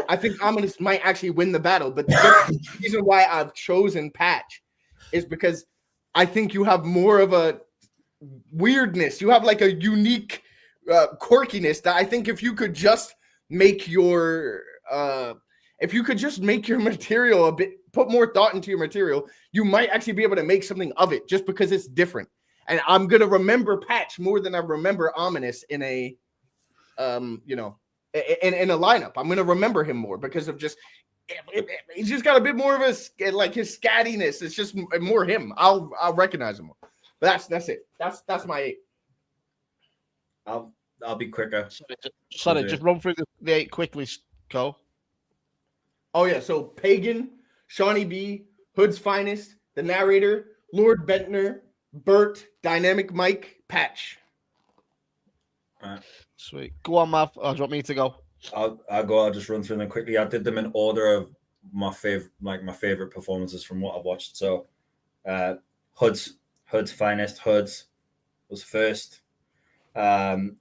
I think Ominous might actually win the battle. But the reason why I've chosen Patch is because I think you have more of a weirdness. You have like a unique quirkiness that I think if you could just make your material a bit, put more thought into your material, you might actually be able to make something of it just because it's different. And I'm gonna remember Patch more than I remember Ominous in a in a lineup. I'm gonna remember him more because of just he's just got a bit more of a like his scattiness. It's just more him. I'll recognize him more. But that's it. That's my 8. I'll be quicker. Sorry, just run through the 8 quickly, Cole. Oh yeah, so Pagan, Shawnee B, Hood's Finest, the narrator, Lord Bentner, Bert, Dynamic Mike, Patch. All right. Sweet. Go on, Mav. Or do you want me to go? I'll go. I'll just run through them quickly. I did them in order of my favorite performances from what I've watched. So, Hood's Finest. Hood's was first.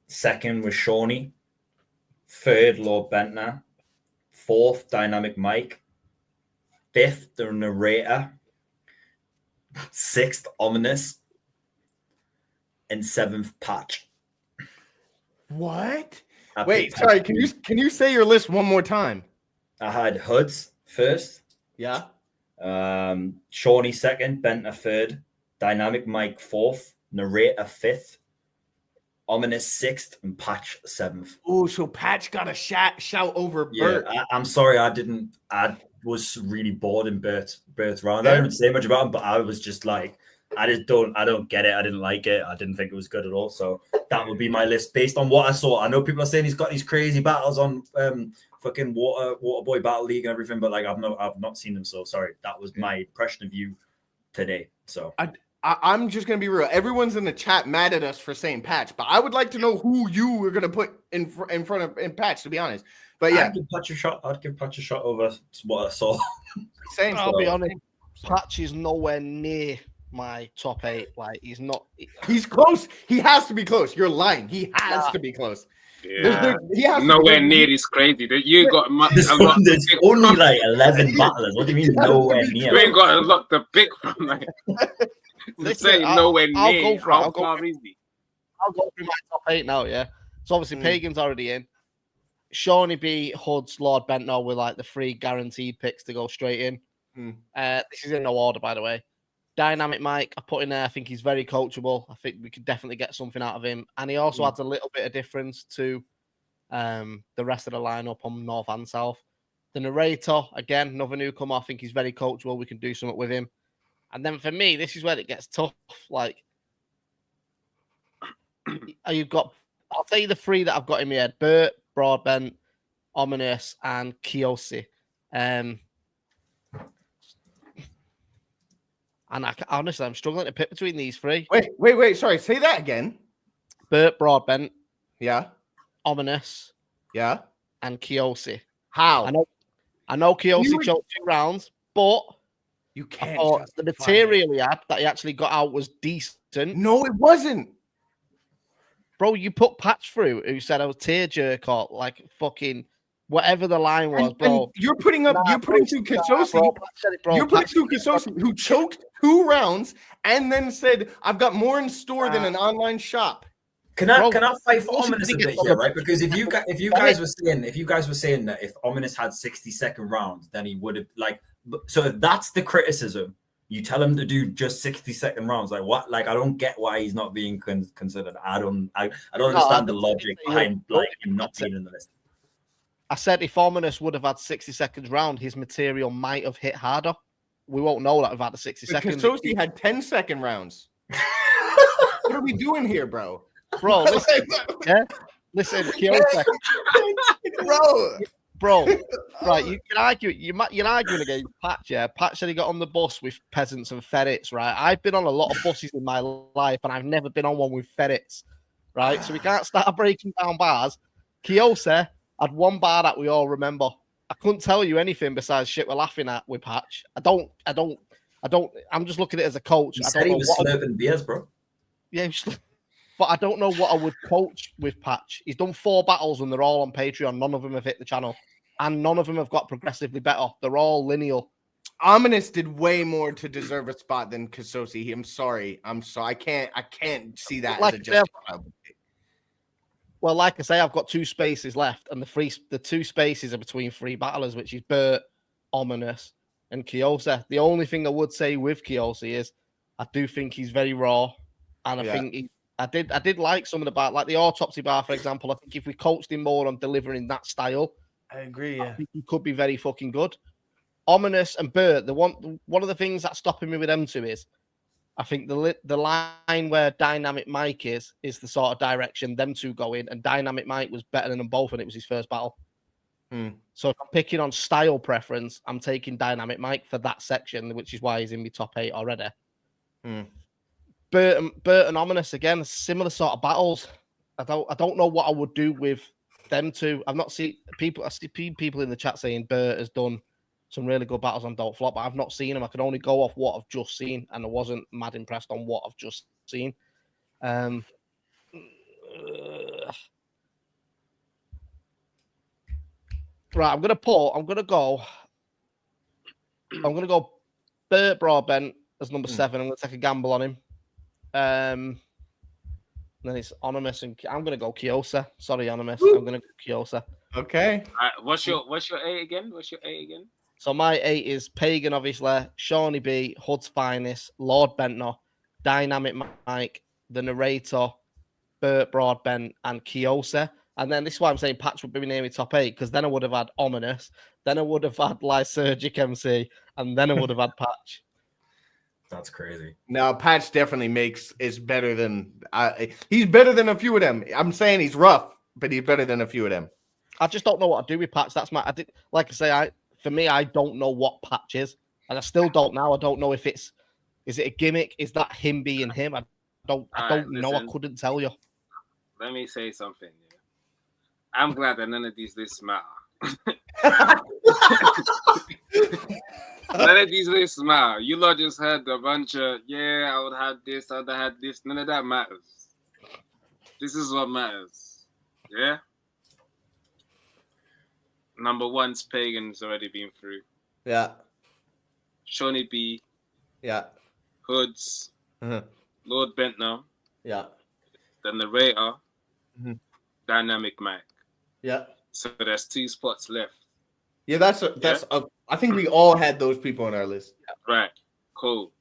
Second was Shawnee. Third, Lord Bentner. Fourth, Dynamic Mike. Fifth, the narrator. Sixth, Ominous. And seventh, Patch. What? Wait, sorry. Can you say your list one more time? I had Hoods first. Yeah. Shawnee second, Bentner third, Dynamic Mike fourth, narrator fifth, Ominous sixth, and Patch seventh. Oh, so Patch got a shout over Bert. Yeah, I'm sorry, I was really bored in Bert's round. I didn't say much about him, but I was just like, I don't get it. I didn't like it. I didn't think it was good at all. So that would be my list based on what I saw. I know people are saying he's got these crazy battles on fucking Waterboy Battle League and everything, but like I've not seen them. So sorry, that was my impression of you today. So I'm just gonna be real. Everyone's in the chat mad at us for saying Patch, but I would like to know who you were gonna put in front of Patch. To be honest, but yeah, I'd give Patch a shot over what I saw. I'll be honest. Patch is nowhere near my top 8. Like he's not. He's close. He has to be close. You're lying. He has to be close. Yeah. He has nowhere near this crazy. You got there's only like 11 battlers. What do you mean nowhere near? You ain't got a lot to pick from. Like, Listen, nowhere near. I'll go How far is he? I'll go through my top 8 now. Yeah. So obviously Pagan's already in. Shawnee B, Hoods, Lord Bentner with like the 3 guaranteed picks to go straight in. This is in no order, by the way. Dynamic Mike, I put in there. I think he's very coachable. I think we could definitely get something out of him. And he also adds a little bit of difference to the rest of the lineup on North and South. The narrator, again, another newcomer. I think he's very coachable. We can do something with him. And then for me, this is where it gets tough. Like, I'll tell you the 3 that I've got in my head. Bert, Broadbent, Ominous, and Kiyoshi. And honestly, I'm struggling to pick between these 3. Wait. Sorry, say that again. Bert, Broadbent. Yeah. Ominous. Yeah. And Kiyoshi. How? I know Kiyoshi choked 2 rounds, but you can't. The material he had that he actually got out was decent. No, it wasn't. Bro, you put Patch through who said I was tearjerker or like fucking whatever the line was, bro. And you're putting through Kiyoshi. You're putting through Kiyoshi who choked 2 rounds and then said, "I've got more in store than an online shop." Can I fight for Ominous a bit here, right? Because if you guys were saying that if Ominous had 60-second rounds, then he would have like. So if that's the criticism, you tell him to do just 60-second rounds. Like what? Like I don't get why he's not being considered. I don't understand the logic behind like him not being in the list. I said if Ominous would have had 60 seconds round, his material might have hit harder. We won't know that without the 60 seconds. Kiyoshi had 10-second rounds. What are we doing here, bro? Bro, listen. Yeah? Listen, Kiyoshi. Bro. Right, you can argue. You're arguing against Patch, yeah? Patch said he got on the bus with peasants and ferrets, right? I've been on a lot of buses in my life, and I've never been on one with ferrets, right? So we can't start breaking down bars. Kiyoshi had 1 bar that we all remember. I couldn't tell you anything besides shit we're laughing at with Patch. I don't I'm just looking at it as a coach. He I said don't he know was what slurping beers, bro. Yeah, but I don't know what I would coach with Patch. He's done 4 battles and they're all on Patreon. None of them have hit the channel, and none of them have got progressively better. They're all lineal. Ominous did way more to deserve a spot than Kasosi. I'm sorry. I can't see that as a justifiable. Well, like I say, I've got 2 spaces left, and the 2 spaces are between 3 battlers, which is Bert, Ominous, and Kyosa. The only thing I would say with Kyosa is I do think he's very raw, and I think I did like some of the bar, like the autopsy bar, for example. I think if we coached him more on delivering that style, I agree. I think he could be very fucking good. Ominous and Bert, one of the things that's stopping me with them 2 is I think the line where Dynamic Mike is the sort of direction them 2 go in, and Dynamic Mike was better than them both, and it was his first battle. So if I'm picking on style preference, I'm taking Dynamic Mike for that section, which is why he's in my top 8 already. Bert and Ominous again, similar sort of battles. I don't know what I would do with them 2. I've not seen people. I see people in the chat saying Bert has done some really good battles on Don't Flop, but I've not seen him. I can only go off what I've just seen, and I wasn't mad impressed on what I've just seen. Right, I'm gonna go Bert Broadbent as number 7. I'm gonna take a gamble on him. Then it's Anonymous, and I'm gonna go Kyosa. Sorry, Anonymous. I'm gonna go Kyosa. Okay. What's your 8 again? So my 8 is Pagan, obviously, Shawnee B, Hood's Finest, Lord Bentner, Dynamic Mike, the Narrator, Bert Broadbent, and Kyosa. And then this is why I'm saying Patch would be near my top 8, because then I would have had Ominous, then I would have had Lysergic MC, and then I would have had Patch. That's crazy. No, Patch definitely is better than he's better than a few of them. I'm saying he's rough, but he's better than a few of them. I just don't know what to do with Patch. For me, I don't know what Patch is, and I still don't now. I don't know if is it a gimmick? Is that him being him? I don't know. I couldn't tell you. Let me say something. Yeah. I'm glad that none of these lists matter. None of these lists matter. You lot just had a bunch of I would have this, I would have had this. None of that matters. This is what matters. Yeah. Number 1's Pagan's already been through. Yeah. Shawnee B. Yeah. Hoods. Lord Bentner. Yeah. The Narrator. Dynamic Mike. Yeah. So there's 2 spots left. Yeah, I think we all had those people on our list. Right. Cool.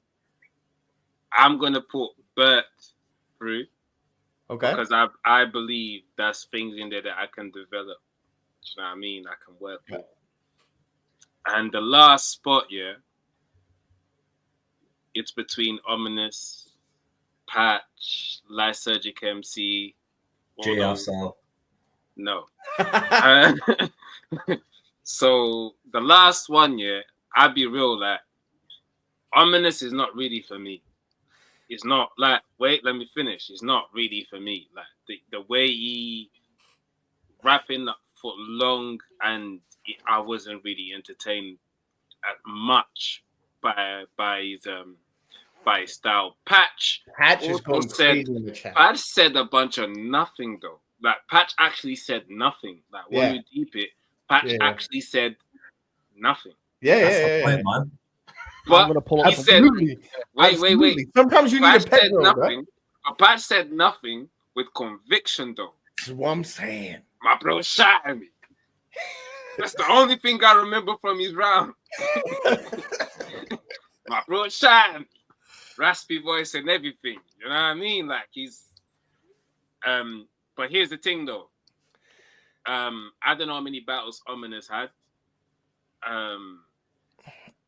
I'm gonna put Bert through. Okay. Because I believe there's things in there that I can develop. You know what I mean? I can work with. And the last spot, it's between Ominous, Patch, Lysergic MC, JFL. No. So the last one, I'll be real, like Ominous is not really for me. It's not like wait, let me finish. It's not really for me. Like the way he rapping for long, and I wasn't really entertained much by his style. Patch is going crazy in the chat. Patch said a bunch of nothing though. Like Patch actually said nothing. Like when you deep it, Patch actually said nothing. Yeah. Point, man. But he said, wait. Sometimes you need a pet girl, nothing. Patch said nothing with conviction though. That's what I'm saying. My bro shot at me. That's the only thing I remember from his round. My bro shot at me. Raspy voice and everything. You know what I mean? Like he's but here's the thing though. I don't know how many battles Ominous had.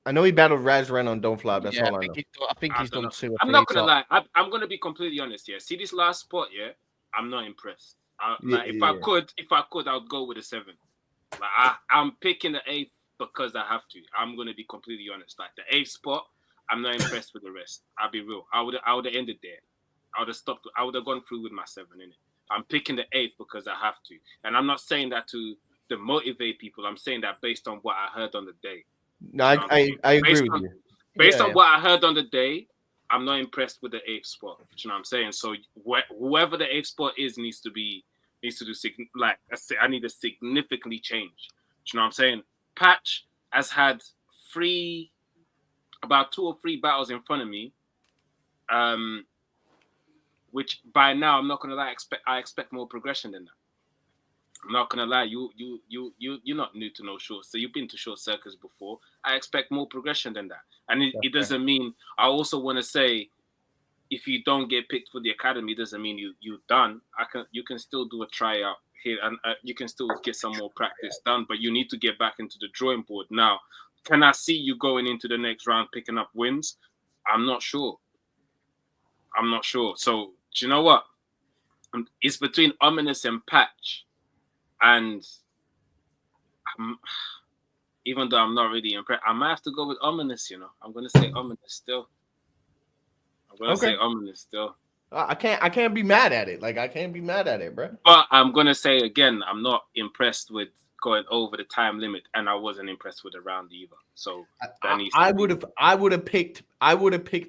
I know he battled Raz Ren on Don't Fly. That's all I know. I think he's done 2 or 3. I'm not gonna lie. I'm gonna be completely honest here. See this last spot, I'm not impressed. If I could, I would go with a 7. Like I'm picking the 8th because I have to. I'm gonna be completely honest. Like the 8th spot, I'm not impressed with the rest. I'll be real. I would have ended there. I would have stopped. I would have gone through with my 7 in it. I'm picking the 8th because I have to, and I'm not saying that to demotivate people. I'm saying that based on what I heard on the day. No, I agree with you. Based on what I heard on the day, I'm not impressed with the 8th spot. Do you know what I'm saying? So whoever the 8th spot is needs to do I need to significantly change. Do you know what I'm saying? Patch has had about 2 or 3 battles in front of me. Which by now I'm not gonna lie, I expect more progression than that. I'm not gonna lie, you're not new to no short, so you've been to short circuits before. I expect more progression than that, and it doesn't mean. I also want to say, if you don't get picked for the academy, doesn't mean you're done. You can still do a tryout here, and you can still get some more practice done. But you need to get back into the drawing board now. Can I see you going into the next round picking up wins? I'm not sure. So do you know what? It's between Ominous and Patch. And even though I'm not really impressed, I might have to go with Ominous, I'm going to say Ominous still. I can't be mad at it. Like, I can't be mad at it, bro. But I'm going to say again, I'm not impressed with going over the time limit, and I wasn't impressed with the round either. So I would have picked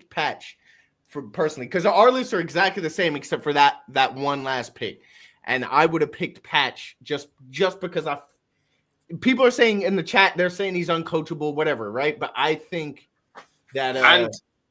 Patch for personally, because our lists are exactly the same except for that one last pick. And I would have picked Patch just because people are saying in the chat, they're saying he's uncoachable, whatever, right? But I think that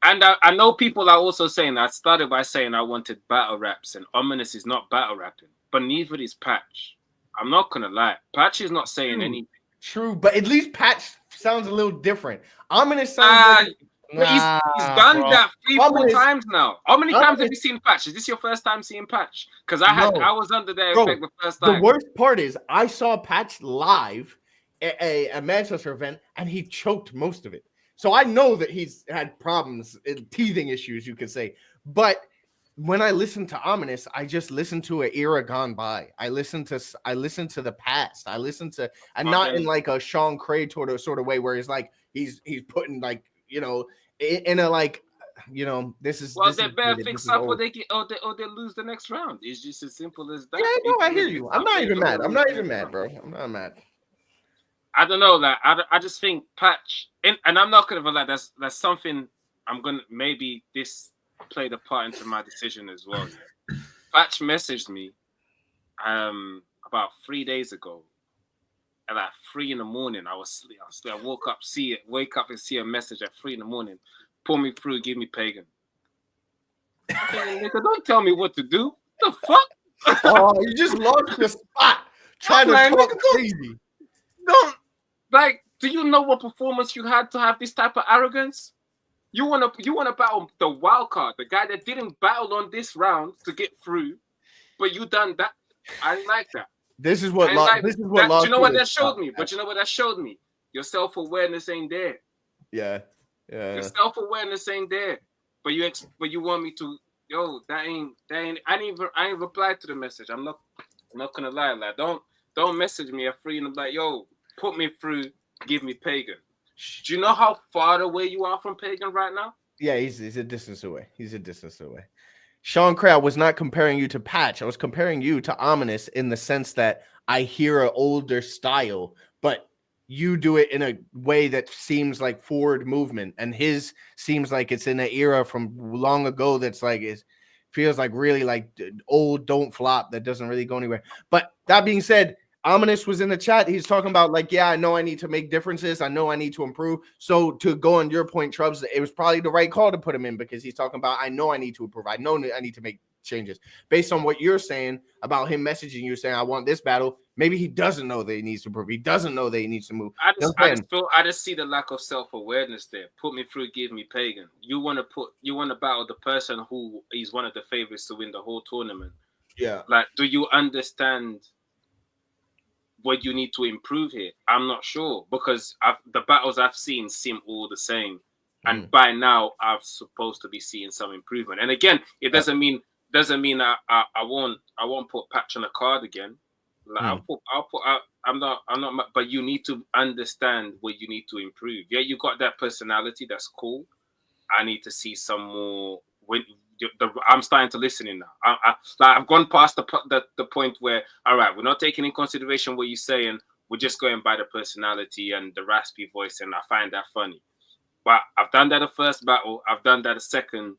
and I know people are also saying, I started by saying I wanted battle raps, and Ominous is not battle rapping, but neither is Patch. I'm not gonna lie, Patch is not saying anything. True, but at least Patch sounds a little different. Ominous sounds like he's done that 3-4 times now. How many times have you seen Patch? Is this your first time seeing Patch? Because I was under their effect the first time. The worst part is I saw Patch live at a Manchester event, and he choked most of it. So I know that he's had problems, teething issues, you could say. But when I listen to Ominous, I just listen to an era gone by. I listen to the past. I listen to, and not in like a Sean Cray sort of way where he's like he's putting like, in a like, this is. Well, they better fix up, or they lose the next round. It's just as simple as that. Yeah, no, I hear you. I'm not even mad. I'm not even mad, bro. I'm not mad. I don't know that. I just think Patch, and I'm not gonna lie. That's something I'm gonna, maybe this played a part into my decision as well. Patch messaged me about 3 days ago at like 3 a.m. I was asleep. I wake up and see a message at 3 a.m. Pull me through, give me Pagan. Nigga, don't tell me what to do. The fuck? Oh, you just lost your spot. Trying to talk crazy. Don't, like, do you know what performance you had to have this type of arrogance? You wanna battle the wild card, the guy that didn't battle on this round to get through, but you done that. I didn't like that. This is what do you know what that showed me? But you know what that showed me? Your self-awareness ain't there. Yeah. Your self-awareness ain't there. But you want me to, that ain't I ain't replied to the message. I'm not gonna lie, lad. Don't message me at 3 and I'm like, put me through, give me Pagan. Do you know how far away you are from Pagan right now? Yeah, he's a distance away. Sean Cray, I was not comparing you to Patch. I was comparing you to Ominous in the sense that I hear an older style, but you do it in a way that seems like forward movement, and his seems like it's in an era from long ago that's like it feels like really like old don't flop that doesn't really go anywhere. But that being said, Ominous was in the chat. He's talking about like, I know I need to make differences. I know I need to improve. So to go on your point, Troubz, it was probably the right call to put him in because he's talking about, I know I need to improve. I know I need to make changes. Based on what you're saying about him messaging you saying, I want this battle, maybe he doesn't know that he needs to improve. He doesn't know that he needs to move. I just see the lack of self-awareness there. Put me through, give me Pagan. You want to battle the person who is one of the favorites to win the whole tournament. Yeah. Like, do you understand what you need to improve here? I'm not sure because the battles I've seen seem all the same, and by now I'm supposed to be seeing some improvement. And again, it doesn't mean I won't put Patch on a card again. Like I'm not. But you need to understand what you need to improve. Yeah, you got that personality. That's cool. I need to see some more. I'm starting to listen in now. I've gone past the point where, all right, we're not taking in consideration what you're saying. We're just going by the personality and the raspy voice, and I find that funny. But I've done that the first battle. I've done that the second.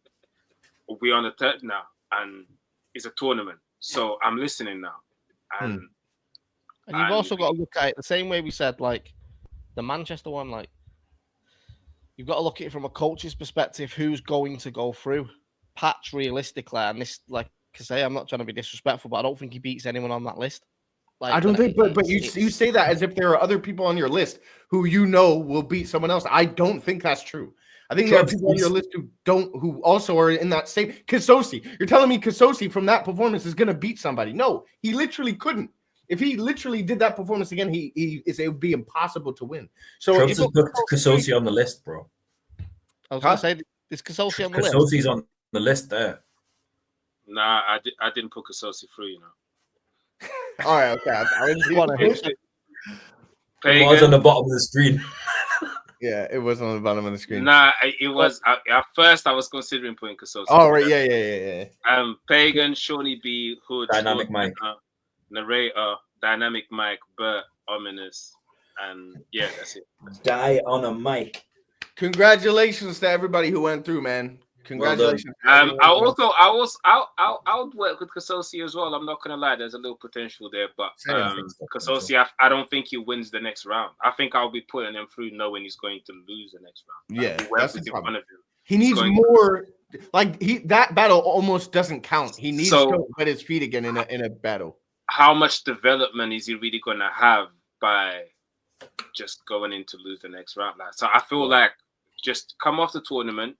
We're on the third now, and it's a tournament. So I'm listening now. And you've also got to look at it the same way we said, like the Manchester one, like you've got to look at it from a coach's perspective. Who's going to go through? Patch realistically, and this, like I say, I'm not trying to be disrespectful, but I don't think he beats anyone on that list. Like, I don't think, but you say that as if there are other people on your list who you know will beat someone else. I don't think that's true. I think there are people on your list who also are in that same. Kisosi, you're telling me Kisosi from that performance is going to beat somebody? No, he literally couldn't. If he literally did that performance again, it would be impossible to win. So Troubz has put Kisosi on the list, bro. I was going to say, is Kisosi on the list? Kisosi's on the list there. Nah, I didn't put Kisosi through, you know. All right, okay. I didn't want to hit It was on the bottom of the screen. Yeah, it was on the bottom of the screen. Nah, it was at first I was considering putting Kisosi. Oh, right, yeah. Pagan, Shotty B, Hood, Dynamic Mike, Narrator, Dynamic Mike, Bert, Ominous, and yeah, that's it. Die on a mic. Congratulations to everybody who went through, man. Congratulations. I would work with Kisosi as well. I'm not gonna lie, there's a little potential there, but Kisosi, I don't think he wins the next round. I think I'll be putting him through knowing he's going to lose the next round. Yeah, that's in front of him. He needs more. Like that battle almost doesn't count. He needs to put his feet again in a battle. How much development is he really gonna have by just going in to lose the next round? Like, so I feel like just come off the tournament.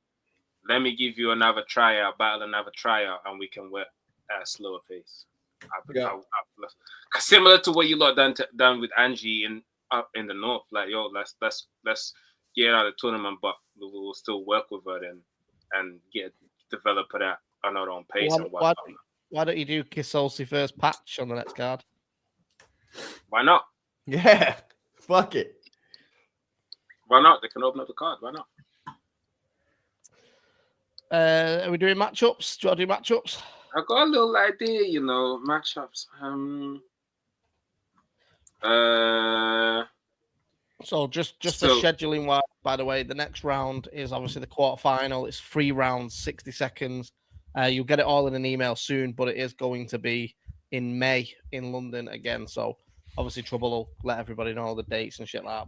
Let me give you another tryout, battle another tryout, and we can work at a slower pace. Similar to what you lot done with Angie up in the north. Like, yo, let's get out of the tournament, but we'll still work with her and develop it at our own pace. Why don't you do Kisosi first patch on the next card? Why not? Yeah, fuck it. Why not? They can open up the card. Why not? Are we doing matchups? Do you want to do matchups? I got a little idea, you know, matchups. So just for scheduling wise, by the way, the next round is obviously the quarterfinal. It's 3 rounds, 60 seconds. You'll get it all in an email soon, but it is going to be in May in London again. So obviously Troubz will let everybody know the dates and shit like that.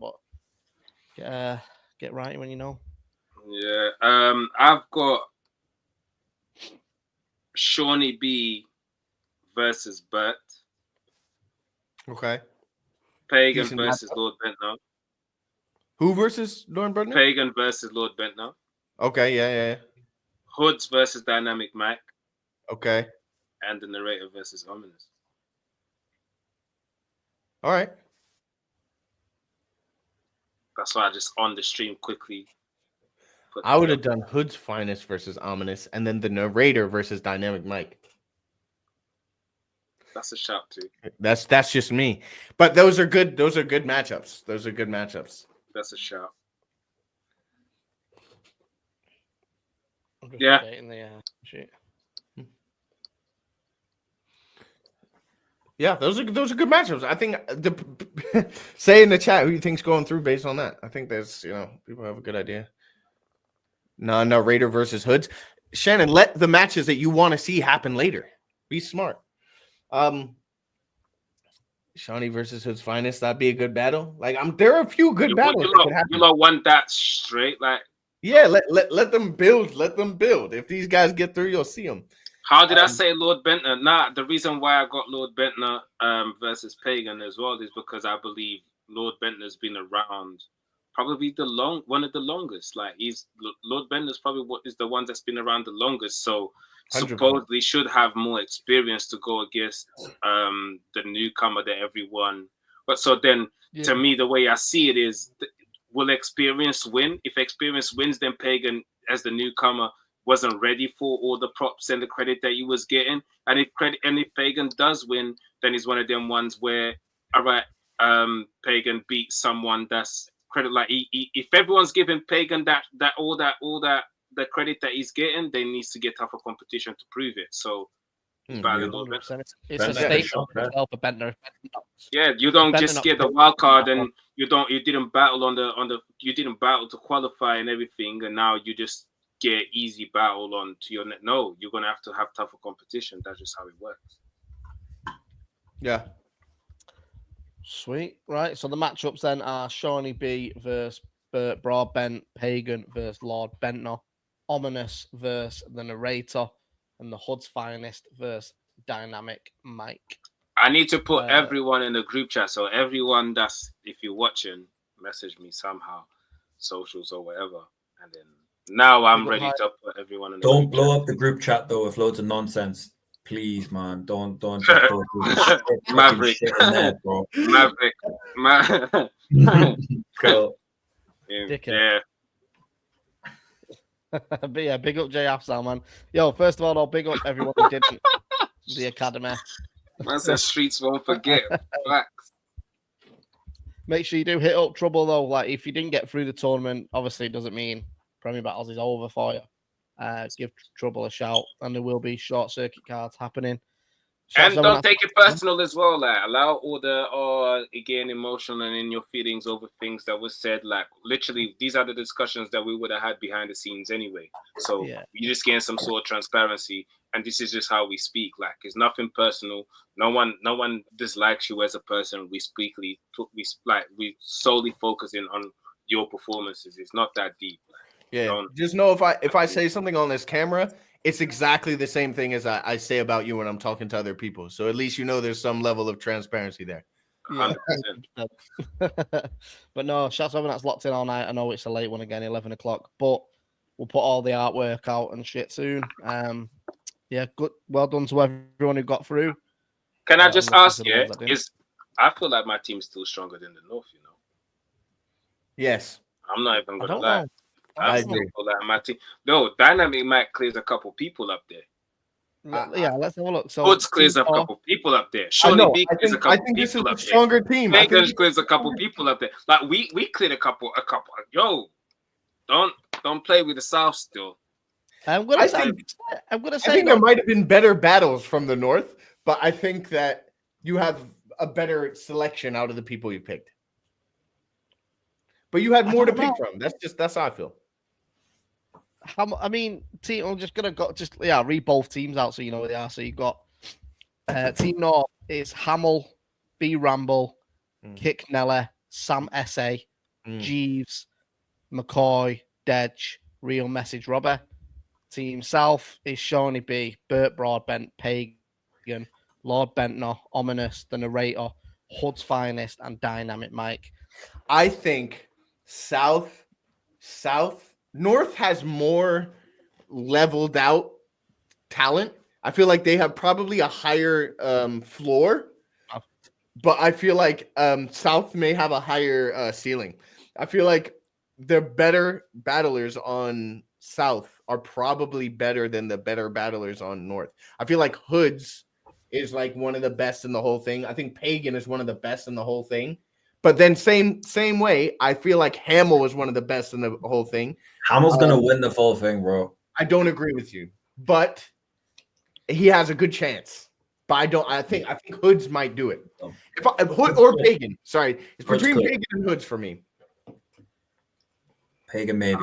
But get right when you know. Yeah, I've got Shawnee B versus Bert. Okay. Pagan versus Lord Bentner. Who versus Lord Bentner? Pagan versus Lord Bentner. Okay, yeah. Hoods versus Dynamic Mike. Okay. And the Narrator versus Ominous. All right. That's why I just on the stream quickly. I would have done Hood's Finest versus Ominous, and then the Narrator versus Dynamic Mike. That's a shout too. That's just me. But those are good. Those are good matchups. That's a shout. Yeah. Yeah, those are good matchups. I think say in the chat who you think's going through based on that. I think there's people have a good idea. Narrator versus Hoods. Shannon, let the matches that you want to see happen later. Be smart. Shawnee versus Hood's Finest. That'd be a good battle. Like there are a few good battles. You don't want that straight, like. Yeah, let them build. Let them build. If these guys get through, you'll see them. How did I say Lord Bentner? Nah, the reason why I got Lord Bentner versus Pagan as well is because I believe Lord Bentner's been around probably one of the longest. Like Lord Bentner's probably the one that's been around the longest. So 100%. Supposedly should have more experience to go against the newcomer that everyone. But so then to me, the way I see it is, will experience win? If experience wins, then Pagan as the newcomer wasn't ready for all the props and the credit that he was getting. And if Pagan does win, then he's one of them ones where, all right, Pagan beats someone that's credit. Like if everyone's giving Pagan that all the credit that he's getting, they needs to get tougher competition to prove it. So Battling Lord Bentner. It's a statement itself for Bentner. Yeah, you don't just get the wild card and you didn't battle you didn't battle to qualify and everything, and now you just get easy battle on to your net. No, you're gonna have tougher competition. That's just how it works. Yeah. Sweet. Right. So the matchups then are Shawnee B versus Burt Broadbent, Pagan versus Lord Bentner, Ominous versus the Narrator, and the Hood's Finest versus Dynamic Mike. I need to put everyone in the group chat. So everyone if you're watching, message me somehow, socials or whatever. And then now I'm ready to put everyone in the Don't blow up the group chat though with loads of nonsense. Please, man. Don't just go through Maverick. Shit in there, bro. Maverick. Cool. Yeah. But yeah, big up Jay Afsal, man. Yo, first of all, I'll big up everyone who didn't the academy. Man said streets won't forget. Facts. Make sure you do hit up Trouble though. Like if you didn't get through the tournament, obviously it doesn't mean Premier Battles is over for you. Give Trouble a shout, and there will be short circuit cards happening. And don't take it personal as well. Like allow all the again emotional and in your feelings over things that was said. Like literally, these are the discussions that we would have had behind the scenes anyway. So you're just getting some sort of transparency, and this is just how we speak. Like it's nothing personal. No one dislikes you as a person. We we solely focusing on your performances. It's not that deep. Yeah, just know if I say something on this camera, it's exactly the same thing as I say about you when I'm talking to other people. So at least you know there's some level of transparency there. Yeah. But no, shouts out that's locked in all night. I know it's a late one again, 11 o'clock, but we'll put all the artwork out and shit soon. Yeah, good. Well done to everyone who got through. Can I just ask you? I feel like my team's still stronger than the North, you know? Yes. I'm not even gonna lie. Know. I still feel like my team. No, Dynamic Mike clears a couple people up there. Yeah, let's have a look. So Hoods clears a couple people up there. Shawnee B clears a couple people up there. I think this is a stronger team. Pagan clears a couple people up there. Like we cleared a couple. Yo, don't play with the South still. I think there might have been better battles from the North, but I think that you have a better selection out of the people you picked. But you had more to pick from. That's how I feel. I mean, team. I'm just gonna read both teams out so you know where they are. So you got Team North is Hamill, B Ramble, Kick Nella, Sam SA, Jeeves, McCoy, Dedge, Real Message Robber. Team South is Shawnee B, Burt Broadbent, Pagan, Lord Bentner, Ominous, the Narrator, Hood's Finest, and Dynamic Mike. I think North has more leveled out talent. I feel like they have probably a higher floor, but I feel like South may have a higher ceiling. I feel like the better battlers on South are probably better than the better battlers on North. I feel like Hoods is like one of the best in the whole thing. I think Pagan is one of the best in the whole thing. But then same way, I feel like Hamill is one of the best in the whole thing. Hamill's gonna win the full thing, bro. I don't agree with you, but he has a good chance. But I think Hoods might do it. Hood or Pagan, sorry, it's between Pagan and Hoods for me. Pagan maybe.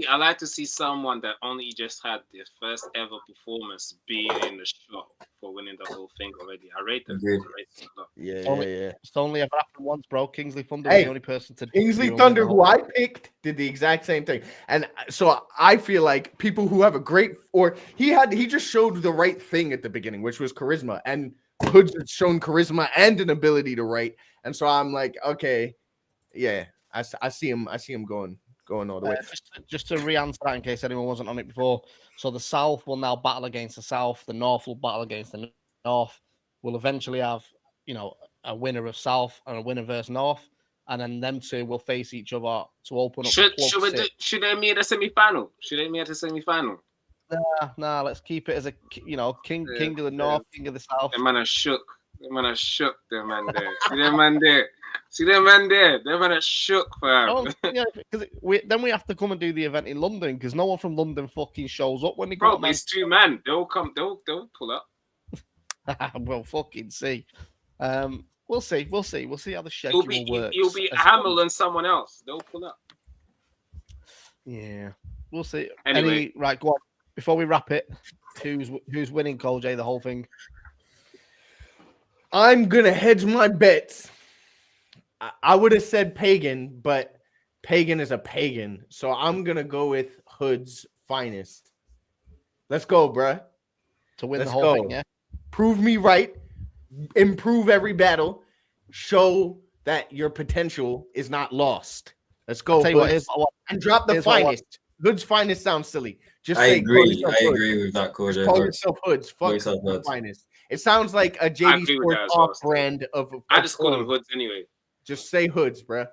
I like to see someone that only just had their first ever performance being in the show for winning the whole thing already. I rate them. Yeah. It's only ever happened once, bro. Kingsley Thunder was the only person to. Kingsley Thunder, who I picked, did the exact same thing, and so I feel like people who have a great he just showed the right thing at the beginning, which was charisma, and Hoods had shown charisma and an ability to write, and so I'm like, okay, yeah, I see him going all the way. Just to re-answer that in case anyone wasn't on it before. So the South will now battle against the South. The North will battle against the North. We'll eventually have, a winner of South and a winner versus North. And then them two will face each other to open up. Should they meet at a semi-final? Nah, let's keep it as a, king of the North, king of the South. The man are shook. The man are shook, the man there. See them man there. Them man are shook, fam. Because then we have to come and do the event in London because no one from London fucking shows up when they go. Bro, it's 2 men. They'll come. They'll pull up. We'll fucking see. We'll see. We'll see how the schedule works. You'll be Hamill and someone else. They'll pull up. Yeah, we'll see. Anyway, Right, go on. Before we wrap it, who's winning, Cole J, the whole thing? I'm gonna hedge my bets. I would have said Pagan, but Pagan is a pagan, so I'm gonna go with Hood's finest. Let's go, bruh. To win the whole thing, yeah. Prove me right. Improve every battle. Show that your potential is not lost. Let's go, Hoods. And drop the finest. Hood's finest sounds silly. Just I say agree. I agree with that, Corey. Call yourself Hoods. Fuck the finest. It sounds like a JD Sports off-brand of. I just call them Hoods anyway. Just say Hoods, bruh.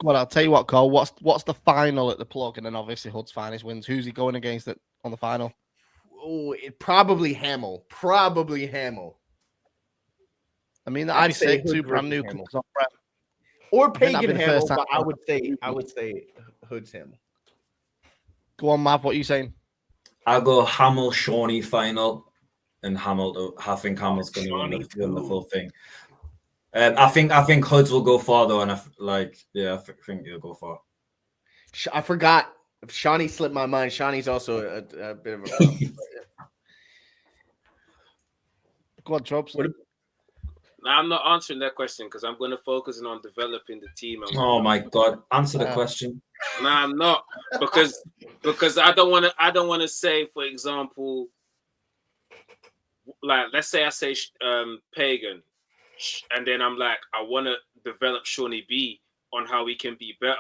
Well, I'll tell you what, Cole. What's the final at the plug? And then obviously Hood's finest wins. Who's he going against it on the final? Oh, probably Hamill. Probably Hamill. I mean, that'd be sick. Two brand new cookers on prep. Or Pagan Hamill, but I would say Hood's Hamill. Go on, Mav. What are you saying? I'll go Hamill Shawnee final, and Hamill. I think Hamill's going to win the full thing. I think Hoods will go far though, and I think he'll go far. I forgot. Shawnee slipped my mind. Shawnee's also a bit of a problem. Go on, Troubz. Now, I'm not answering that question because I'm going to focus on developing the team. Oh my God! Answer the question. No, I'm not because I don't want to say, for example, like let's say I say Pagan, and then I'm like I want to develop Shawnee B on how he can be better.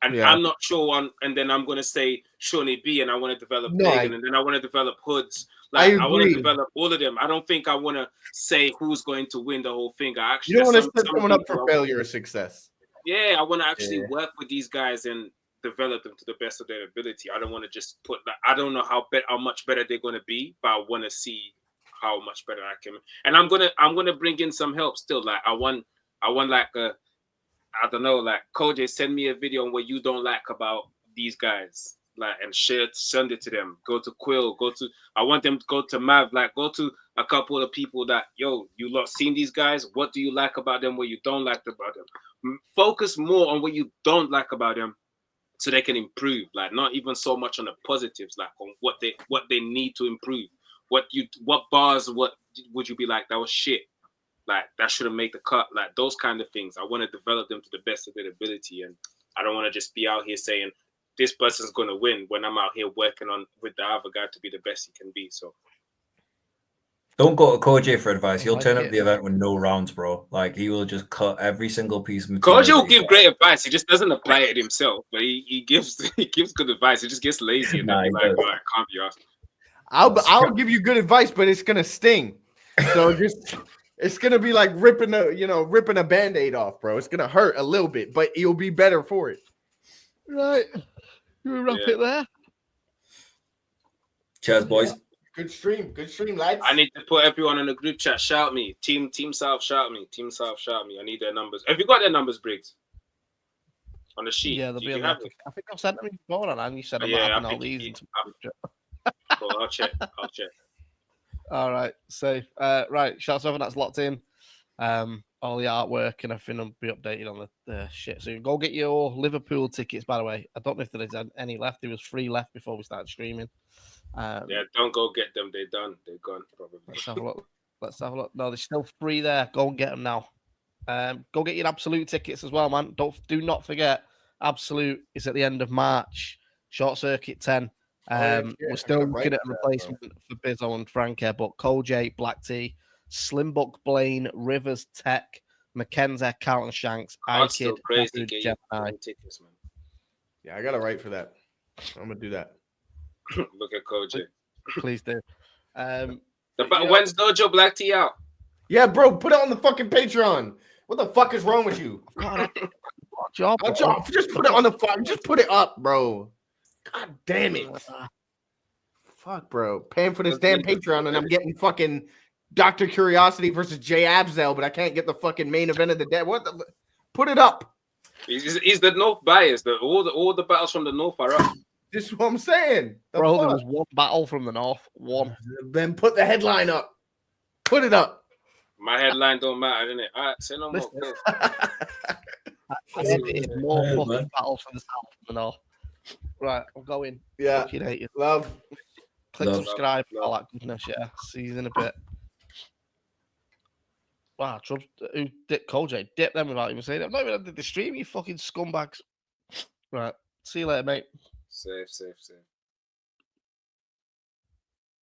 And I'm not sure on, and then I'm gonna say Shawnee B, and I want to develop Pagan, and then I want to develop Hoods. Like I want to develop all of them. I don't think I want to say who's going to win the whole thing. I actually you don't want to set someone up for failure or success. Yeah, I want to actually work with these guys and develop them to the best of their ability. I don't want to just put that. I don't know how much better they're going to be, but I want to see how much better I can. And I'm gonna bring in some help still. Like I want like a. I don't know, like Koji, send me a video on what you don't like about these guys, like, and send it to them. Go to Quill, I want them to go to Mav, like, go to a couple of people that, yo, you lot seen these guys? What do you like about them? What you don't like about them? Focus more on what you don't like about them, so they can improve. Like, not even so much on the positives, like on what they need to improve. What bars? What would you be like? That was shit. Like that shouldn't make the cut. Like those kind of things. I want to develop them to the best of their ability, and I don't want to just be out here saying this person's gonna win when I'm out here working on with the other guy to be the best he can be. So don't go to Koji for advice. He'll turn up the event with no rounds, bro. Like he will just cut every single piece of material. Koji will give great advice. He just doesn't apply it himself, but he gives good advice. He just gets lazy and then like, oh, I can't be asked. I'll give you good advice, but it's gonna sting. So just. It's gonna be like ripping a Band-Aid off, bro. It's gonna hurt a little bit, but you'll be better for it. Right. You wrap it there. Cheers, boys. Good stream, lads. I need to put everyone in the group chat. Shout me. Team South, shout me. Team South, shout me. I need their numbers. Have you got their numbers, Briggs? On the sheet. Yeah, they'll be on that. I think I've sent them before, and you said I'm not having all these. Cool, I'll check. All right, safe. Right, shout out, that's locked in. All the artwork and everything will be updated on the shit soon. Go get your Liverpool tickets, by the way. I don't know if there's any left. There was 3 left before we started streaming. Yeah, don't go get them. They're done. They're gone, probably. Let's have a look. No, there's still 3 there. Go and get them now. Go get your Absolute tickets as well, man. Do not forget, Absolute is at the end of March. Short Circuit 10. We're still looking at a replacement for Bizzo and Franke, but Koj, Black T, Slimbuck, Blaine, Rivers, Tech, Mackenzie, Carlton Shanks, iKid, Gemini. Tickets, man. Yeah, I got to write for that. I'm gonna do that. Look at Koj. Please do. When's Dojo Black T out? Yeah, bro, put it on the fucking Patreon. What the fuck is wrong with you? Just put it on the fuck. Just put it up, bro. God damn it. Fuck, bro. Paying for this damn Patreon and I'm getting fucking Dr. Curiosity versus Jay Abzel, but I can't get the fucking main event of the day. What the? Put it up. He's the North bias. All the battles from the North are up. This is what I'm saying. Bro, there was 1 battle from the North. 1. Then put the headline up. Put it up. My headline don't matter, innit? All right, say no more. Listen. I edited more fucking battles for the South than all. Right, I'm going. Yeah. Fucking hate you. Love. Click subscribe, all that goodness, yeah. See you in a bit. Wow, Troubz, who dip Koj? Dip them without even saying it. I'm not even on the stream, you fucking scumbags. Right, see you later, mate. Safe.